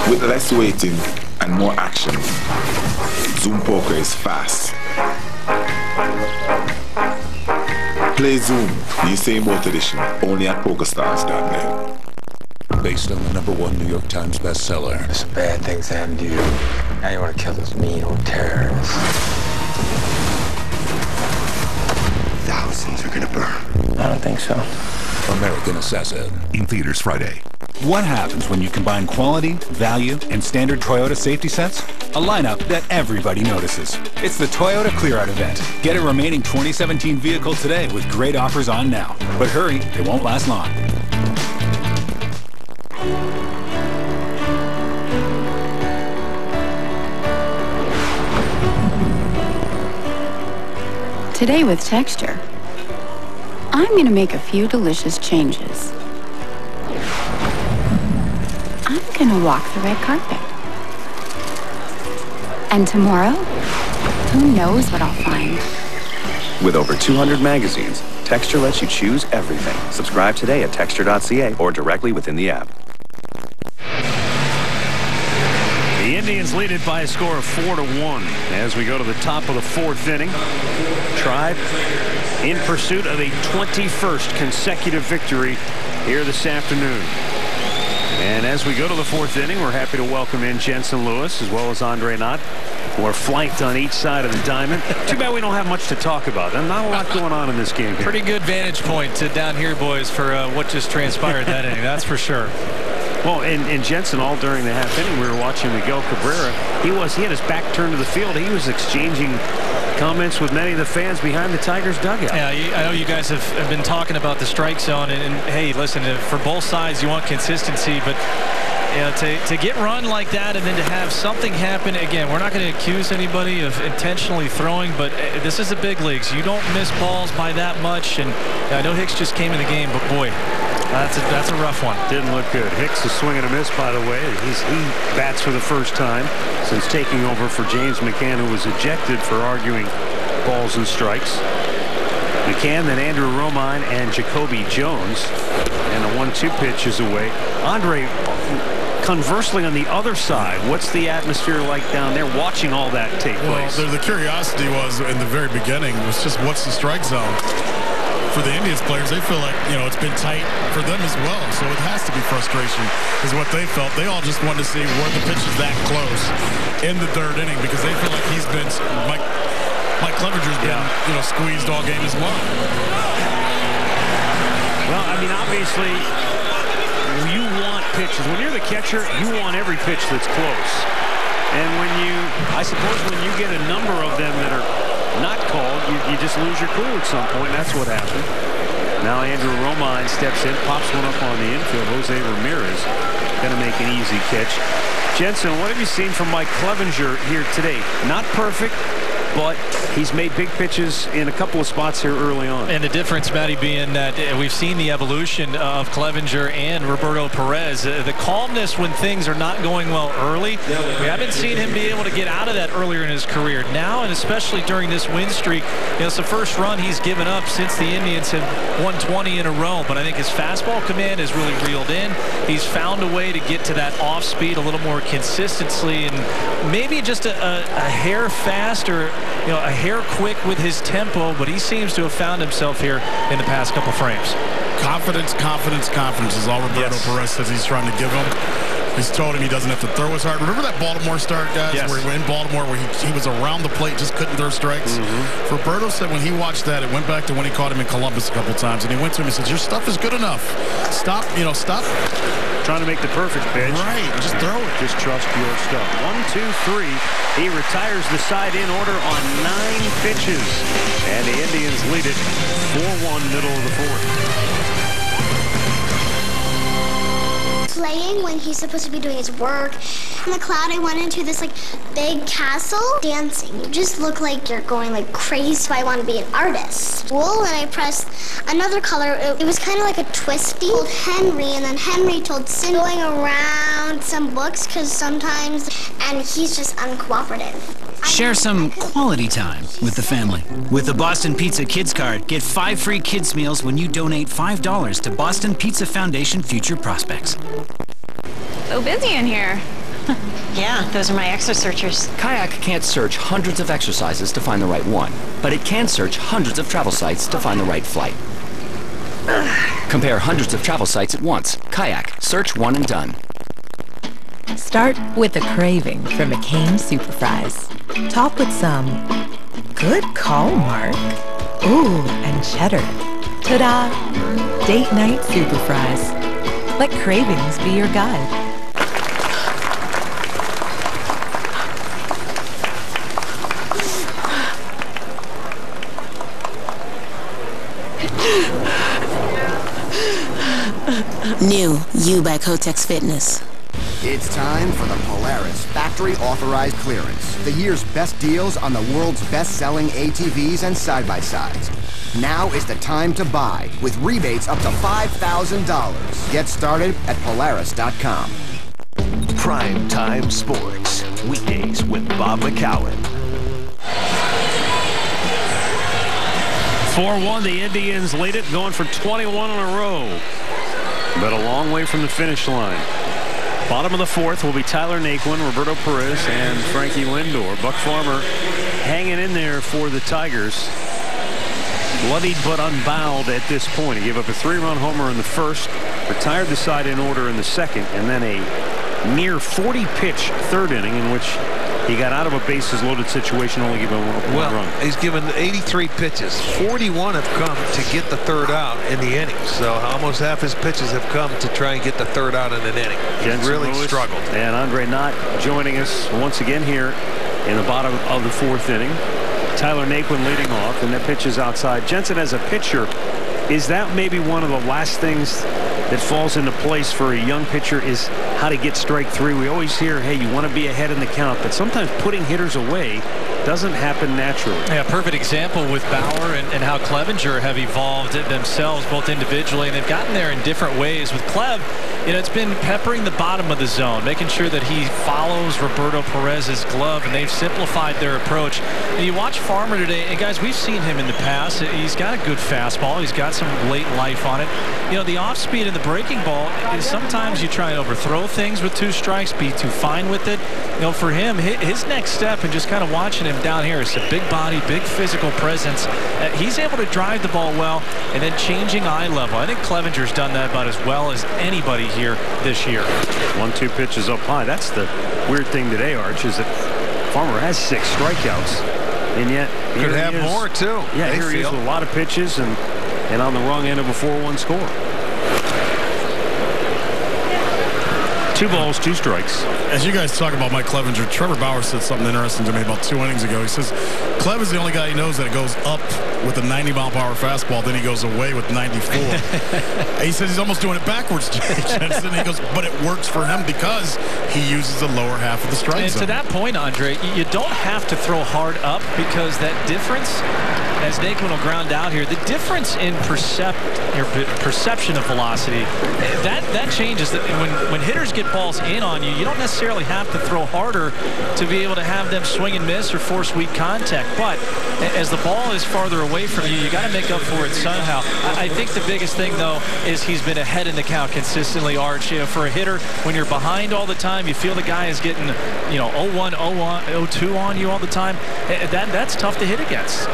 With less waiting and more action, Zoom Poker is fast. Play Zoom, the Usain Bolt edition, only at PokerStars.net. Based on the #1 New York Times bestseller. There's some bad things happened to you. Now you want to kill those mean old terrorists. Thousands are gonna burn. I don't think so. American Assassin. In theaters Friday. What happens when you combine quality, value, and standard Toyota safety sets? A lineup that everybody notices. It's the Toyota Clear Out event. Get a remaining 2017 vehicle today with great offers on now. But hurry, they won't last long. Today with Texture, I'm going to make a few delicious changes. I'm going to walk the red carpet. And tomorrow, who knows what I'll find? With over 200 magazines, Texture lets you choose everything. Subscribe today at texture.ca or directly within the app. The Indians lead it by a score of 4-1 as we go to the top of the fourth inning. Tribe in pursuit of a 21st consecutive victory here this afternoon. And as we go to the fourth inning, we're happy to welcome in Jensen Lewis as well as Andre Knott, who are flanked on each side of the diamond. Too bad we don't have much to talk about. There's not a lot going on in this game. Pretty good vantage point down here, boys, for what just transpired that inning. That's for sure. Well, and Jensen, all during the half inning, we were watching Miguel Cabrera. He had his back turned to the field. He was exchanging comments with many of the fans behind the Tigers dugout. Yeah, I know you guys have been talking about the strike zone, and hey, listen, for both sides, you want consistency, but you know, to get run like that and then to have something happen, again, we're not going to accuse anybody of intentionally throwing, but this is the big leagues. You don't miss balls by that much, and I know Hicks just came in the game, but boy, that's a rough one. Didn't look good. Hicks is swinging a miss, by the way. He bats for the first time since taking over for James McCann, who was ejected for arguing balls and strikes. McCann, then Andrew Romine and Jacoby Jones. And the 1-2 pitch is away. Andre, conversely on the other side, what's the atmosphere like down there watching all that take place? Well, the curiosity was in the very beginning was just what's the strike zone? For the Indians players, they feel like, you know, it's been tight for them as well. So it has to be frustration is what they felt. They all just wanted to see were the pitches that close in the third inning because they feel like he's been, Mike Clevenger's been, you know, squeezed all game as well. Well, I mean, obviously, you want pitches. When you're the catcher, you want every pitch that's close. And I suppose when you get a number of them that are not called, you just lose your cool at some point. That's what happened. Now Andrew Romine steps in, pops one up on the infield. Jose Ramirez going to make an easy catch. Jensen, what have you seen from Mike Clevenger here today? Not perfect, but he's made big pitches in a couple of spots here early on. And the difference, Matty, being that we've seen the evolution of Clevenger and Roberto Perez. The calmness when things are not going well early. We haven't seen him be able to get out of that earlier in his career. Now, and especially during this win streak, you know, it's the first run he's given up since the Indians have won 20 in a row. But I think his fastball command has really reeled in. He's found a way to get to that off speed a little more consistently, and maybe just a hair fast or, you know, a hair quick with his tempo, but he seems to have found himself here in the past couple frames. Confidence is all Roberto Perez says he's trying to give him. He's told him he doesn't have to throw as hard. Remember that Baltimore start, guys, where he went in Baltimore where he was around the plate, just couldn't throw strikes? Roberto said when he watched that, it went back to when he caught him in Columbus a couple times, and he went to him and said, your stuff is good enough. Stop trying to make the perfect pitch. Right, just throw it. Just trust your stuff. 1, 2, 3. He retires the side in order on 9 pitches. And the Indians lead it 4-1 middle of the fourth. Playing when he's supposed to be doing his work. In the cloud, I went into this like big castle dancing. You just look like you're going like crazy, so I want to be an artist. Well, when I pressed another color, it was kind of like a twisty. Told Henry, and then Henry told Sin going around some books because sometimes, and he's just uncooperative. Share some quality time with the family. With the Boston Pizza Kids Card, get 5 free kids meals when you donate $5 to Boston Pizza Foundation Future Prospects. So busy in here. Yeah, those are my exo searchers. Kayak can't search hundreds of exercises to find the right one, but it can search hundreds of travel sites to find the right flight. Compare hundreds of travel sites at once. Kayak, search one and done. Start with a craving for McCain Super Fries. Top with some good call, Mark. Ooh, and cheddar. Ta-da! Date night Super Fries. Let cravings be your guide. New, You by Kotex Fitness. It's time for the Polaris Factory Authorized Clearance. The year's best deals on the world's best-selling ATVs and side-by-sides. Now is the time to buy, with rebates up to $5,000. Get started at Polaris.com. Prime Time Sports. Weekdays with Bob McCowan. 4-1, the Indians lead it, going for 21 in a row. But a long way from the finish line. Bottom of the fourth will be Tyler Naquin, Roberto Perez, and Frankie Lindor. Buck Farmer hanging in there for the Tigers. Bloodied but unbowed at this point. He gave up a 3-run homer in the first, retired the side in order in the second, and then a near 40-pitch third inning in which he got out of a bases-loaded situation, only giving one run. He's given 83 pitches. 41 have come to get the third out in the inning. So almost half his pitches have come to try and get the third out in an inning. He really struggled. And Andre Knott joining us once again here in the bottom of the fourth inning. Tyler Naquin leading off, and that pitch is outside. Jensen, as a pitcher, is that maybe one of the last things that falls into place for a young pitcher is how to get strike three? We always hear, hey, you want to be ahead in the count, but sometimes putting hitters away doesn't happen naturally. Yeah, perfect example with Bauer and how Clevinger have evolved themselves, both individually, and they've gotten there in different ways. With Clev, you know, it's been peppering the bottom of the zone, making sure that he follows Roberto Perez's glove, and they've simplified their approach. And you watch Farmer today, and guys, we've seen him in the past. He's got a good fastball. He's got some late life on it. You know, the off-speed and the breaking ball is sometimes you try and overthrow things with 2 strikes, be too fine with it. You know, for him, his next step, and just kind of watching him down here, is a big body, big physical presence. He's able to drive the ball well, and then changing eye level. I think Clevenger's done that about as well as anybody here this year. 1-2 pitches up high. That's the weird thing today, Arch, is that Farmer has 6 strikeouts, and yet could have more too. Yeah, here he is with a lot of pitches and on the wrong end of a 4-1 score. 2 balls, 2 strikes. As you guys talk about Mike Clevinger, Trevor Bauer said something interesting to me about 2 innings ago. He says Clev is the only guy he knows that goes up with a 90-mile-per-hour fastball, then he goes away with 94. He says he's almost doing it backwards, Jensen. He goes, but it works for him because he uses the lower half of the strike zone. To that point, Andre, you don't have to throw hard up, because that difference, as Naquin will ground out here, the difference in perception of velocity, that changes. When hitters get balls in on you, you don't necessarily have to throw harder to be able to have them swing and miss or force weak contact. But as the ball is farther away from you, you got to make up for it somehow. I think the biggest thing, though, is he's been ahead in the count consistently, Arch. You know, for a hitter, when you're behind all the time, you feel the guy is getting, you know, 0-1, 0-1, 0-2 on you all the time. That's tough to hit against.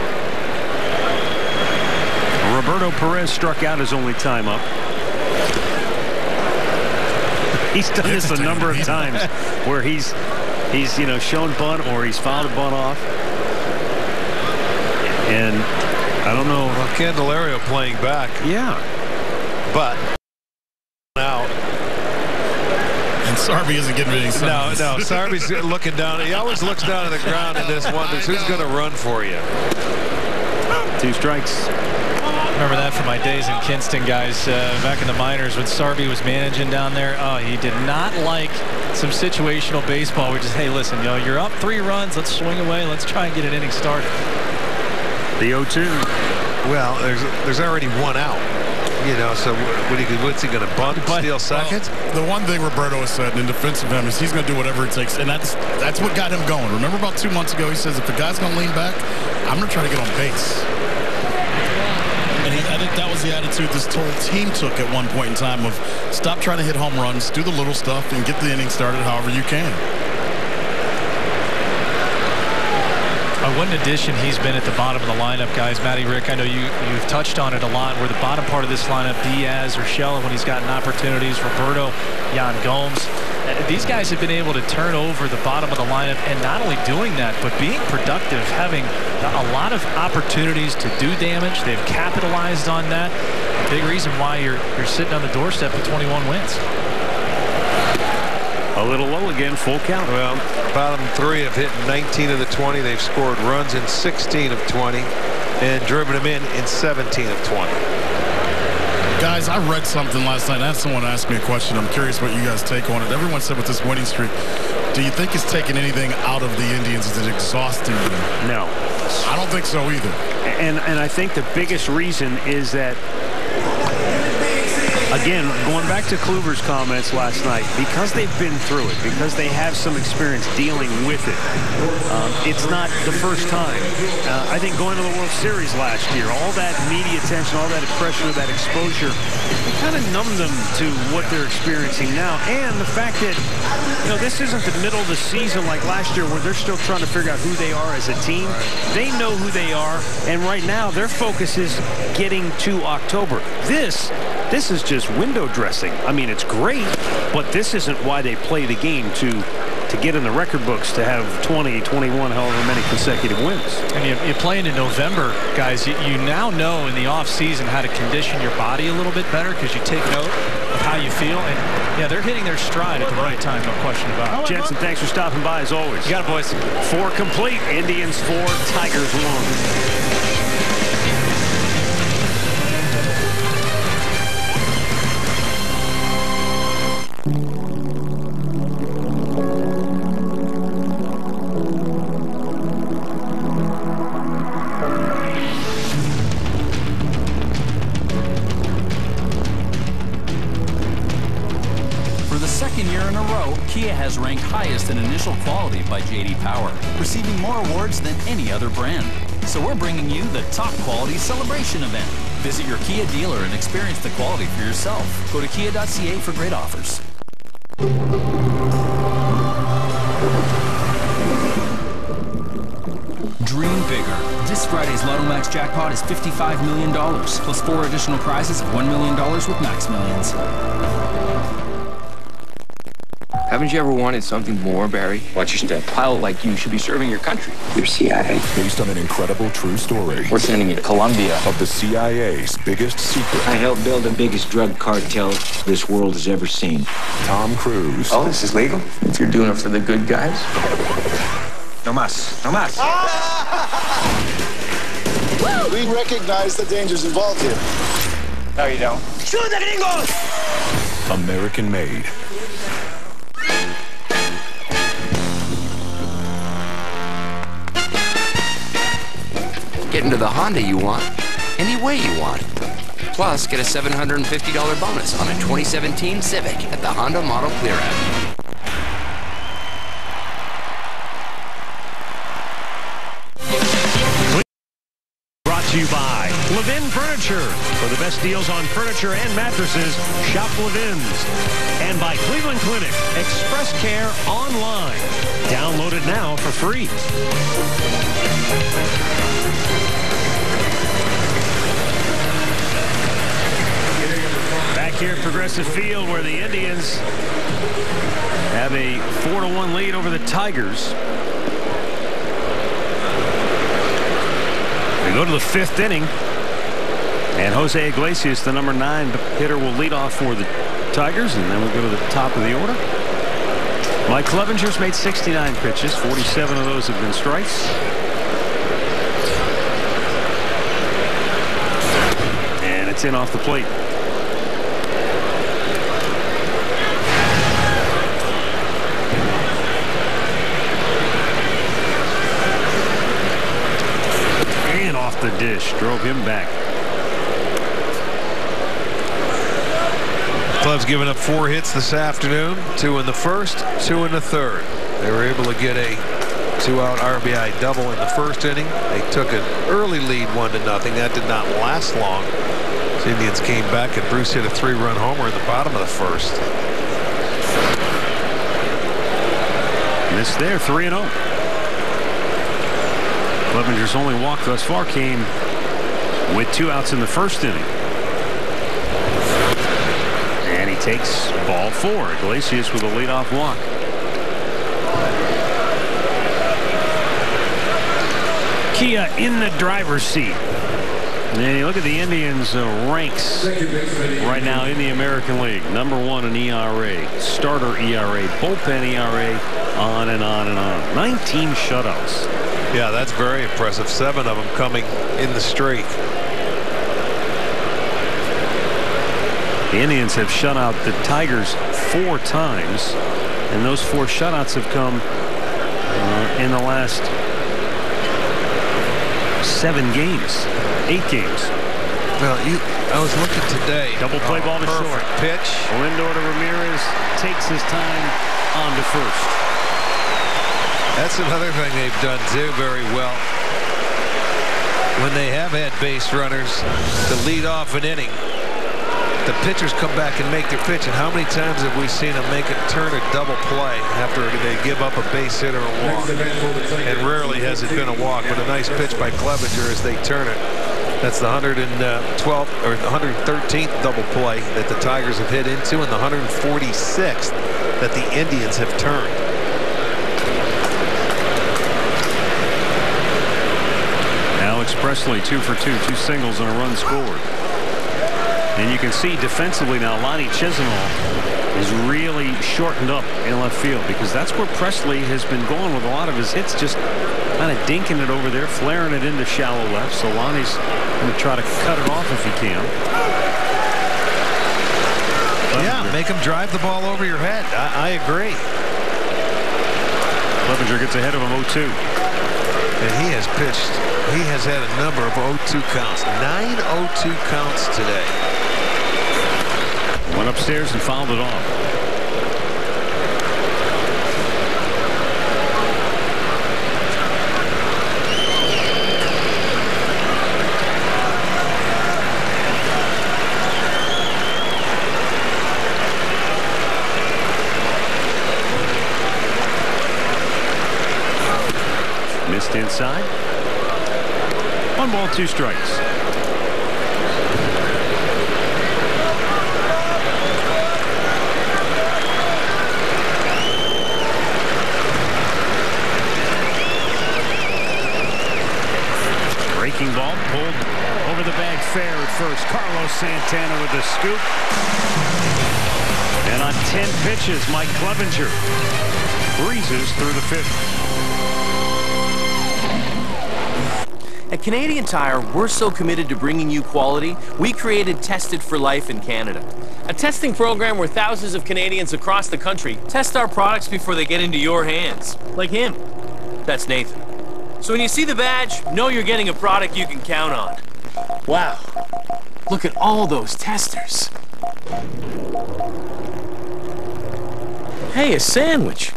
Roberto Perez struck out his only time up. He's done this a number of times where he's you know, shown bunt or he's fouled a bunt off. And I don't know. Well, Candelario playing back. Yeah. But now. And Sarby isn't getting any sense. No, Sarby's looking down. He always looks down at the ground and just wonders who's going to run for you. 2 strikes. Remember that from my days in Kinston, guys, back in the minors when Sarby was managing down there. Oh, he did not like some situational baseball where just, hey, listen, you know, you're up 3 runs, let's swing away, let's try and get an inning started. The 0-2. Well, there's already 1 out. You know, so what's he going to bunt, steal seconds? Well, the one thing Roberto has said in defense of him is he's going to do whatever it takes, and that's what got him going. Remember about 2 months ago, he says if the guy's going to lean back, I'm going to try to get on base. And I think that was the attitude this whole team took at one point in time of stop trying to hit home runs, do the little stuff, and get the inning started however you can. What an addition he's been at the bottom of the lineup, guys. Matty, Rick, I know you've touched on it a lot, where the bottom part of this lineup, Diaz, Urshela, when he's gotten opportunities, Roberto, Yan Gomes. These guys have been able to turn over the bottom of the lineup, and not only doing that, but being productive, having a lot of opportunities to do damage. They've capitalized on that. A big reason why you're sitting on the doorstep with 21 wins. A little low again, full count. Well, bottom 3 have hit 19 of the 20. They've scored runs in 16 of 20 and driven them in 17 of 20. Guys, I read something last night. I had someone ask me a question. I'm curious what you guys take on it. Everyone said with this winning streak, do you think it's taking anything out of the Indians? Is it exhausting them? No. I don't think so either. And I think the biggest reason is that, again, going back to Kluber's comments last night, because they've been through it, because they have some experience dealing with it, it's not the first time. I think going to the World Series last year, all that media attention, all that pressure, that exposure, it kind of numbed them to what they're experiencing now. And the fact that, this isn't the middle of the season like last year where they're still trying to figure out who they are as a team. They know who they are, and right now their focus is getting to October. This is just window dressing. I mean, it's great, but this isn't why they play the game to get in the record books, to have 20, 21, however many consecutive wins. And you're playing in November, guys. You now know in the off season how to condition your body a little bit better because you take note of how you feel. And yeah, they're hitting their stride at the right time, no question about it. Jensen, thanks for stopping by as always. You got it, boys. 4 complete. Indians 4, Tigers 1. Kia has ranked highest in initial quality by J.D. Power, receiving more awards than any other brand. So we're bringing you the Top Quality Celebration event. Visit your Kia dealer and experience the quality for yourself. Go to kia.ca for great offers. Dream bigger. This Friday's Lotto Max jackpot is $55 million, plus 4 additional prizes of $1 million with Max Millions. Haven't you ever wanted something more, Barry? Watch your step. A pilot like you should be serving your country. Your CIA. Based on an incredible true story. We're sending you to Colombia. Of the CIA's biggest secret. I helped build the biggest drug cartel this world has ever seen. Tom Cruise. Oh, this is legal? If you're doing it for the good guys. No mas. No mas. We recognize the dangers involved here. No, you don't. Shoot the gringos! American made. Get into the Honda you want, any way you want. Plus, get a $750 bonus on a 2017 Civic at the Honda Model Clear App. Brought to you by Levin Furniture. For the best deals on furniture and mattresses, shop Levin's. And by Cleveland Clinic, Express Care online. Download it now for free. Back here at Progressive Field, where the Indians have a 4-1 lead over the Tigers. We go to the 5th inning, and Jose Iglesias, the number 9 hitter, will lead off for the Tigers, and then we'll go to the top of the order. Mike Clevenger's made 69 pitches. 47 of those have been strikes. And it's in off the plate. And off the dish. Drove him back. Club's given up 4 hits this afternoon, 2 in the first, 2 in the third. They were able to get a 2-out RBI double in the first inning. They took an early lead 1-0. That did not last long. The Indians came back, and Bruce hit a 3-run homer in the bottom of the first. Missed there, 3-0. Clevenger's only walk thus far came with 2 outs in the first inning. And he takes ball 4. Iglesias with a leadoff walk. Kia in the driver's seat. And you look at the Indians' ranks right now in the American League. Number 1 in ERA, starter ERA, bullpen ERA, on and on and on. 19 shutouts. Yeah, that's very impressive. 7 of them coming in the streak. The Indians have shut out the Tigers 4 times, and those 4 shutouts have come in the last 7 games, 8 games. Well, I was looking today. Double play ball to short. Pitch. Lindor to Ramirez, takes his time on to first. That's another thing they've done too very well. When they have had base runners to lead off an inning, the pitchers come back and make their pitch. And how many times have we seen them make a turn or double play after they give up a base hit or a walk? And rarely has it been a walk, but a nice pitch by Clevenger as they turn it. That's the 112th or the 113th double play that the Tigers have hit into, and the 146th that the Indians have turned. Alex Presley 2 for 2, 2 singles and a run scored. And you can see defensively now Lonnie Chisenhall is really shortened up in left field, because that's where Presley has been going with a lot of his hits, just kind of dinking it over there, flaring it into shallow left. So Lonnie's going to try to cut it off if he can. Yeah, make him drive the ball over your head. I agree. Clevenger gets ahead of him 0-2. And he has pitched. He has had a number of 0-2 counts. 9 0-2 counts today. Went upstairs and fouled it off. Missed inside. 1 ball, 2 strikes. Breaking ball pulled over the bag fair at first. Carlos Santana with the scoop. And on 10 pitches, Mike Clevenger breezes through the 5th. At Canadian Tire, we're so committed to bringing you quality, we created Tested for Life in Canada. A testing program where thousands of Canadians across the country test our products before they get into your hands. Like him. That's Nathan. So when you see the badge, know you're getting a product you can count on. Wow. Look at all those testers. Hey, a sandwich.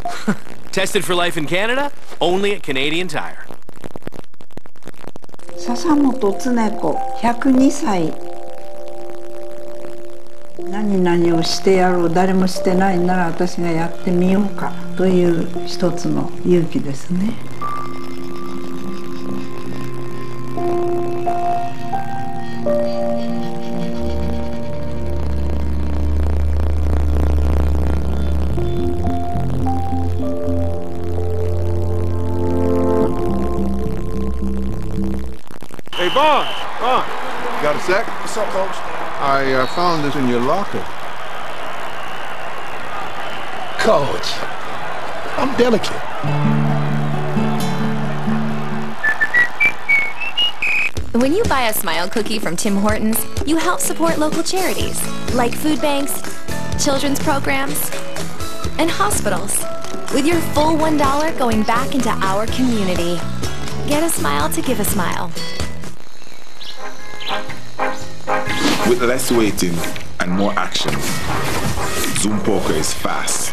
Tested for Life in Canada, only at Canadian Tire. 笹本恒子102歳何々をしてやろう誰もしてないなら私がやってみようかという一つの勇気ですね。Hey, Vaughn, got a sec? What's up, Coach? I found this in your locker. Coach, I'm delicate. When you buy a Smile cookie from Tim Hortons, you help support local charities like food banks, children's programs, and hospitals, with your full $1 going back into our community. Get a smile to give a smile. With less waiting and more action, Zoom Poker is fast.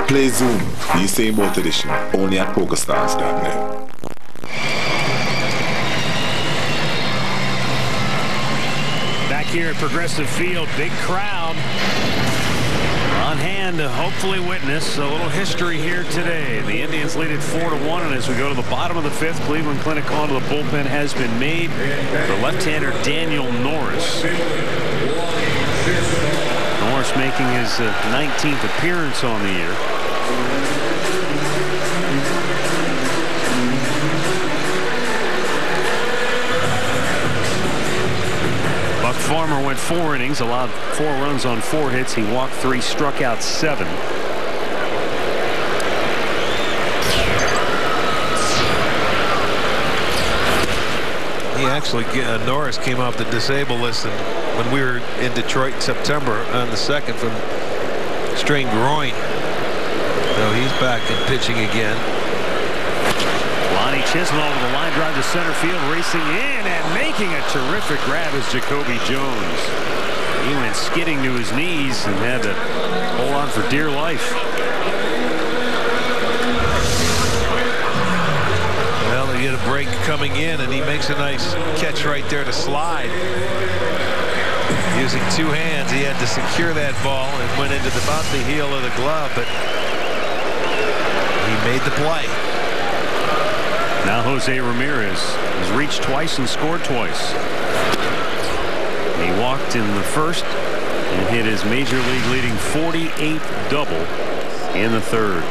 Play Zoom, the Usain Bolt edition, only at PokerStars.net. Back here at Progressive Field, big crowd on hand to hopefully witness a little history here today. The Indians lead it 4-1, and as we go to the bottom of the 5th, Cleveland Clinic call to the bullpen has been made for left-hander Daniel Norris. Norris making his 19th appearance on the year. Buck Farmer went 4 innings, allowed 4 runs on 4 hits. He walked 3, struck out 7. He Actually, Norris came off the disabled list when we were in Detroit in September on the 2nd from strained groin. So he's back in pitching again. Lonnie Chisholm over the line drive to center field, racing in and making a terrific grab is Jacoby Jones. He went skidding to his knees and had to hold on for dear life. Well, he get a break coming in, and he makes a nice catch right there to slide. Using 2 hands, he had to secure that ball and went into about the heel of the glove, but he made the play. Now Jose Ramirez has reached twice and scored twice. He walked in the first and hit his major league leading 48th double in the 3rd.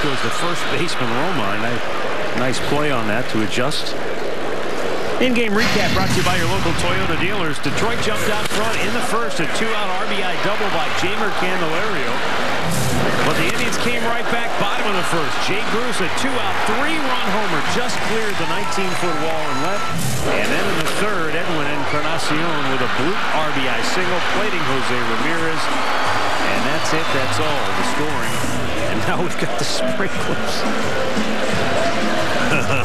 Goes the first baseman Roma, and a nice play on that to adjust. In-game recap brought to you by your local Toyota dealers. Detroit jumped out front in the first, a 2-out RBI double by Jeimer Candelario. But the Indians came right back bottom of the first. Jay Bruce, a 2-out, 3-run homer, just cleared the 19-foot wall and left. And then in the 3rd, Edwin Encarnacion with a Blute RBI single, plating Jose Ramirez. And that's it. That's all. The scoring. And now we've got the sprinklers.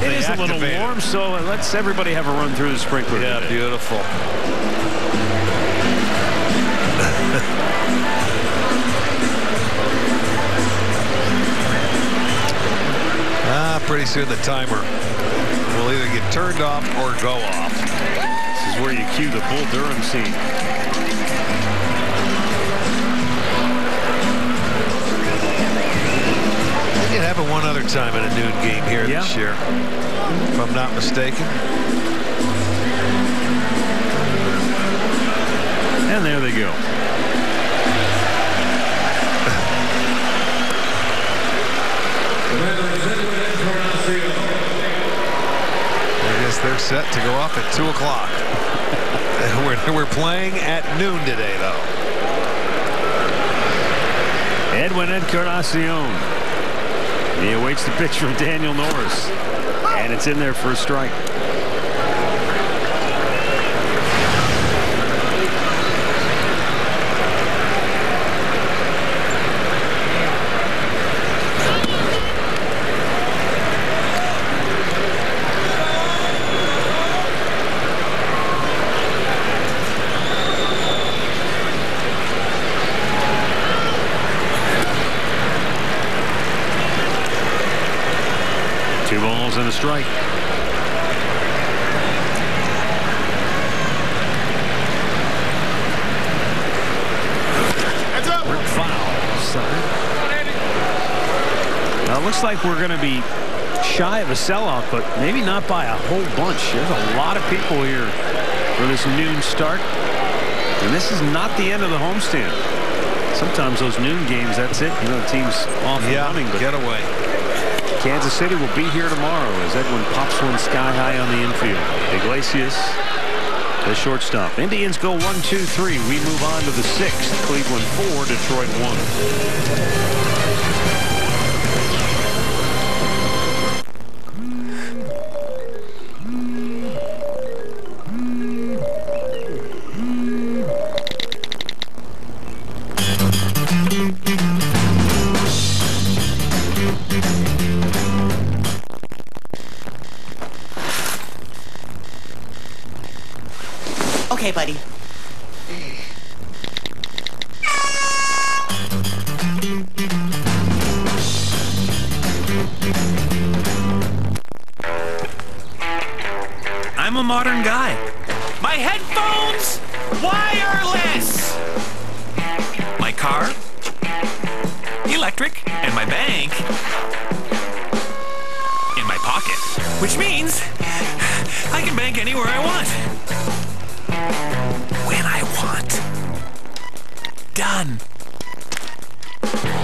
It is a little warm, so let's everybody have a run through the sprinkler. Yeah, today. Beautiful. Pretty soon the timer will either get turned off or go off. This is where you cue the Bull Durham scene. It happened one other time in a noon game here this year, if I'm not mistaken. And there they go. I guess they're set to go off at 2 o'clock. We're playing at noon today, though. Edwin Encarnacion. He awaits the pitch from Daniel Norris. And it's in there for a strike. And a strike. Heads up. Foul. Now it looks like we're going to be shy of a sellout, but maybe not by a whole bunch. There's a lot of people here for this noon start, and this is not the end of the homestand. Sometimes those noon games, that's it. You know, the team's off and running, but get away. Kansas City will be here tomorrow as Edwin pops one sky high on the infield. Iglesias, the shortstop. Indians go 1-2-3. We move on to the 6th. Cleveland 4, Detroit 1. Okay, buddy. I'm a modern guy. My headphones, wireless. My car, electric, and my bank in my pocket. Which means I can bank anywhere I want. When I want. Done.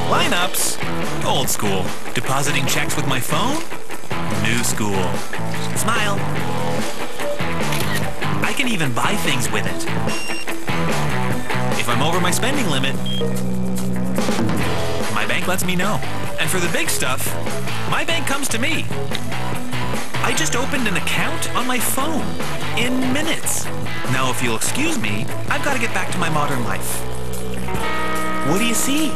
Lineups. Old school. Depositing checks with my phone. New school. Smile. I can even buy things with it. If I'm over my spending limit, my bank lets me know. And for the big stuff, my bank comes to me. I just opened an account on my phone in minutes. Now, if you'll excuse me, I've got to get back to my modern life. What do you see?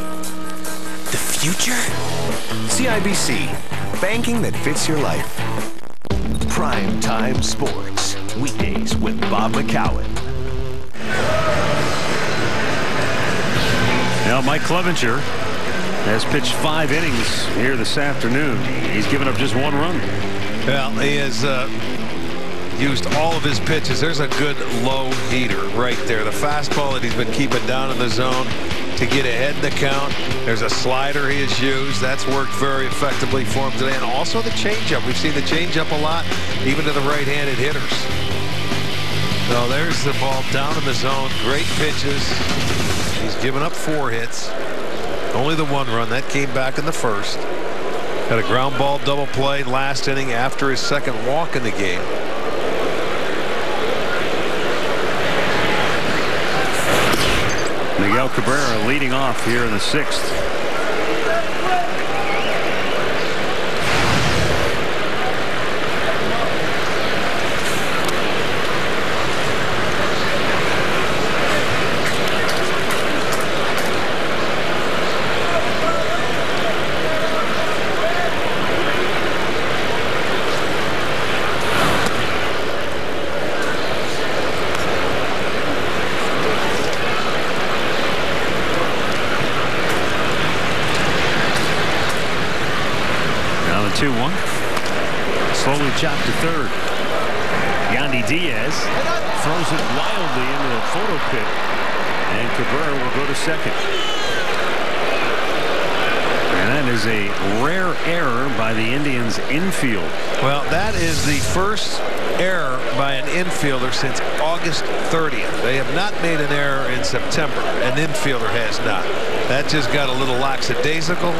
The future? CIBC, banking that fits your life. Prime Time Sports, weekdays with Bob McCowan. Now, Mike Clevenger has pitched 5 innings here this afternoon. He's given up just 1 run. Well, he has used all of his pitches. There's a good low heater right there. The fastball that he's been keeping down in the zone to get ahead in the count. There's a slider he has used. That's worked very effectively for him today. And also the changeup. We've seen the changeup a lot, even to the right-handed hitters. So there's the ball down in the zone. Great pitches. He's given up 4 hits. Only the 1 run. That came back in the first. Had a ground ball double play last inning after his 2nd walk in the game. Miguel Cabrera leading off here in the 6th. Slowly chopped to third. Yandy Diaz throws it wildly into the photo pit, and Cabrera will go to second. And that is a rare error by the Indians infield. Well, that is the first error by an infielder since August 30th. They have not made an error in September. An infielder has not. That just got a little lackadaisical.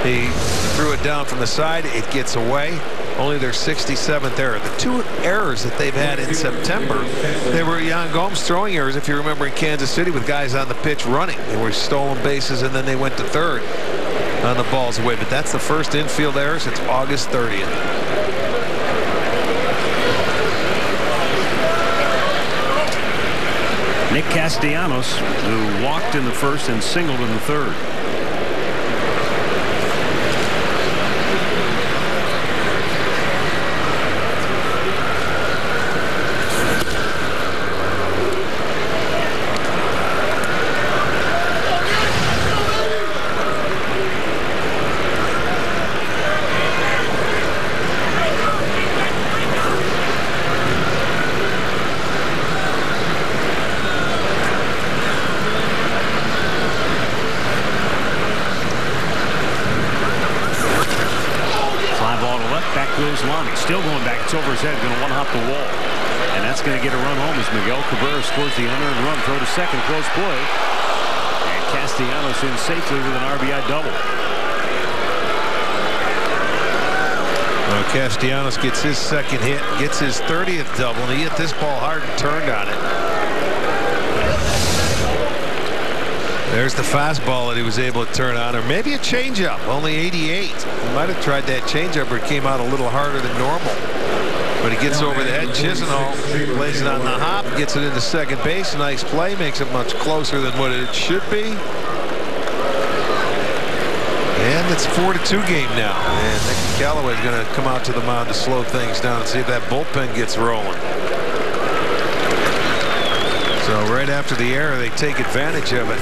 He threw it down from the side. It gets away. Only their 67th error. The 2 errors that they've had in September, they were Yan Gomes throwing errors, if you remember, in Kansas City with guys on the pitch running. They were stolen bases, and then they went to third on the balls away. But that's the first infield error since August 30th. Nick Castellanos, who walked in the first and singled in the third. Still going back. It's over his head. Going to one-hop the wall. And that's going to get a run home as Miguel Cabrera scores the unearned run. Throw to second. Close play. And Castellanos in safely with an RBI double. Well, Castellanos gets his 2nd hit. Gets his 30th double. And he hit this ball hard and turned on it. There's the fastball that he was able to turn on, or maybe a changeup. Only 88. He might have tried that changeup, but it came out a little harder than normal. But he gets over the head. Chisenhall plays it on the hop, gets it into second base. Nice play, makes it much closer than what it should be. And it's a 4-2 game now. And Nick Callaway's going to come out to the mound to slow things down and see if that bullpen gets rolling. So right after the error, they take advantage of it.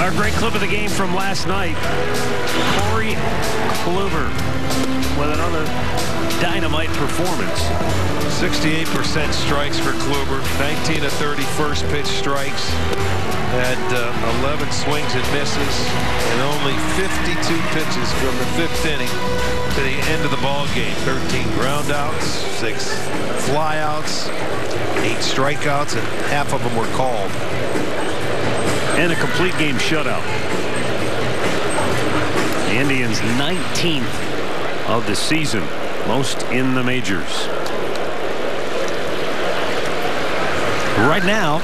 Our great clip of the game from last night. Corey Kluber with another dynamite performance. 68% strikes for Kluber. 19 of 30 first pitch strikes. Had 11 swings and misses. And only 52 pitches from the 5th inning to the end of the ball game. 13 groundouts, 6 flyouts, 8 strikeouts, and half of them were called. And a complete game shutout. The Indians' 19th of the season, most in the majors. Right now,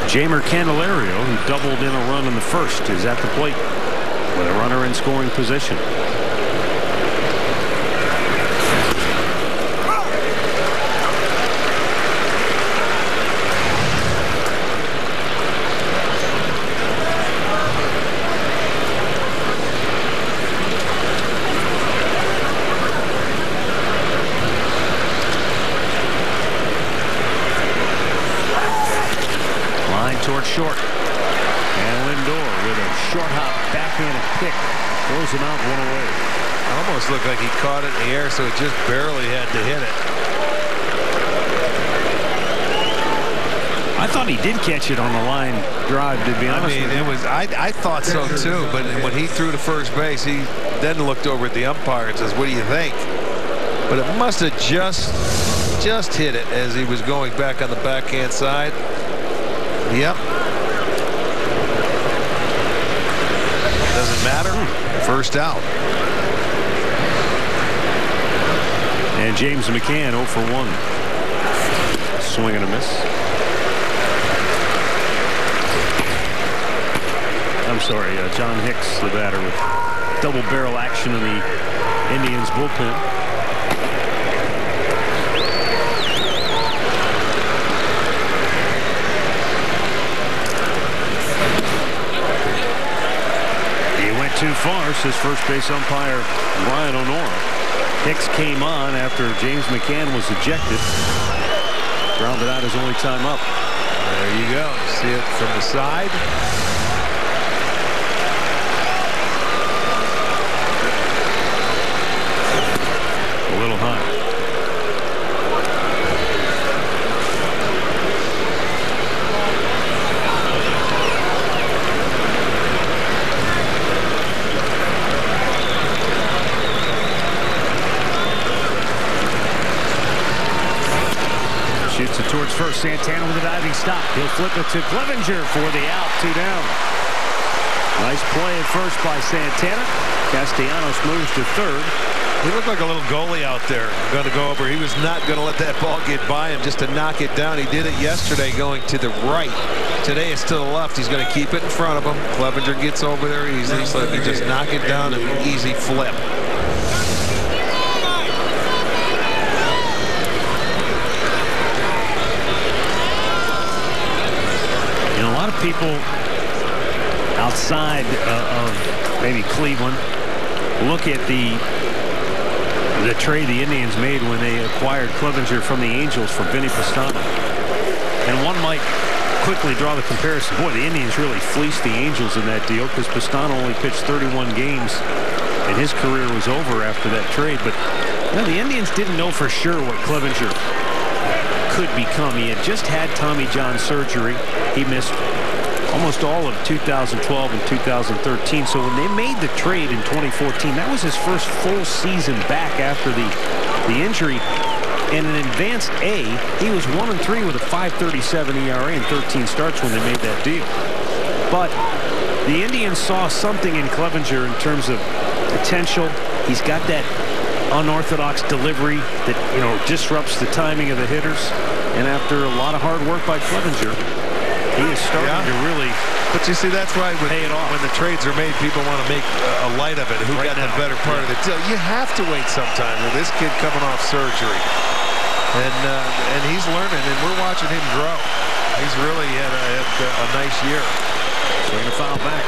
Jeimer Candelario, who doubled in a run in the first, is at the plate with a runner in scoring position. Towards short. And Lindor with a short hop backhanded pick. Throws him out, one away. Almost looked like he caught it in the air, so it just barely had to hit it. I thought he did catch it on the line drive, to be honest. I mean, it was. I thought so too, but when he threw to first base, he then looked over at the umpire and says, "What do you think?" But it must have just hit it as he was going back on the backhand side. Yep. Doesn't matter. First out. And James McCann 0 for 1. Swing and a miss. I'm sorry, John Hicks, the batter, with double barrel action in the Indians bullpen. Too far, says first base umpire Brian O'Nora. Hicks came on after James McCann was ejected. Grounded out his only time up. There you go. See it from the side. A little high. Shoots it towards first. Santana with a diving stop. He'll flip it to Clevinger for the out. 2 down. Nice play at first by Santana. Castellanos moves to third. He looked like a little goalie out there. Going to go over. He was not going to let that ball get by him just to knock it down. He did it yesterday going to the right. Today it's to the left. He's going to keep it in front of him. Clevinger gets over there easily, so he can just knock it down and easy flip. A lot of people outside of maybe Cleveland look at the trade the Indians made when they acquired Clevinger from the Angels for Vinny Pastano. And one might quickly draw the comparison. Boy, the Indians really fleeced the Angels in that deal because Pastano only pitched 31 games and his career was over after that trade. But you know, the Indians didn't know for sure what Clevinger could become. He had just had Tommy John surgery. He missed almost all of 2012 and 2013. So when they made the trade in 2014, that was his first full season back after the injury. And in advanced A, he was 1-3 with a 5.37 ERA and 13 starts when they made that deal. But the Indians saw something in Clevinger in terms of potential. He's got that unorthodox delivery that, you know, disrupts the timing of the hitters. And after a lot of hard work by Clevinger, he is starting to really. But you see, that's why pay it off. When the trades are made, people want to make a light of it. Who got the better part of the deal? You have to wait sometime with this kid coming off surgery. And he's learning, and we're watching him grow. He's really had a nice year. Swing a foul back.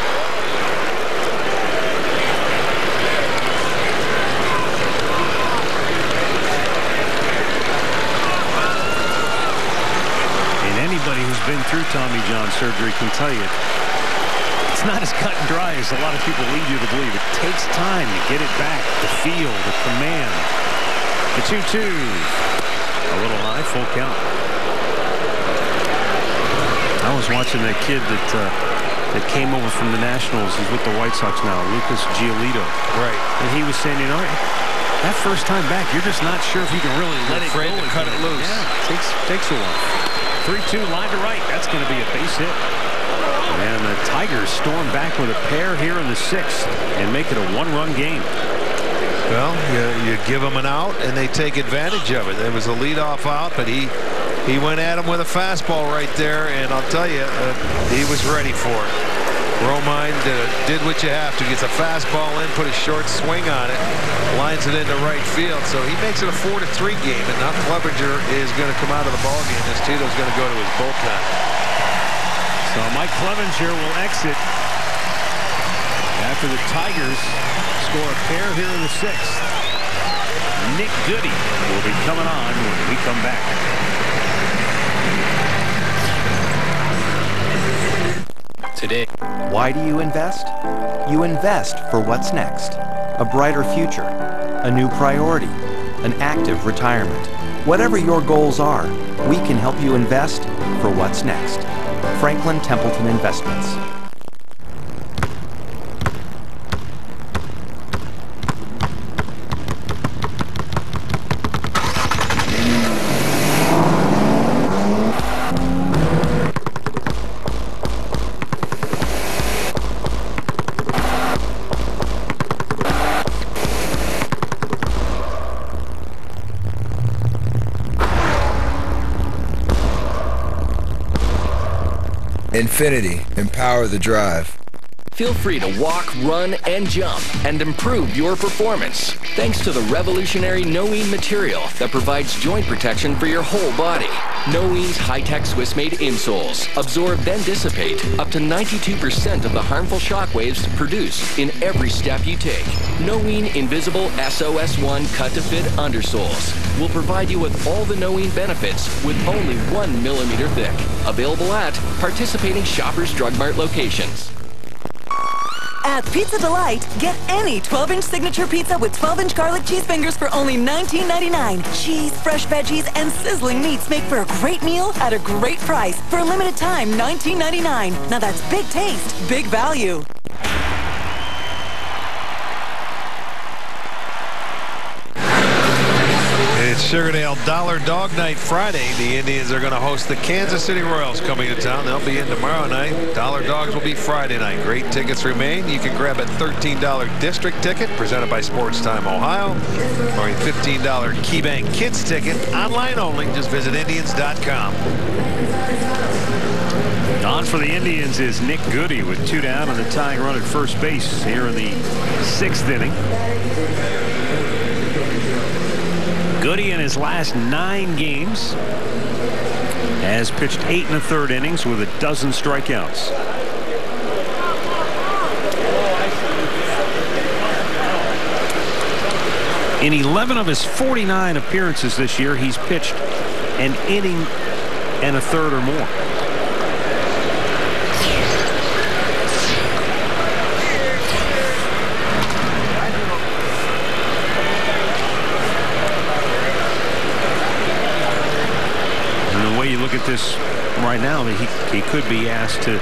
And anybody who's been through Tommy John surgery can tell you it's not as cut and dry as a lot of people lead you to believe. It takes time to get it back, the feel, the command. The 2-2. A little high, full count. I was watching that kid that came over from the Nationals. He's with the White Sox now, Lucas Giolito. Right. And he was saying, you know, that first time back, you're just not sure if you can really let it go. Afraid to cut it loose. Yeah, takes a while. 3-2, line to right. That's going to be a base hit. And the Tigers storm back with a pair here in the 6th and make it a one-run game. Well, you give them an out, and they take advantage of it. It was a leadoff out, but he went at him with a fastball right there, and I'll tell you, he was ready for it. Romine did what you have to. Gets a fastball in, put a short swing on it, lines it into right field. So he makes it a 4-3 game, and now Clevenger is going to come out of the ball game as Tito's going to go to his bullpen. So Mike Clevenger will exit after the Tigers score a pair here in the 6th. Nick Goody will be coming on when we come back. Today. Why do you invest? You invest for what's next. A brighter future, a new priority, an active retirement. Whatever your goals are, we can help you invest for what's next. Franklin Templeton Investments. Infinity, empower the drive. Feel free to walk, run, and jump, and improve your performance thanks to the revolutionary Noeen material that provides joint protection for your whole body. Noeen's high-tech Swiss-made insoles absorb then dissipate up to 92% of the harmful shock waves produced in every step you take. Noeen Invisible SOS1 cut-to-fit undersoles will provide you with all the Noeen benefits with only 1 millimeter thick. Available at participating Shoppers Drug Mart locations. At Pizza Delight, get any 12-inch signature pizza with 12-inch garlic cheese fingers for only $19.99. Cheese, fresh veggies, and sizzling meats make for a great meal at a great price. For a limited time, $19.99. Now that's big taste, big value. It's Sugardale Dollar Dog Night Friday. The Indians are going to host the Kansas City Royals coming to town. They'll be in tomorrow night. Dollar Dogs will be Friday night. Great tickets remain. You can grab a $13 district ticket presented by Sports Time Ohio or a $15 KeyBank Kids ticket online only. Just visit Indians.com. On for the Indians is Nick Goody with 2 down and the tying run at first base here in the 6th inning. Goody in his last 9 games has pitched 8 1/3 innings with 12 strikeouts. In 11 of his 49 appearances this year, he's pitched an inning and 1/3 or more. You look at this right now, that he could be asked to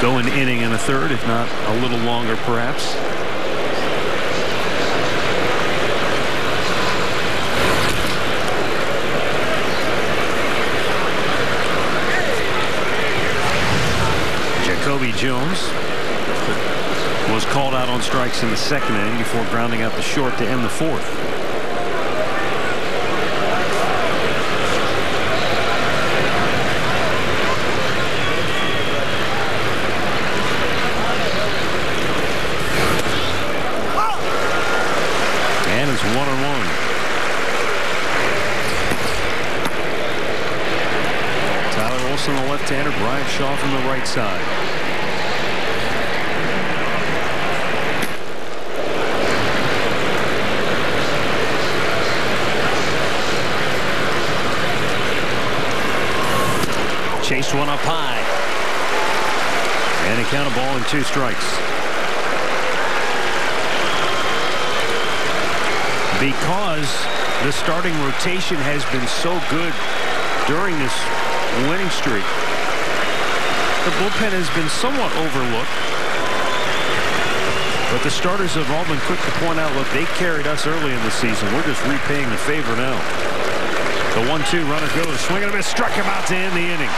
go an inning and 1/3, if not a little longer perhaps. Jacoby Jones was called out on strikes in the 2nd inning before grounding out the short to end the 4th. On the left-hander, Brian Shaw from the right side. Chased one up high. And a count of ball and 2 strikes. Because the starting rotation has been so good during this winning streak, the bullpen has been somewhat overlooked. But the starters have all been quick to point out, look, they carried us early in the season. We're just repaying the favor now. The 1-2 runner goes, swing and a miss, struck him out to end the inning.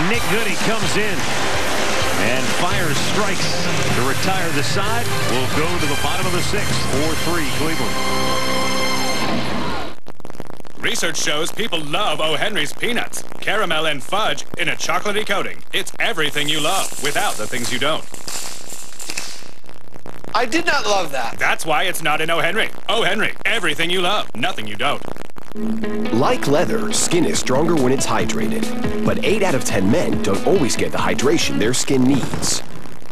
Nick Goody comes in and fires strikes to retire the side. Will go to the bottom of the 6th, 4-3 Cleveland. Research shows people love O. Henry's peanuts, caramel and fudge in a chocolatey coating. It's everything you love without the things you don't. I did not love that. That's why it's not in O. Henry. O. Henry, everything you love, nothing you don't. Like leather, skin is stronger when it's hydrated. But 8 out of 10 men don't always get the hydration their skin needs.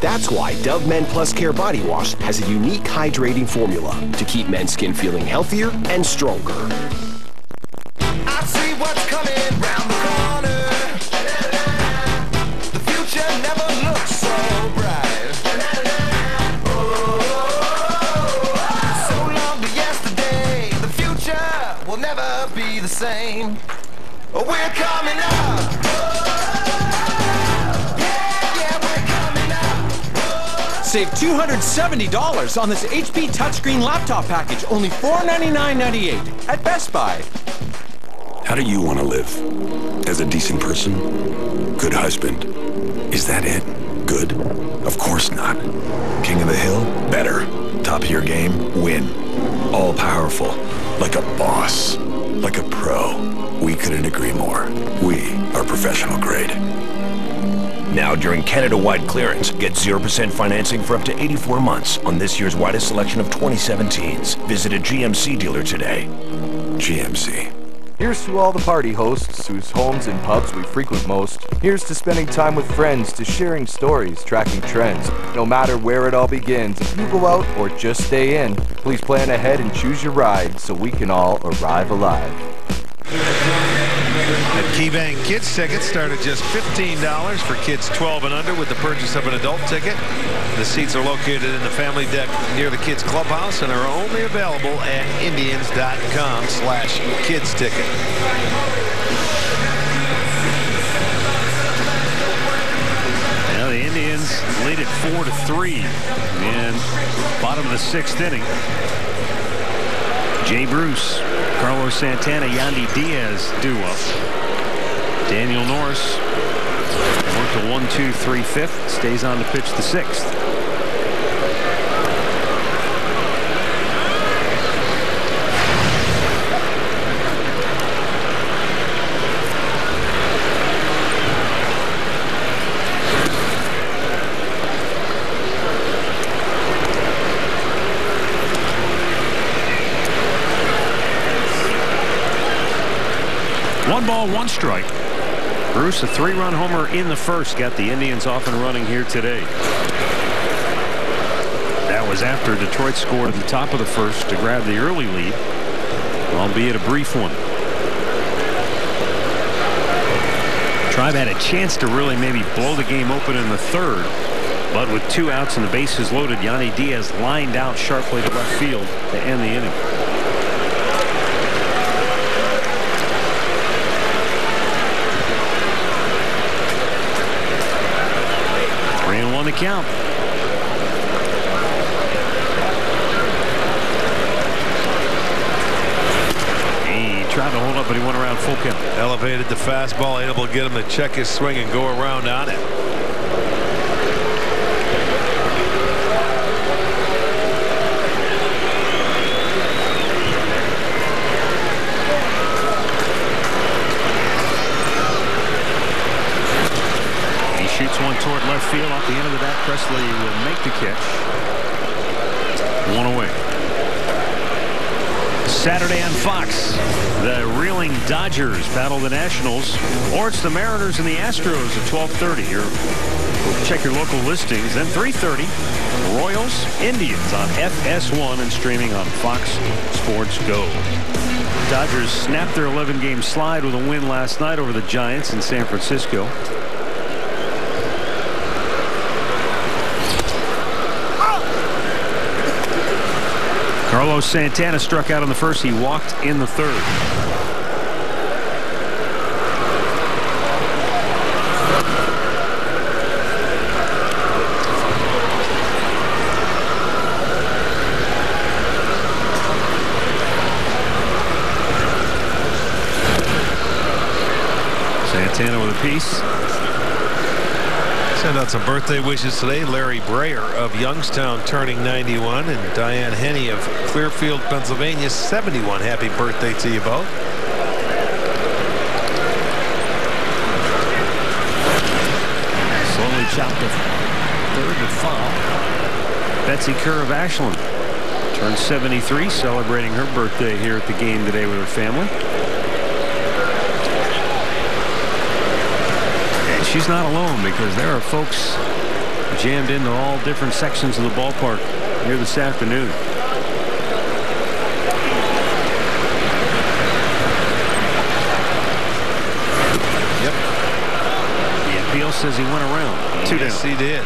That's why Dove Men Plus Care Body Wash has a unique hydrating formula to keep men's skin feeling healthier and stronger. I see what's coming round the corner. The future never looks so bright. So long to yesterday, the future will never be the same. We're coming up. Yeah, we're coming up. Save $270 on this HP touchscreen laptop package, only $499.98 at Best Buy. How do you want to live? As a decent person? Good husband? Is that it? Good? Of course not. King of the hill? Better. Top of your game? Win. All powerful. Like a boss. Like a pro. We couldn't agree more. We are professional grade. Now during Canada-wide clearance, get 0% financing for up to 84 months on this year's widest selection of 2017s. Visit a GMC dealer today. GMC. Here's to all the party hosts whose homes and pubs we frequent most. Here's to spending time with friends, to sharing stories, tracking trends. No matter where it all begins, if you go out or just stay in, please plan ahead and choose your ride so we can all arrive alive. And KeyBank Kids tickets start at just $15 for kids 12 and under with the purchase of an adult ticket. The seats are located in the family deck near the kids clubhouse and are only available at Indians.com/kids ticket. Now the Indians lead it 4-3 in bottom of the 6th inning. Jay Bruce, Carlos Santana, Yandy Diaz duo. Daniel Norris worked a 1-2-3-5, stays on to pitch the 6th. One ball, one strike. Bruce, a 3-run homer in the first, got the Indians off and running here today. That was after Detroit scored at the top of the first to grab the early lead, albeit a brief one. Tribe had a chance to really maybe blow the game open in the 3rd, but with 2 outs and the bases loaded, Yandy Diaz lined out sharply to left field to end the inning. 3-1 the count. He tried to hold up, but he went around full count. Elevated the fastball, able to get him to check his swing and go around on it. Shoots one toward left field. Off the end of the bat, Presley will make the catch. 1 away. Saturday on Fox, the reeling Dodgers battle the Nationals, or it's the Mariners and the Astros at 12:30. Check your local listings. Then 3:30, Royals, Indians on FS1 and streaming on Fox Sports Go. Dodgers snapped their 11-game slide with a win last night over the Giants in San Francisco. Carlos Santana struck out in the first. He walked in the third. Santana with a piece. Send out some birthday wishes today. Larry Brayer of Youngstown turning 91, and Diane Henney of Clearfield, Pennsylvania, 71. Happy birthday to you both. Slowly chopped the third to foul. Betsy Kerr of Ashland turned 73, celebrating her birthday here at the game today with her family. She's not alone, because there are folks jammed into all different sections of the ballpark here this afternoon. Yep. The appeal says he went around. 2 down. Yes, he did.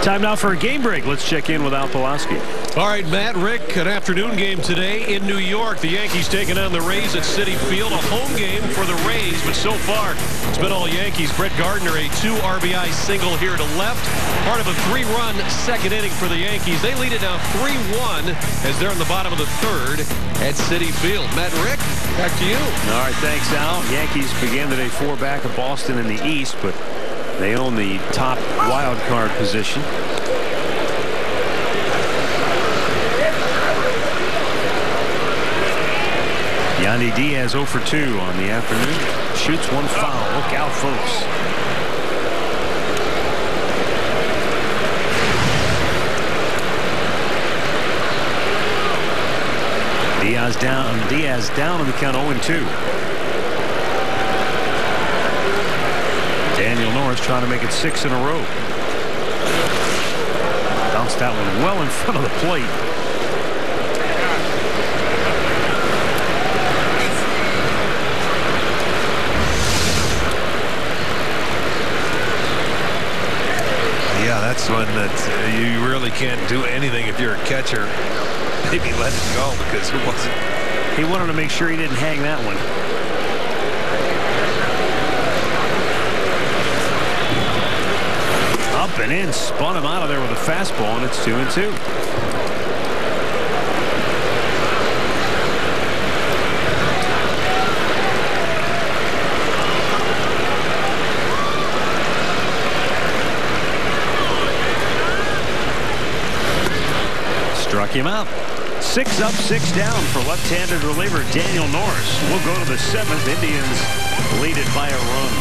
Time now for a game break. Let's check in with Al Pulaski. All right, Matt, Rick, an afternoon game today in New York. The Yankees taking on the Rays at Citi Field. A home game for the Rays, but so far it's been all Yankees. Brett Gardner, a 2 RBI single here to left. Part of a 3-run second inning for the Yankees. They lead it now 3-1 as they're in the bottom of the third at Citi Field. Matt, Rick, back to you. All right, thanks, Al. Yankees began today 4 back of Boston in the East, but they own the top wild card position. Yandy Diaz 0 for 2 on the afternoon. Shoots one foul. Look out, folks. Diaz down in the count 0-2. Daniel Norris trying to make it 6 in a row. Bounced that one well in front of the plate. Yeah, that's one that you really can't do anything if you're a catcher. Maybe let it go, because it wasn't. He wanted to make sure he didn't hang that one. Up and in, spun him out of there with a fastball, and it's 2-2. Struck him out. 6 up, 6 down for left-handed reliever Daniel Norris. We'll go to the 7th. Indians lead it by a run.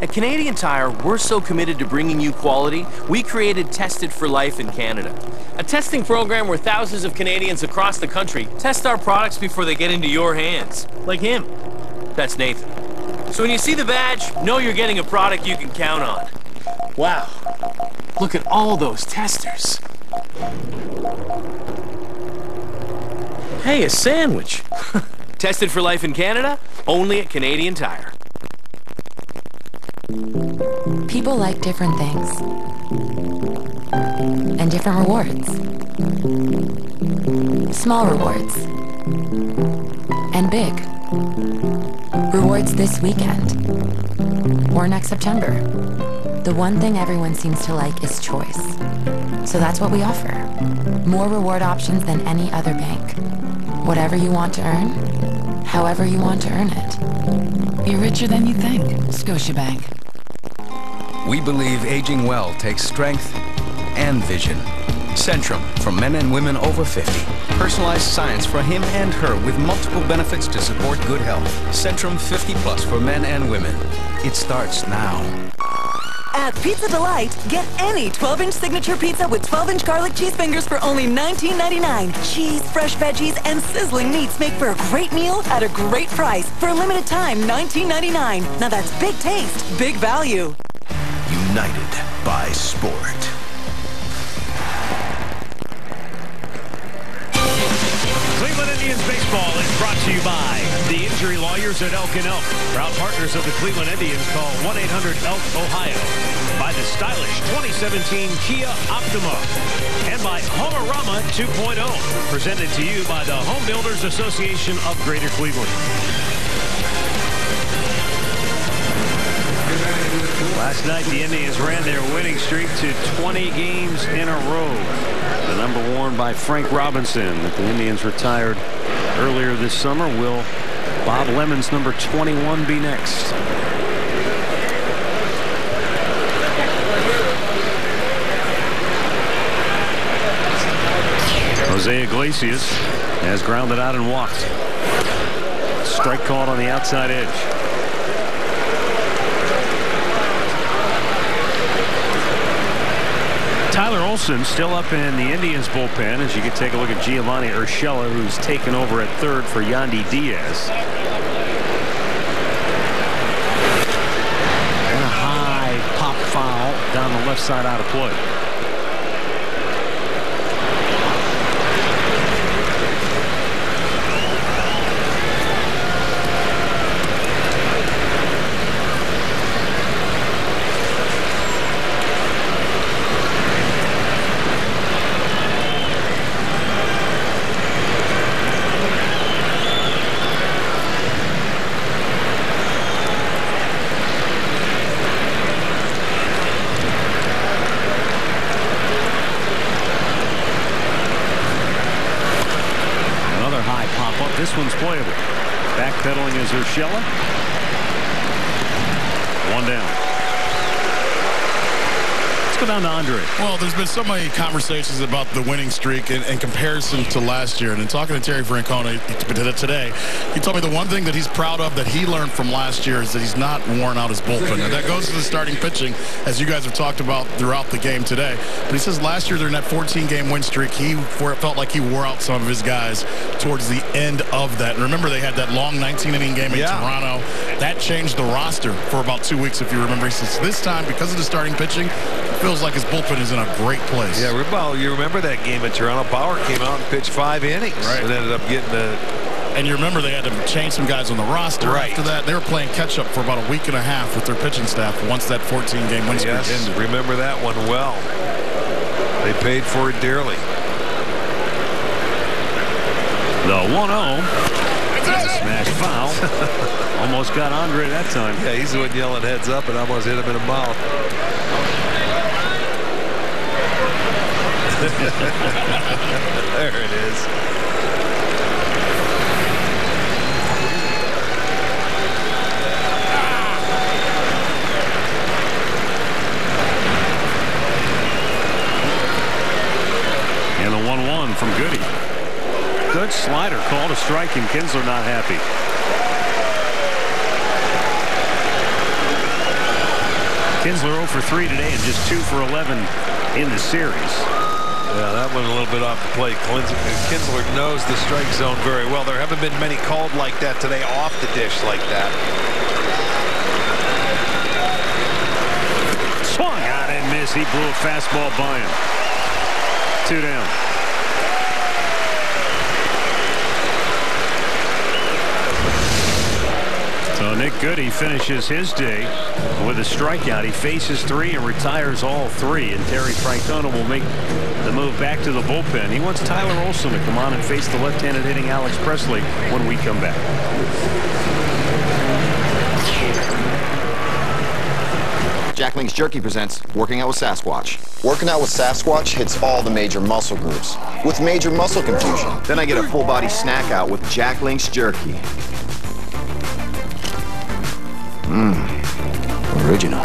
At Canadian Tire, we're so committed to bringing you quality, we created Tested for Life in Canada. A testing program where thousands of Canadians across the country test our products before they get into your hands. Like him. That's Nathan. So when you see the badge, know you're getting a product you can count on. Wow. Look at all those testers. Hey, a sandwich. Tested for Life in Canada, only at Canadian Tire. People like different things. And different rewards. Small rewards. And big. Rewards this weekend. Or next September. The one thing everyone seems to like is choice. So that's what we offer. More reward options than any other bank. Whatever you want to earn, however you want to earn it. You're richer than you think, Scotiabank. We believe aging well takes strength and vision. Centrum for men and women over 50. Personalized science for him and her with multiple benefits to support good health. Centrum 50 Plus for men and women. It starts now. At Pizza Delight, get any 12-inch signature pizza with 12-inch garlic cheese fingers for only $19.99. Cheese, fresh veggies, and sizzling meats make for a great meal at a great price. For a limited time, $19.99. Now that's big taste, big value. United by sport. Cleveland Indians baseball is brought to you by the injury lawyers at Elk & Elk. Proud partners of the Cleveland Indians. Call 1-800-ELK-OHIO. By the stylish 2017 Kia Optima. And by Homerama 2.0. Presented to you by the Home Builders Association of Greater Cleveland. Last night, the Indians ran their winning streak to 20 games in a row. The number worn by Frank Robinson that the Indians retired earlier this summer. Will Bob Lemon's number 21 be next? Jose Iglesias has grounded out and walked. Strike called on the outside edge. Tyler Olson still up in the Indians bullpen, as you can take a look at Giovanni Urshela, who's taken over at third for Yandy Diaz. And a high pop foul down the left side out of play. This one's playable. Backpedaling is Urshela. One down. Let's go down to Andre. Well, there's been so many conversations about the winning streak in comparison to last year. And in talking to Terry Francona today, he told me the one thing that he's proud of that he learned from last year is that he's not worn out his bullpen. And that goes to the starting pitching, as you guys have talked about throughout the game today. But he says last year during that 14-game win streak, he felt like he wore out some of his guys towards the end of that. And remember, they had that long 19-inning game in Toronto. That changed the roster for about 2 weeks, if you remember. He says this time, because of the starting pitching, it feels like his bullpen is in a great place. Yeah, you remember that game in Toronto. Bauer came out and pitched 5 innings. Right. And ended up getting the... And you remember they had to change some guys on the roster. Right. After that, they were playing catch-up for about a week and a half with their pitching staff once that 14-game win streak ended. Remember that one well. They paid for it dearly. The 1-0. Smash foul. Almost got Andre that time. Yeah, he's the one yelling heads up and almost hit him in the mouth. There it is. And the 1-1 from Goody. Good slider called a strike, and Kinsler not happy. Kinsler 0 for 3 today and just 2 for 11 in the series. Yeah, that went a little bit off the plate. Kinsler knows the strike zone very well. There haven't been many called like that today, off the dish like that. Swung on and missed. He blew a fastball by him. 2 down. So Nick Goody finishes his day with a strikeout. He faces 3 and retires all 3. And Terry Francona will make the move back to the bullpen. He wants Tyler Olson to come on and face the left-handed hitting Alex Presley when we come back. Jack Link's Jerky presents Working Out with Sasquatch. Working Out with Sasquatch hits all the major muscle groups with major muscle confusion. Then I get a full-body snack out with Jack Link's Jerky. Original.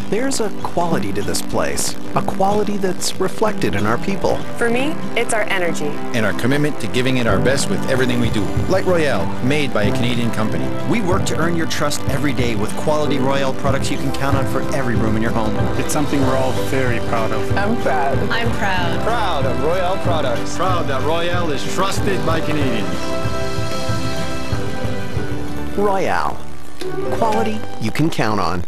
There's a quality to this place. a quality that's reflected in our people. For me, it's our energy. And our commitment to giving it our best with everything we do. Like Royale, made by a Canadian company. We work to earn your trust every day with quality Royale products you can count on for every room in your home. It's something we're all very proud of. I'm proud. I'm proud. Proud of Royale products. Proud that Royale is trusted by Canadians. Royale. Quality you can count on.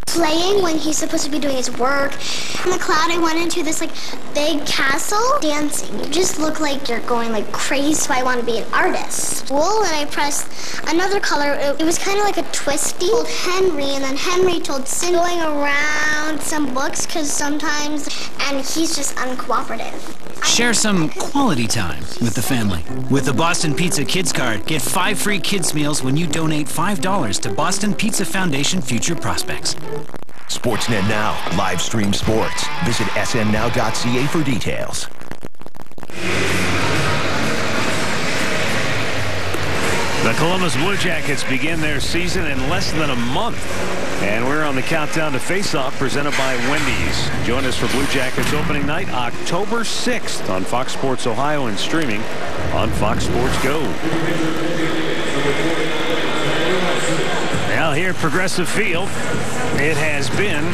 Playing when he's supposed to be doing his work. In the cloud, I went into this big castle dancing. You just look like you're going crazy, so I want to be an artist. Well, and I pressed another color. It was kind of like a twisty. Told Henry, and then Henry told Sin going around some books because sometimes, and he's just uncooperative. Share some quality time with the family. With the Boston Pizza Kids Card, get 5 free kids meals when you donate $5 to Boston Pizza Foundation Future Prospects. Sportsnet Now, live stream sports. Visit smnow.ca for details. The Columbus Blue Jackets begin their season in less than a month. And we're on the countdown to face-off presented by Wendy's. Join us for Blue Jackets opening night, October 6th on Fox Sports Ohio and streaming on Fox Sports Go. Now here at Progressive Field, it has been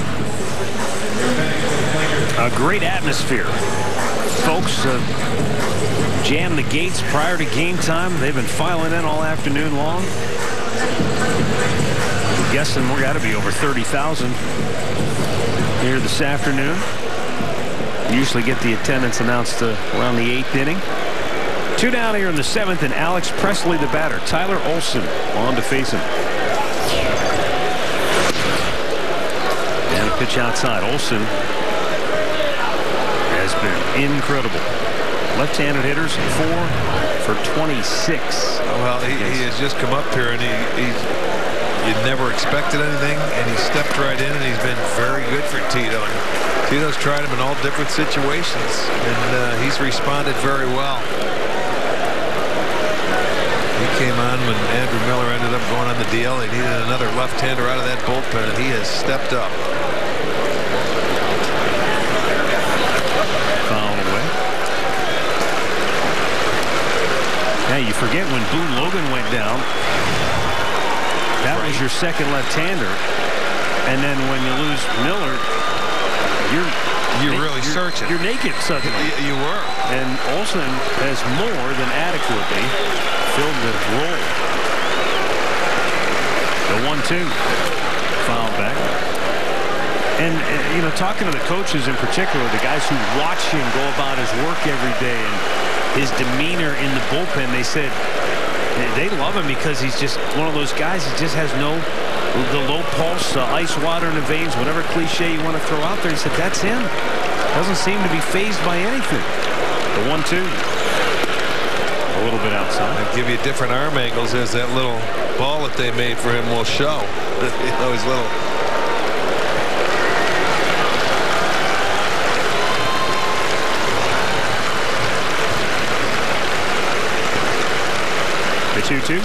a great atmosphere. Folks jammed the gates prior to game time. They've been filing in all afternoon long. I'm guessing we're got to be over 30,000 here this afternoon. Usually get the attendance announced around the 8th inning. 2 down here in the 7th, and Alex Presley, the batter. Tyler Olson on to face him. And a pitch outside. Olson has been incredible. Left-handed hitters, 4 for 26. Well, he has just come up here, and you never expected anything, and he stepped right in, and he's been very good for Tito. And Tito's tried him in all different situations, and he's responded very well. He came on when Andrew Miller ended up going on the DL. They needed another left-hander out of that bullpen, and he has stepped up. Foul away. Now you forget when Boone Logan went down, that was your second left-hander, and then when you lose Miller, you're really searching. You're naked suddenly. You were. And Olson has more than adequately filled the role. The 1-2 foul back. And you know, talking to the coaches in particular, the guys who watch him go about his work every day and his demeanor in the bullpen, they said they love him because he's just one of those guys that just has the low pulse, ice water in the veins, whatever cliche you want to throw out there. He said that's him. Doesn't seem to be fazed by anything. The 1-2. A little bit outside. They give you different arm angles as that little ball that they made for him will show. You know, his little. The 2-2.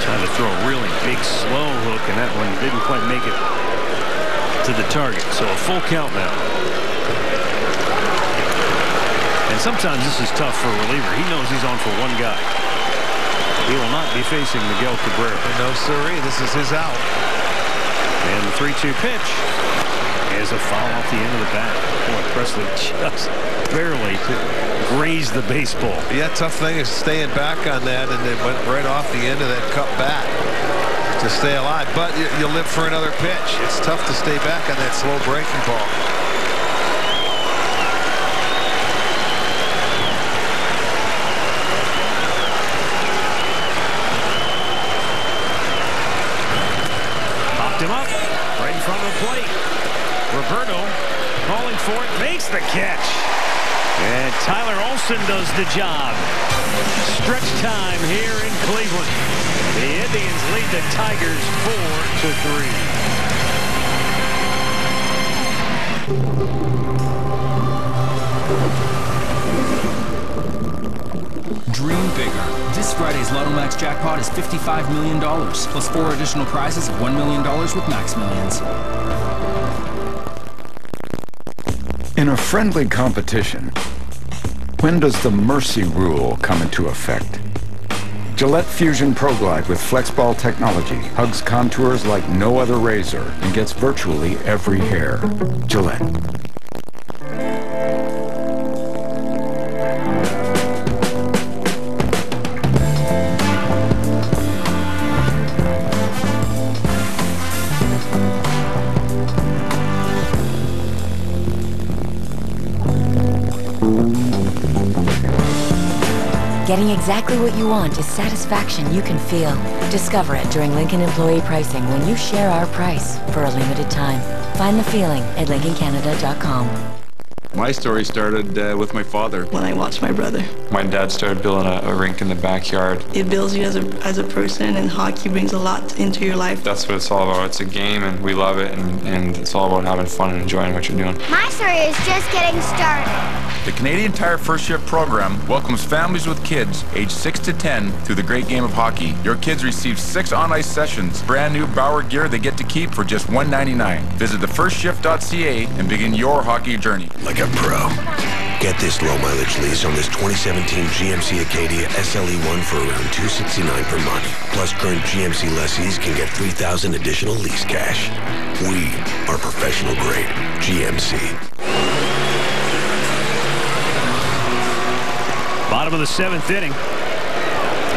Trying to throw a really big slow hook, and that one didn't quite make it to the target. So a full count now. And sometimes this is tough for a reliever. He knows he's on for one guy. He will not be facing Miguel Cabrera. No, sirree. This is his out. And the 3-2 pitch is a foul off the end of the bat. Boy, Presley just barely grazed the baseball. Yeah, tough thing is staying back on that, and it went right off the end of that cut bat to stay alive. But you live for another pitch. It's tough to stay back on that slow breaking ball. Popped him up right in front of the plate. Roberto calling for it, makes the catch. And Tyler Olson does the job. Stretch time here in Cleveland. The Indians lead the Tigers 4-3. Dream bigger. This Friday's Lotto Max max jackpot is $55 million, plus 4 additional prizes of $1 million with Max Millions. In a friendly competition, when does the mercy rule come into effect? Gillette Fusion Pro Glide with FlexBall technology hugs contours like no other razor and gets virtually every hair. Gillette. Getting exactly what you want is satisfaction you can feel. Discover it during Lincoln employee pricing when you share our price for a limited time. Find the feeling at LincolnCanada.com. My story started with my father. When I watched my brother. My dad started building a rink in the backyard. It builds you as a person, and hockey brings a lot into your life. That's what it's all about. It's a game, and we love it, and it's all about having fun and enjoying what you're doing. My story is just getting started. The Canadian Tire First Shift program welcomes families with kids aged 6 to 10 through the great game of hockey. Your kids receive 6 on-ice sessions, brand new Bauer gear they get to keep for just $1.99. Visit thefirstshift.ca and begin your hockey journey. Like a pro. Get this low mileage lease on this 2017 GMC Acadia SLE1 for around $269 per month. Plus, current GMC lessees can get $3,000 additional lease cash. We are professional grade GMC. Bottom of the 7th inning.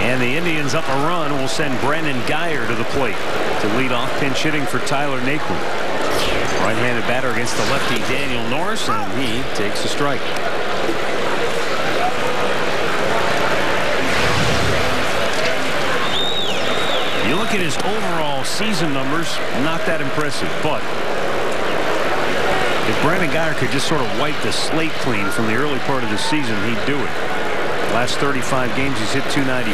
And the Indians up a run will send Brandon Guyer to the plate to lead off pinch hitting for Tyler Naquin. Right-handed batter against the lefty Daniel Norris, and he takes a strike. You look at his overall season numbers, not that impressive, but if Brandon Guyer could just sort of wipe the slate clean from the early part of the season, he'd do it. Last 35 games, he's hit .294.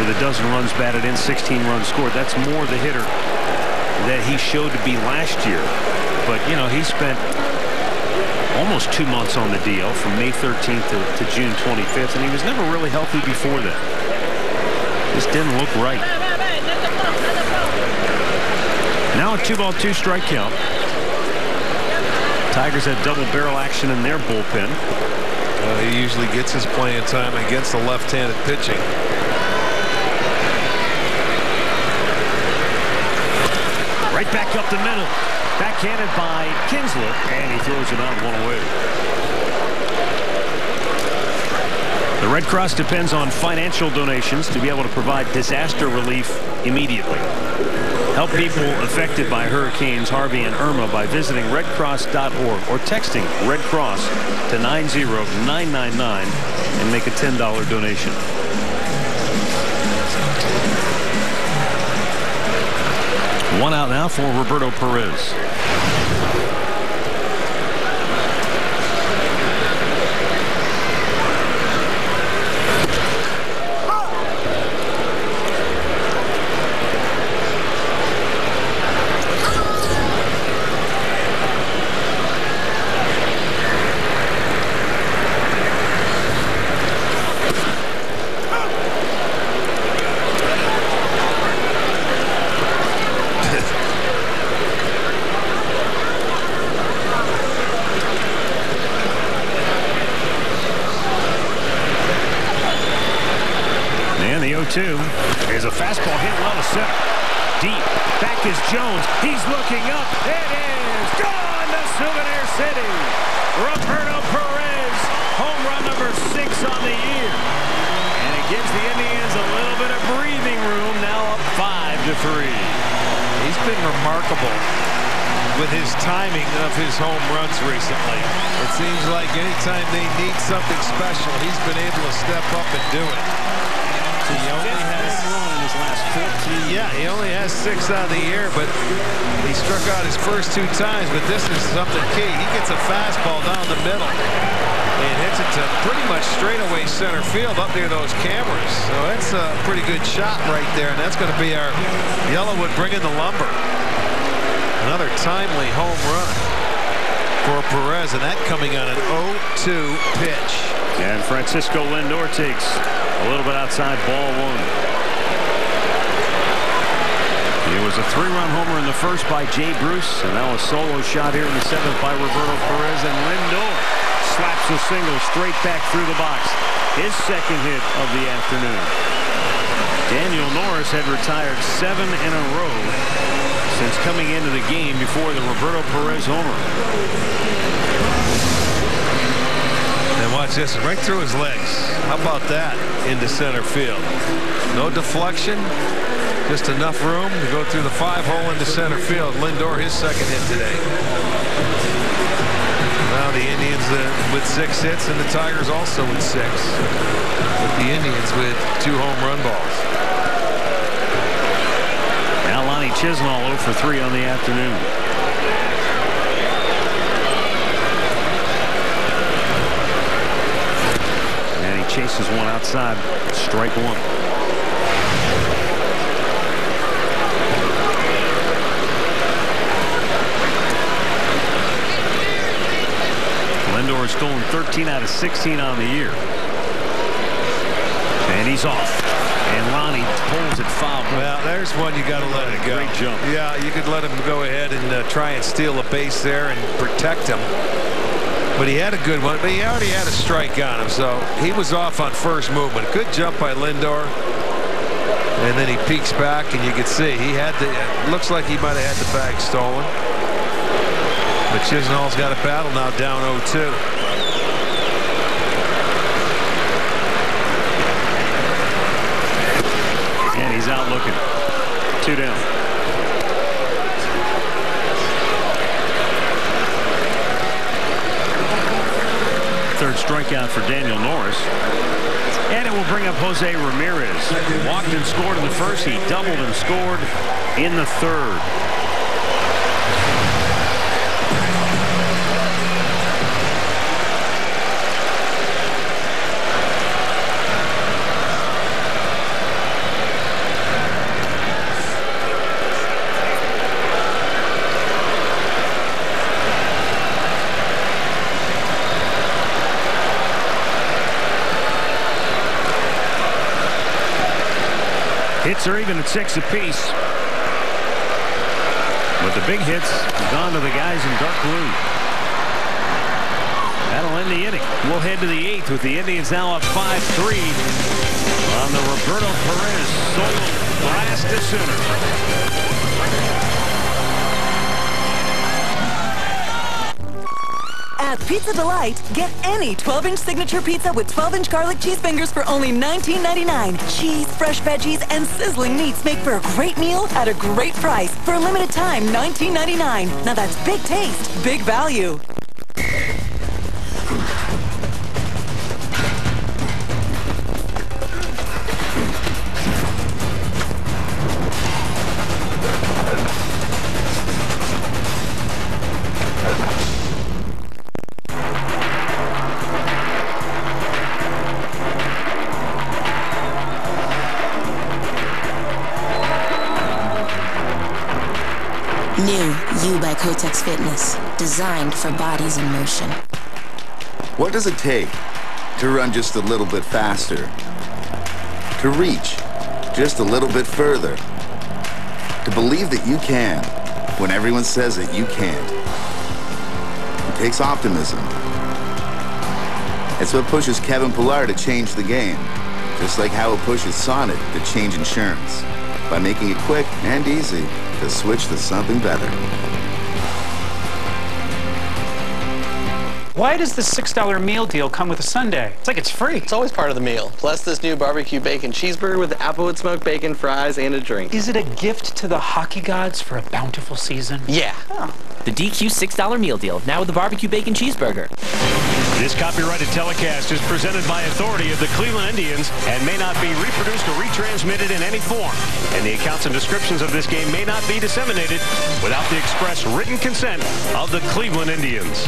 With a dozen runs batted in, 16 runs scored. That's more the hitter that he showed to be last year. But, you know, he spent almost 2 months on the DL from May 13th to June 25th, and he was never really healthy before that. Just didn't look right. Now a 2-ball, 2-strike count. Tigers had double barrel action in their bullpen. He usually gets his playing time against the left-handed pitching. Right back up the middle. Backhanded by Kinsler, and he throws it out 1 away. The Red Cross depends on financial donations to be able to provide disaster relief immediately. Help people affected by Hurricanes Harvey and Irma by visiting redcross.org or texting Red Cross to 90999 and make a $10 donation. One out now for Roberto Perez. Here's a fastball hit well to center. Deep. Back is Jones. He's looking up. It is gone to Souvenir City. Roberto Perez, home run number 6 on the year. And it gives the Indians a little bit of breathing room. Now up 5-3. He's been remarkable with his timing of his home runs recently. It seems like anytime they need something special, he's been able to step up and do it. He only has in his last 14. Yeah, he only has 6 out of the year, but he struck out his first 2 times. But this is something key. He gets a fastball down the middle and hits it to pretty much straightaway center field up near those cameras. So that's a pretty good shot right there, and that's going to be our Yellowwood bringing the lumber. Another timely home run for Perez, and that coming on an 0-2 pitch. And Francisco Lindor takes A little bit outside, ball one. It was a 3-run homer in the first by Jay Bruce, and now a solo shot here in the 7th by Roberto Perez, and Lindor slaps a single straight back through the box. His second hit of the afternoon. Daniel Norris had retired 7 in a row since coming into the game before the Roberto Perez homer. And watch this, right through his legs. How about that into center field? No deflection, just enough room to go through the 5-hole into center field. Lindor, his second hit today. Now the Indians with 6 hits, and the Tigers also with 6. With the Indians with 2 home run balls. Now Lonnie Chisenhall 0 for 3 on the afternoon. And he chases one outside. Strike one. Lindor has stolen 13 out of 16 on the year. And he's off. And Lonnie pulls it foul. Well, there's one you got to let it go. Great jump. Yeah, you could let him go ahead and try and steal a base there and protect him. But he had a good one. But he already had a strike on him, so he was off on first movement. Good jump by Lindor. And then he peeks back, and you can see he had the. Looks like he might have had the bag stolen. But Chisenhall's got a battle now, down 0-2. And he's out looking. 2 down. Third strikeout for Daniel Norris. And it will bring up Jose Ramirez. Walked and scored in the first. He doubled and scored in the third. Hits are even at 6 apiece. But the big hits have gone to the guys in dark blue. That'll end the inning. We'll head to the 8th with the Indians now up 5-3 on the Roberto Perez solo blast to center. At Pizza Delight, get any 12-inch signature pizza with 12-inch garlic cheese fingers for only $19.99. Cheese, fresh veggies, and sizzling meats make for a great meal at a great price. For a limited time, $19.99. Now that's big taste, big value. New U by Kotex Fitness, designed for bodies in motion. What does it take to run just a little bit faster? To reach just a little bit further? To believe that you can when everyone says that you can't? It takes optimism. It's what pushes Kevin Pillar to change the game, just like how it pushes Sonnet to change insurance, by making it quick and easy to switch to something better. Why does the $6 meal deal come with a sundae? It's like it's free. It's always part of the meal. Plus this new barbecue bacon cheeseburger with applewood smoked bacon, fries, and a drink. Is it a gift to the hockey gods for a bountiful season? Yeah. Oh. The DQ $6 meal deal, now with the barbecue bacon cheeseburger. This copyrighted telecast is presented by authority of the Cleveland Indians and may not be reproduced or retransmitted in any form. And the accounts and descriptions of this game may not be disseminated without the express written consent of the Cleveland Indians.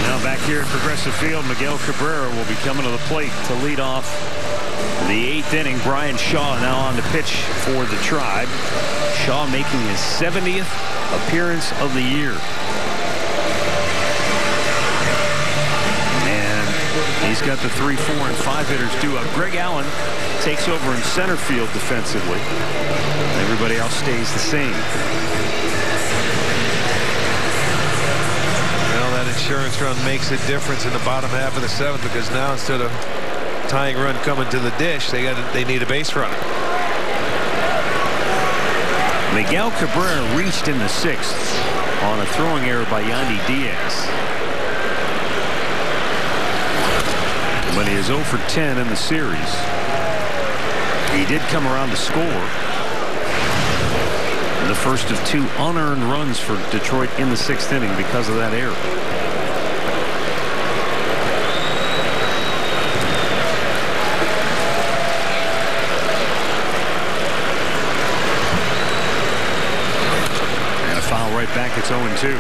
Now back here at Progressive Field, Miguel Cabrera will be coming to the plate to lead off the 8th inning. Brian Shaw now on the pitch for the Tribe. Shaw making his 70th appearance of the year. He's got the 3, 4, and 5 hitters due up. Greg Allen takes over in center field defensively. Everybody else stays the same. Well, that insurance run makes a difference in the bottom half of the 7th, because now instead of tying run coming to the dish, they need a base runner. Miguel Cabrera reached in the 6th on a throwing error by Yandy Diaz. But he is 0 for 10 in the series. He did come around to score. The first of 2 unearned runs for Detroit in the 6th inning because of that error. And a foul right back. It's 0-2.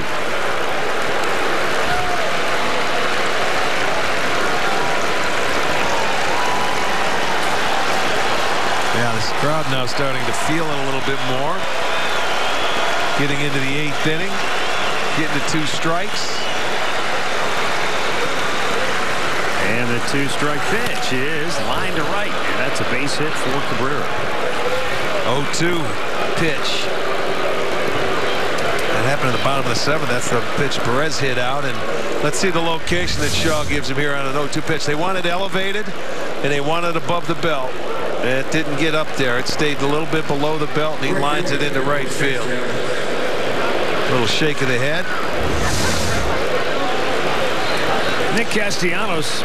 Yeah, this crowd now starting to feel it a little bit more. Getting into the 8th inning, getting to 2 strikes. And the 2-strike pitch is line to right. And that's a base hit for Cabrera. 0-2 pitch. That happened at the bottom of the 7th. That's the pitch Perez hit out. And let's see the location that Shaw gives him here on an 0-2 pitch. They want it elevated, and they want it above the belt. It didn't get up there. It stayed a little bit below the belt, and he lines it into right field. A little shake of the head. Nick Castellanos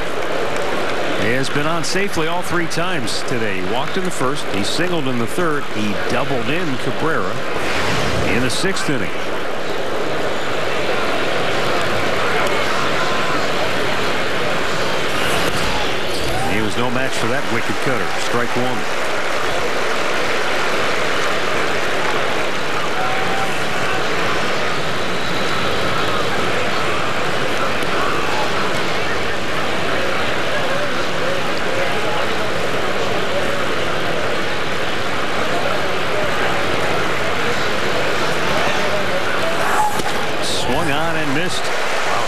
has been on safely all 3 times today. He walked in the 1st. He singled in the 3rd. He doubled in Cabrera in the 6th inning. He was no match for that wicked cutter. Strike 1.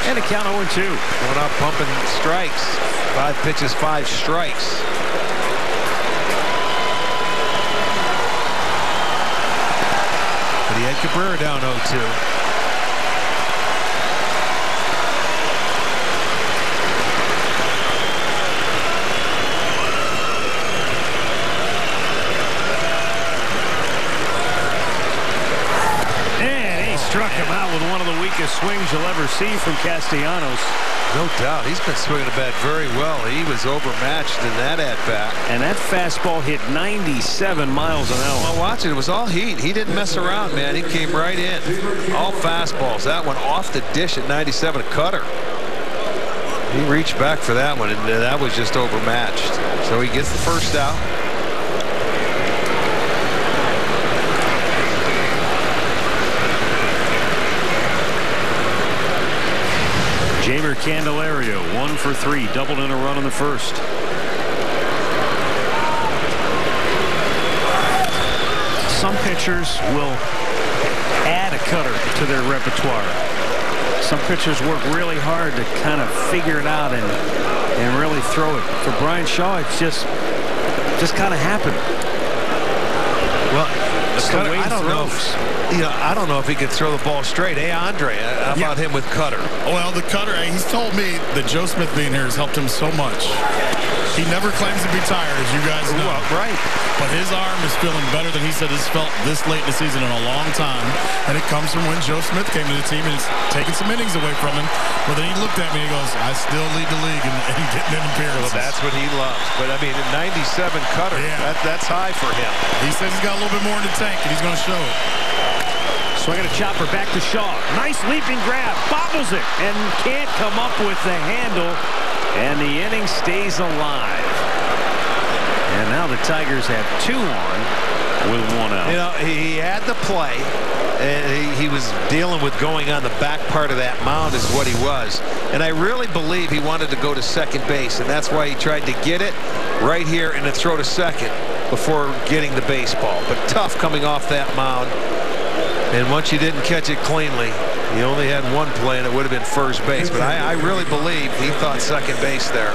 And a count 0-2. Going up pumping strikes. 5 pitches, 5 strikes. But he had Cabrera down 0-2. Struck him out with one of the weakest swings you'll ever see from Castellanos. No doubt. He's been swinging the bat very well. He was overmatched in that at-bat. And that fastball hit 97 miles an hour. Well, watch it. It was all heat. He didn't mess around, man. He came right in. All fastballs. That one off the dish at 97. A cutter. He reached back for that one, and that was just overmatched. So he gets the first out. Jeimer Candelario 1 for 3, doubled in a run in the 1st. Some pitchers will add a cutter to their repertoire. Some pitchers work really hard to kind of figure it out and really throw it. For Brian Shaw, it's just kind of happened. Well, cutter, I don't know if he could throw the ball straight. Hey, Andre, how about him with cutter? Well, the cutter, he's told me that Joe Smith being here has helped him so much. He never claims to be tired, as you guys know. Well, right. But his arm is feeling better than he said it's felt this late in the season in a long time. And it comes from when Joe Smith came to the team and it's taken some innings away from him. But then he looked at me and he goes, I still lead the league in getting in appearances. Well, that's what he loves. But, I mean, a 97 cutter, that's high for him. He says he's got a little bit more in the tank, and he's going to show it. Swinging a chopper back to Shaw. Nice leaping grab. Bobbles it and can't come up with the handle. And the inning stays alive. And now the Tigers have 2 on with 1 out. You know, he had the play. And he was dealing with going on the back part of that mound is what he was. And I really believe he wanted to go to second base. And that's why he tried to get it right here and then throw to second before getting the baseball. But tough coming off that mound. And once you didn't catch it cleanly, you only had 1 play, and it would have been first base. But I really believe he thought second base there.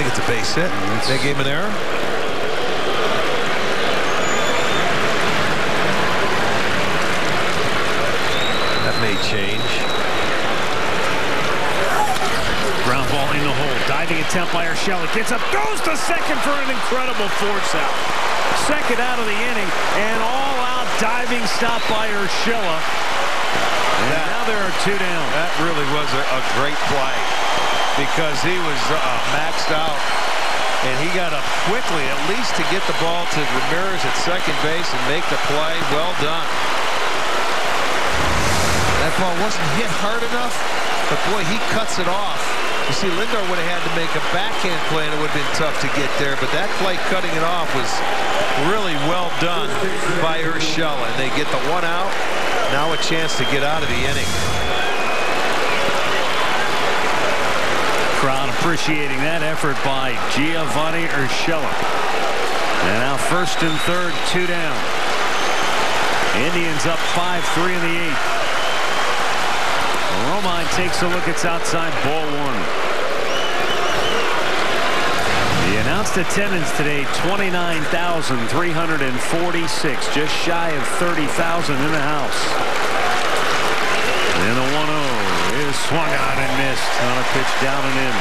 think it's a base hit. They gave him an error. That may change. Ground ball in the hole. Diving attempt by Urshela. Gets up, goes to second for an incredible force out. Second out of the inning, and all-out diving stop by Urshela. And now there are 2 down. That really was a great play because he was maxed out, and he got up quickly, at least to get the ball to Ramirez at second base and make the play. Well done. That ball wasn't hit hard enough, but boy, he cuts it off. You see, Lindor would have had to make a backhand play, and it would have been tough to get there, but that play cutting it off was really well done by Urshela. And they get the 1 out. Now a chance to get out of the inning. Crowd appreciating that effort by Giovanni Urshela. And now first and third, 2 down. Indians up 5-3 in the 8th. Romine takes a look. It's outside, ball 1. The announced attendance today, 29,346, just shy of 30,000 in the house. And the 1-0 is swung on and missed on a pitch down and in.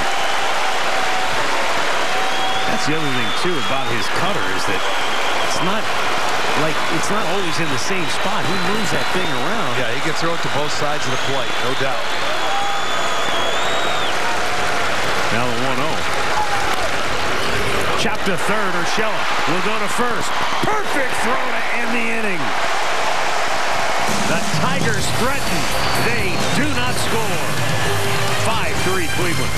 That's the other thing too about his cutter is that it's not always in the same spot. He moves that thing around. Yeah, he can throw it to both sides of the plate, no doubt. Now the 1-0. Chopped to third. Urshela will go to first. Perfect throw to end the inning. The Tigers threaten. They do not score. 5-3 Cleveland.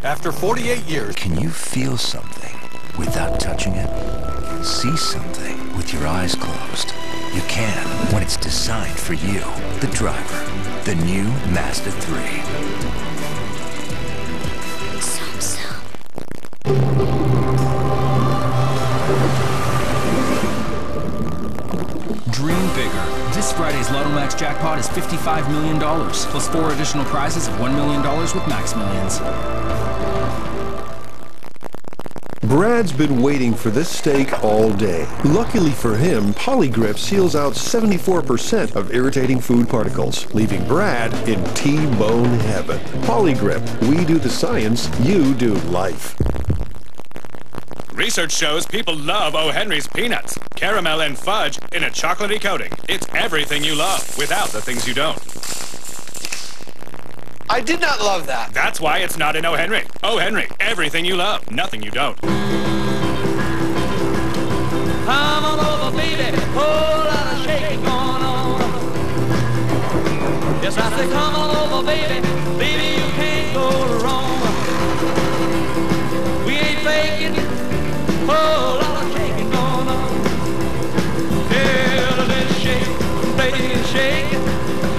After 48 years, can you feel something without touching it? See something with your eyes closed. You can when it's designed for you, the driver. The new Mazda 3. Dream bigger. This Friday's Lotto Max jackpot is $55 million, plus 4 additional prizes of $1 million with Max Millions. Brad's been waiting for this steak all day. Luckily for him, Polygrip seals out 74% of irritating food particles, leaving Brad in T-bone heaven. Polygrip. We do the science, you do life. Research shows people love O. Henry's peanuts, caramel, and fudge in a chocolatey coating. It's everything you love, without the things you don't. I did not love that. That's why it's not in O. Henry. O. Henry, everything you love, nothing you don't. Come on over, baby, whole lot of shaking going on. Yes, I say come on over, baby, baby, you can't go wrong. We ain't faking, whole lot of shaking going on. Yeah, let's shake, baby, shake it.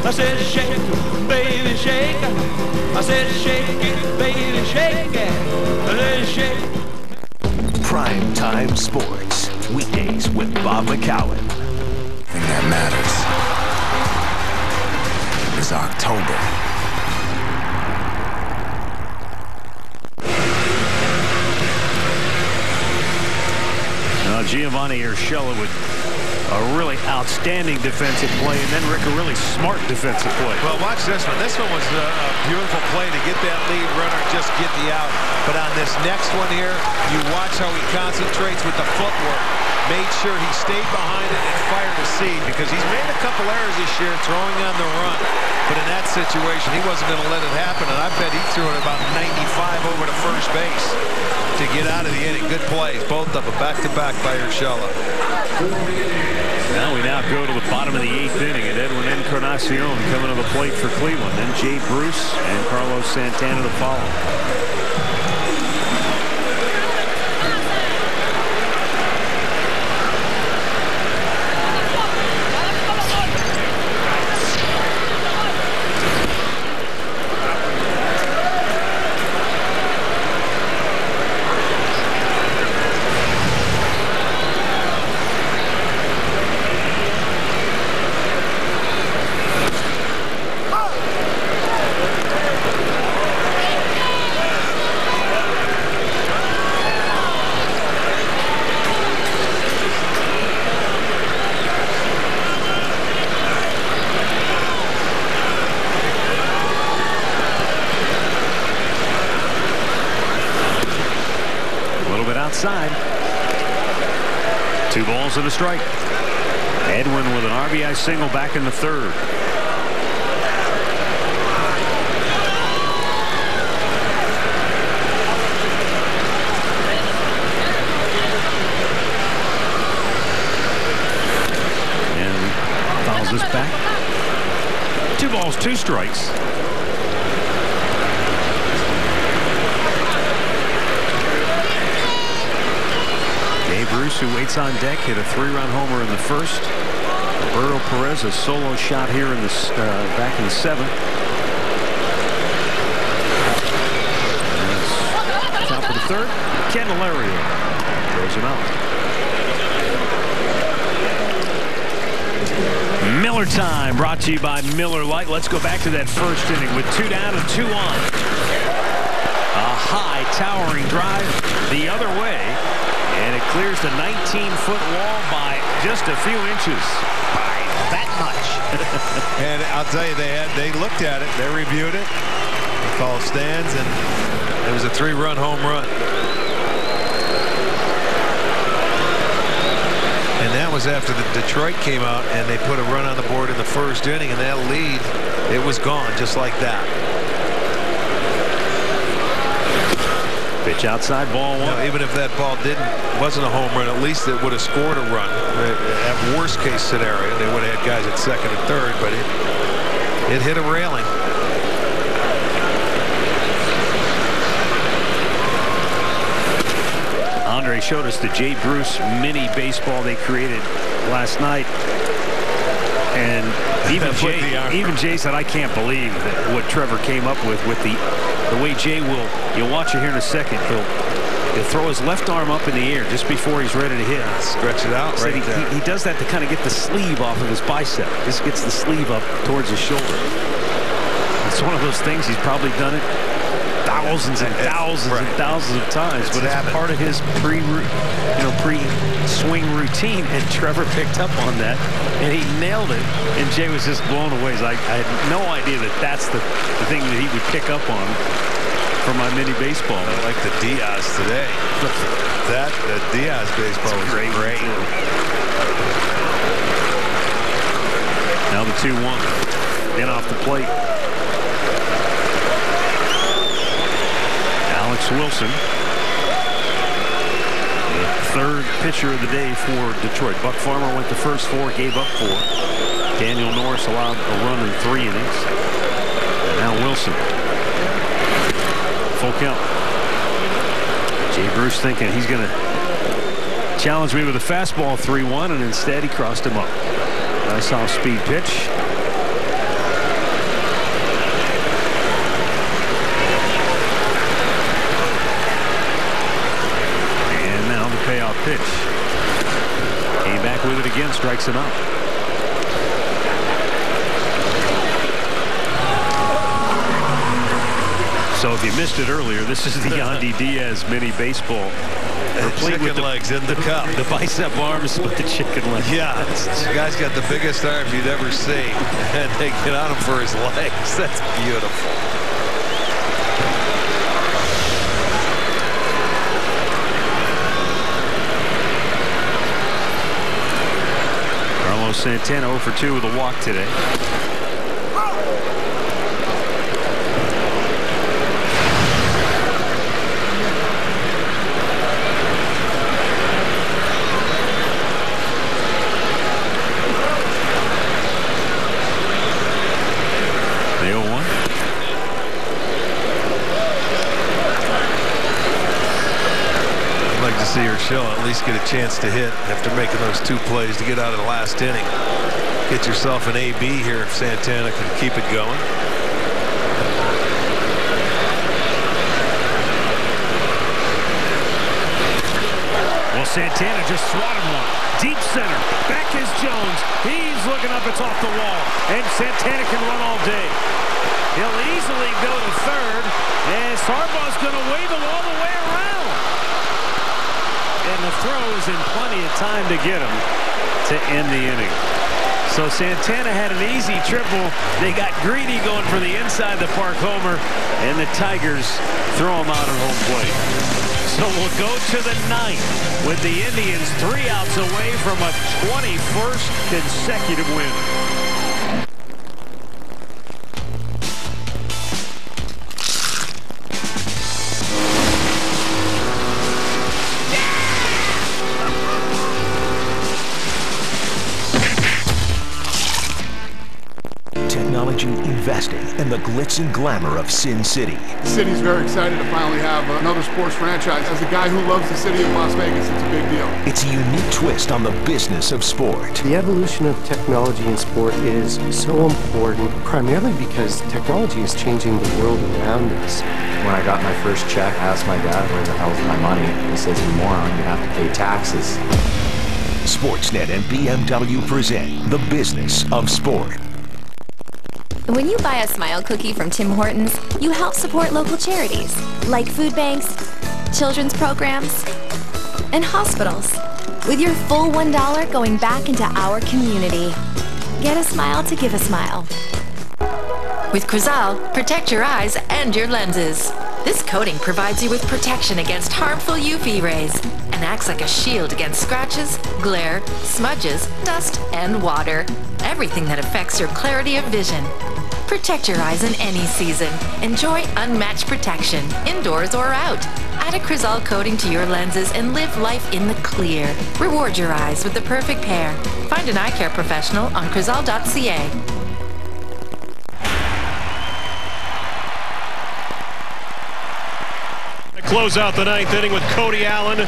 I said shake, baby, shake it. I said shake it, baby, shake it. Let's shake. Prime Time Sports. Weekdays with Bob McCowan. The thing that matters is October. Giovanni Urshela with a really outstanding defensive play, and then Rick, a really smart defensive play. Well, watch this one. This one was a beautiful play to get that lead runner, just get the out. But on this next one here, you watch how he concentrates with the footwork. Made sure he stayed behind it and fired the seed, because he's made a couple errors this year throwing on the run. But in that situation, he wasn't going to let it happen, and I bet he threw it about 95 over to first base to get out of the inning. Good plays, both of them back-to-back by Urshela. Now we go to the bottom of the 8th inning, and Edwin Encarnacion coming to the plate for Cleveland. Then Jay Bruce and Carlos Santana to follow. side. 2 balls and a strike. Edwin with an RBI single back in the 3rd. And fouls this back. 2 balls, 2 strikes. Jay Bruce, who waits on deck, hit a 3-run homer in the 1st. Roberto Perez, a solo shot here in the back in the 7th. Top of the 3rd. Candelario throws him out. Miller time, brought to you by Miller Lite. Let's go back to that 1st inning with 2 down and 2 on. A high, towering drive the other way, and it clears the 19-foot wall by just a few inches. By that much. And I'll tell you, they looked at it, they reviewed it, they called stands, and it was a 3-run home run. And that was after the Detroit came out and they put a run on the board in the 1st inning, and that lead, it was gone just like that. Pitch outside, ball 1. Now, even if that ball wasn't a home run, at least it would have scored a run. At worst case scenario, they would have had guys at 2nd and 3rd, but it hit a railing. Andre showed us the Jay Bruce mini baseball they created last night, and even Jay said, I can't believe what Trevor came up with the way Jay will. You'll watch it here in a second. He'll throw his left arm up in the air just before he's ready to hit. Stretch it out. Right he does that to kind of get the sleeve off of his bicep. Just gets the sleeve up towards his shoulder. It's one of those things. He's probably done it thousands and thousands and thousands of times, but it's part of his pre-swing routine, and Trevor picked up on that and he nailed it, and Jay was just blown away. I had no idea that's the thing that he would pick up on from my mini baseball. I like the Diaz today. The Diaz baseball was great. Now the 2-1 in off the plate. Alex Wilson, the 3rd pitcher of the day for Detroit. Buck Farmer went the first 4, gave up 4. Daniel Norris allowed a run in 3 innings. And now Wilson. Full count. Jay Bruce thinking he's going to challenge me with a fastball 3-1, and instead he crossed him up. Nice off-speed pitch. Payoff pitch. Came back with it again, strikes him out. So if you missed it earlier, this is the Yandy Diaz mini baseball. Chicken with legs in the cup. The bicep arms with the chicken legs. Yeah, this guy's got the biggest arms you'd ever see, and they get on him for his legs. That's beautiful. Santana 0 for 2 with a walk today. The 0-1. I'd like to see Urshela at least get a chance to hit after making those 2 plays to get out of the last inning. Get yourself an AB here if Santana can keep it going. Well, Santana just swatted one. Deep center. Back is Jones. He's looking up. It's off the wall. And Santana can run all day. He'll easily go to 3rd. And Harbaugh's going to wave him all the way around. And the throw is in plenty of time to get him to end the inning. So Santana had an easy triple. They got greedy going for the inside the park homer, and the Tigers throw him out at home plate. So we'll go to the 9th with the Indians 3 outs away from a 21st consecutive win. Investing in the glitz and glamour of Sin City. The city's very excited to finally have another sports franchise. As a guy who loves the city of Las Vegas, it's a big deal. It's a unique twist on the business of sport. The evolution of technology in sport is so important, primarily because technology is changing the world around us. When I got my first check, I asked my dad, where the hell's my money? He says, you moron, you have to pay taxes. Sportsnet and BMW present the business of sport. When you buy a Smile cookie from Tim Hortons, you help support local charities like food banks, children's programs, and hospitals, with your full $1 going back into our community. Get a smile to give a smile. With Crizal, protect your eyes and your lenses. This coating provides you with protection against harmful UV rays and acts like a shield against scratches, glare, smudges, dust, and water. Everything that affects your clarity of vision. Protect your eyes in any season. Enjoy unmatched protection, indoors or out. Add a Crizal coating to your lenses and live life in the clear. Reward your eyes with the perfect pair. Find an eye care professional on Crizal.ca. Close out the 9th inning with Cody Allen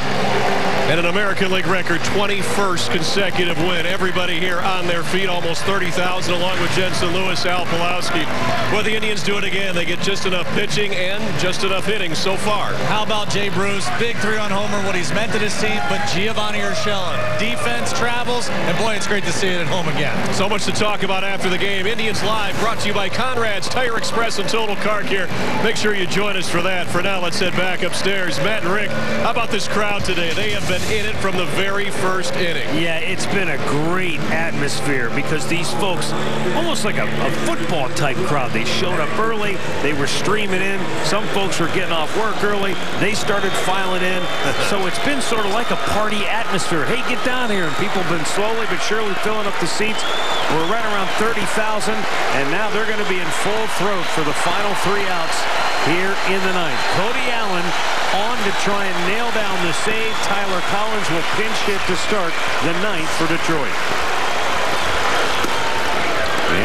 and an American League record 21st consecutive win. Everybody here on their feet, almost 30,000 along with Jensen Lewis, Al Pulowski. Well, the Indians do it again. They get just enough pitching and just enough innings so far. How about Jay Bruce? Big 3-run homer, what he's meant to this team, but Giovanni Urshela. Defense travels, and boy, it's great to see it at home again. So much to talk about after the game. Indians Live brought to you by Conrad's Tire Express and Total Car Care. Make sure you join us for that. For now, let's head back upstairs. Matt and Rick, how about this crowd today? They have been in it from the very first inning. Yeah, it's been a great atmosphere because these folks, almost like a football type crowd, they showed up early, they were streaming in, some folks were getting off work early, they started filing in, so it's been sort of like a party atmosphere. Hey, get down here, and people have been slowly but surely filling up the seats. We're right around 30,000, and now they're going to be in full throat for the final 3 outs here in the 9th. Cody Allen on to try and nail down the save. Tyler Collins will pinch hit to start the 9th for Detroit.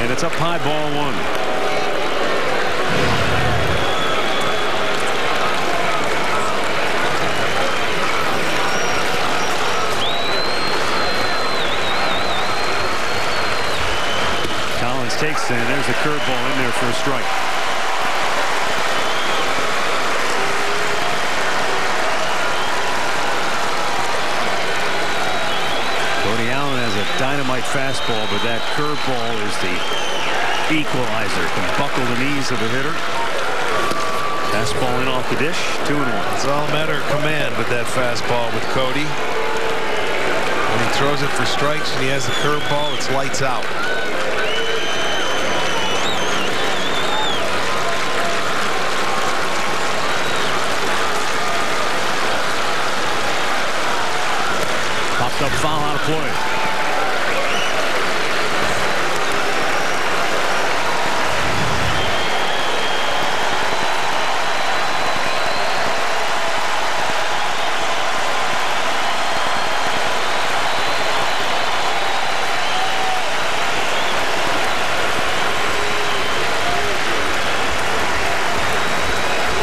And it's up high, ball 1. Takes in. There's a curveball in there for a strike. Cody Allen has a dynamite fastball, but that curveball is the equalizer. Can buckle the knees of the hitter. Fastball in off the dish. 2-1. It's all a matter of command with that fastball with Cody. When he throws it for strikes and he has the curveball, it's lights out. Up foul out of play.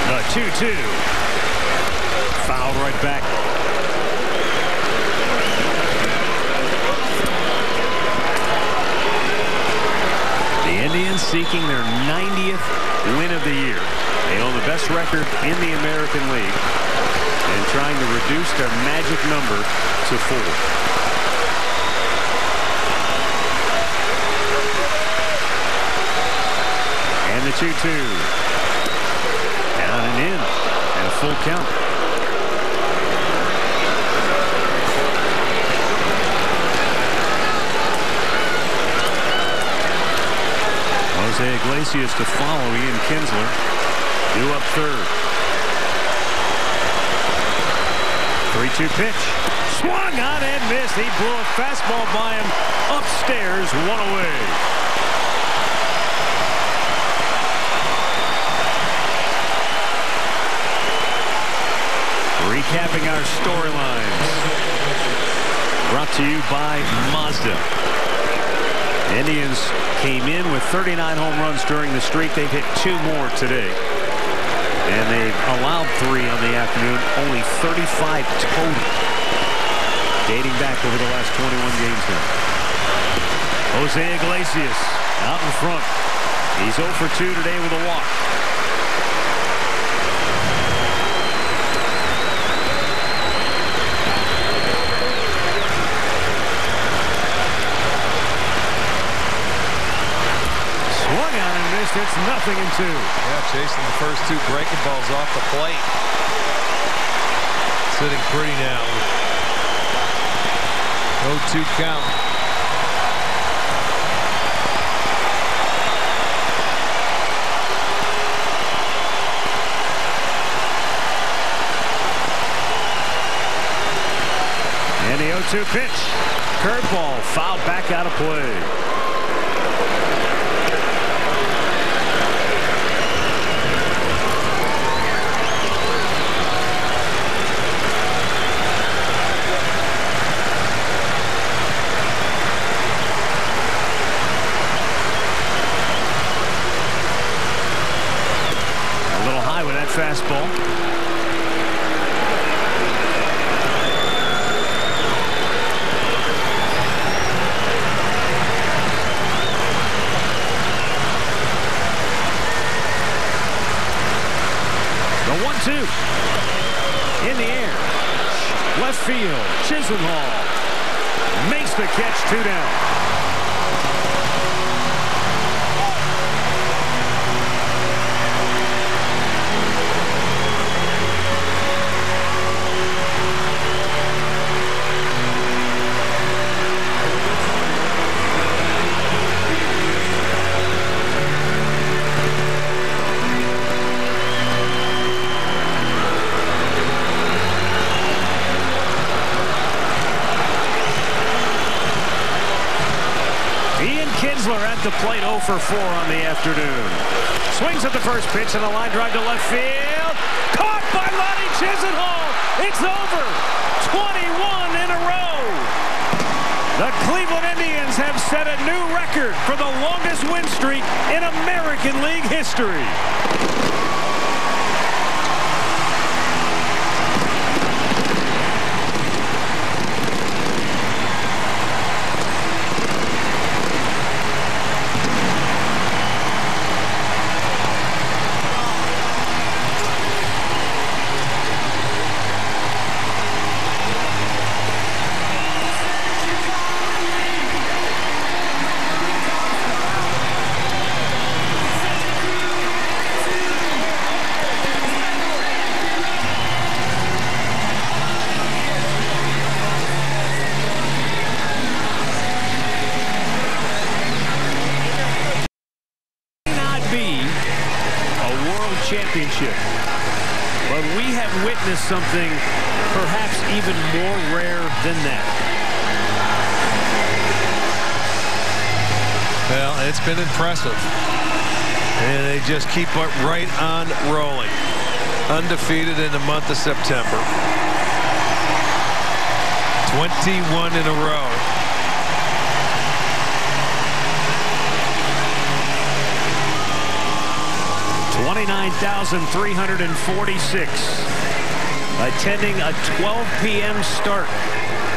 The 2-2. Fouled right back. Indians seeking their 90th win of the year. They own the best record in the American League and trying to reduce their magic number to 4. And the 2-2. Down and in. And a full count. Jose Iglesias to follow Ian Kinsler. Due up third. 3-2 pitch. Swung on and missed. He blew a fastball by him upstairs, one away. Recapping our storylines. Brought to you by Mazda. Indians came in with 39 home runs during the streak. They've hit 2 more today. And they've allowed 3 on the afternoon. Only 35 total. Dating back over the last 21 games now. Jose Iglesias out in front. He's 0 for 2 today with a walk. It's 0-2. Yeah, chasing the first 2 breaking balls off the plate. Sitting pretty now. 0-2 count. And the 0-2 pitch. Curveball fouled back out of play. Fastball. The 1-2 in the air. Left field. Chisenhall makes the catch. 2 down. At the plate, 0 for 4 on the afternoon. Swings at the first pitch and a line drive to left field. Caught by Lonnie Chisenhall. It's over. 21 in a row. The Cleveland Indians have set a new record for the longest win streak in American League history. Championship. But we have witnessed something perhaps even more rare than that. Well, it's been impressive. And they just keep it right on rolling. Undefeated in the month of September. 21 in a row. 29,346 attending a 12 p.m. start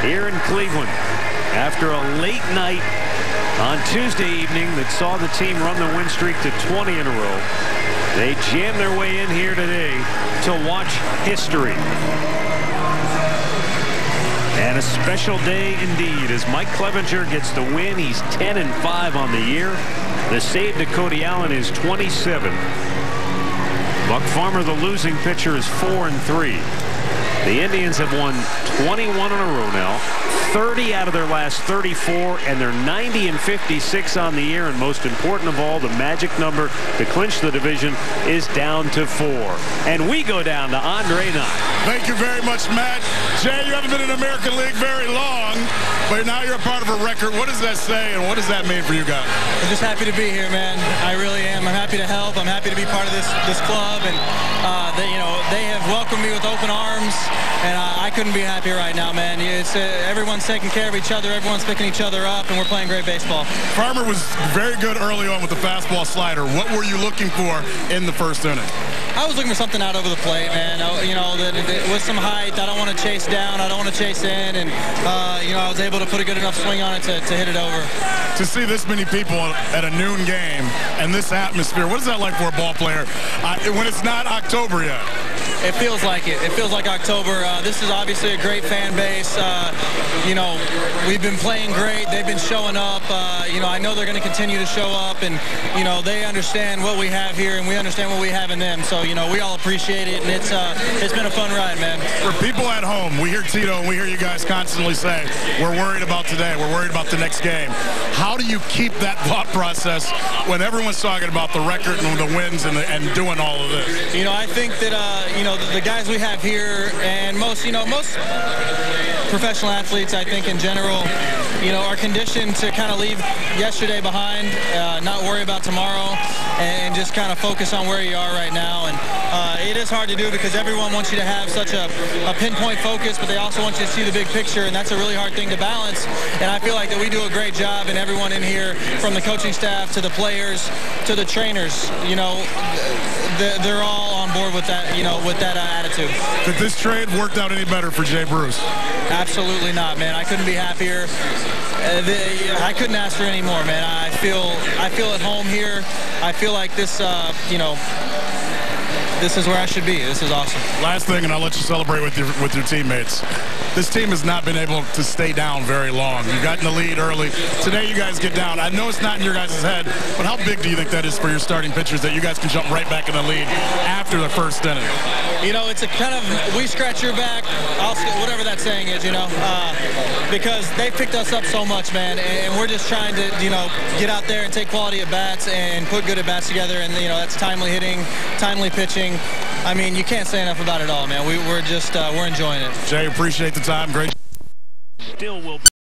here in Cleveland after a late night on Tuesday evening that saw the team run the win streak to 20 in a row. They jammed their way in here today to watch history. And a special day indeed as Mike Clevenger gets the win. He's 10-5 on the year. The save to Cody Allen is 27. Buck Farmer, the losing pitcher, is 4-3. The Indians have won 21 in a row now, 30 out of their last 34, and they're 90 and 56 on the year. And most important of all, the magic number to clinch the division is down to 4. And we go down to Andre Nye. Thank you very much, Matt. Jay, you haven't been in the American League very long, but now you're a part of a record. What does that say, and what does that mean for you guys? I'm just happy to be here, man. I really am. I'm happy to help. I'm happy to be part of this club, and they have welcomed me with open arms, and I couldn't be happier right now, man. It's everyone's taking care of each other, everyone's picking each other up, and we're playing great baseball. Farmer was very good early on with the fastball slider. What were you looking for in the first inning? I was looking for something out over the plate, man. With some height, I don't want to chase down, I don't want to chase in, and I was able to put a good enough swing on it to hit it over. To see this many people at a noon game and this atmosphere, what is that like for a ball player when it's not October yet? It feels like it. It feels like October. This is obviously a great fan base. We've been playing great. They've been showing up. I know they're going to continue to show up, and they understand what we have here, and we understand what we have in them. So we all appreciate it, and it's been a fun ride, man. For people at home, we hear Tito and we hear you guys constantly say, we're worried about today, we're worried about the next game. How do you keep that thought process when everyone's talking about the record and the wins and doing all of this? I think that the guys we have here, and most professional athletes, I think in general, are conditioned to kind of leave yesterday behind, not worry about tomorrow, and just kind of focus on where you are right now. And it is hard to do because everyone wants you to have such a pinpoint focus, but they also want you to see the big picture, and that's a really hard thing to balance. And I feel like that we do a great job, and everyone in here, from the coaching staff to the players to the trainers, they're all on board with that, with that attitude. Could this trade worked out any better for Jay Bruce? Absolutely not, man. I couldn't be happier. I couldn't ask for any more, man. I feel at home here. I feel like this, this is where I should be. This is awesome. Last thing, and I'll let you celebrate with your teammates. This team has not been able to stay down very long. You got in the lead early. Today you guys get down. I know it's not in your guys' head, but how big do you think that is for your starting pitchers that you guys can jump right back in the lead after the first inning? It's a kind of, we scratch your back, whatever that saying is, because they picked us up so much, man, and we're just trying to, get out there and take quality at bats and put good at bats together, and, that's timely hitting, timely pitching. I mean, you can't say enough about it all, man. We're enjoying it. Jay, appreciate the time. Great. Still will be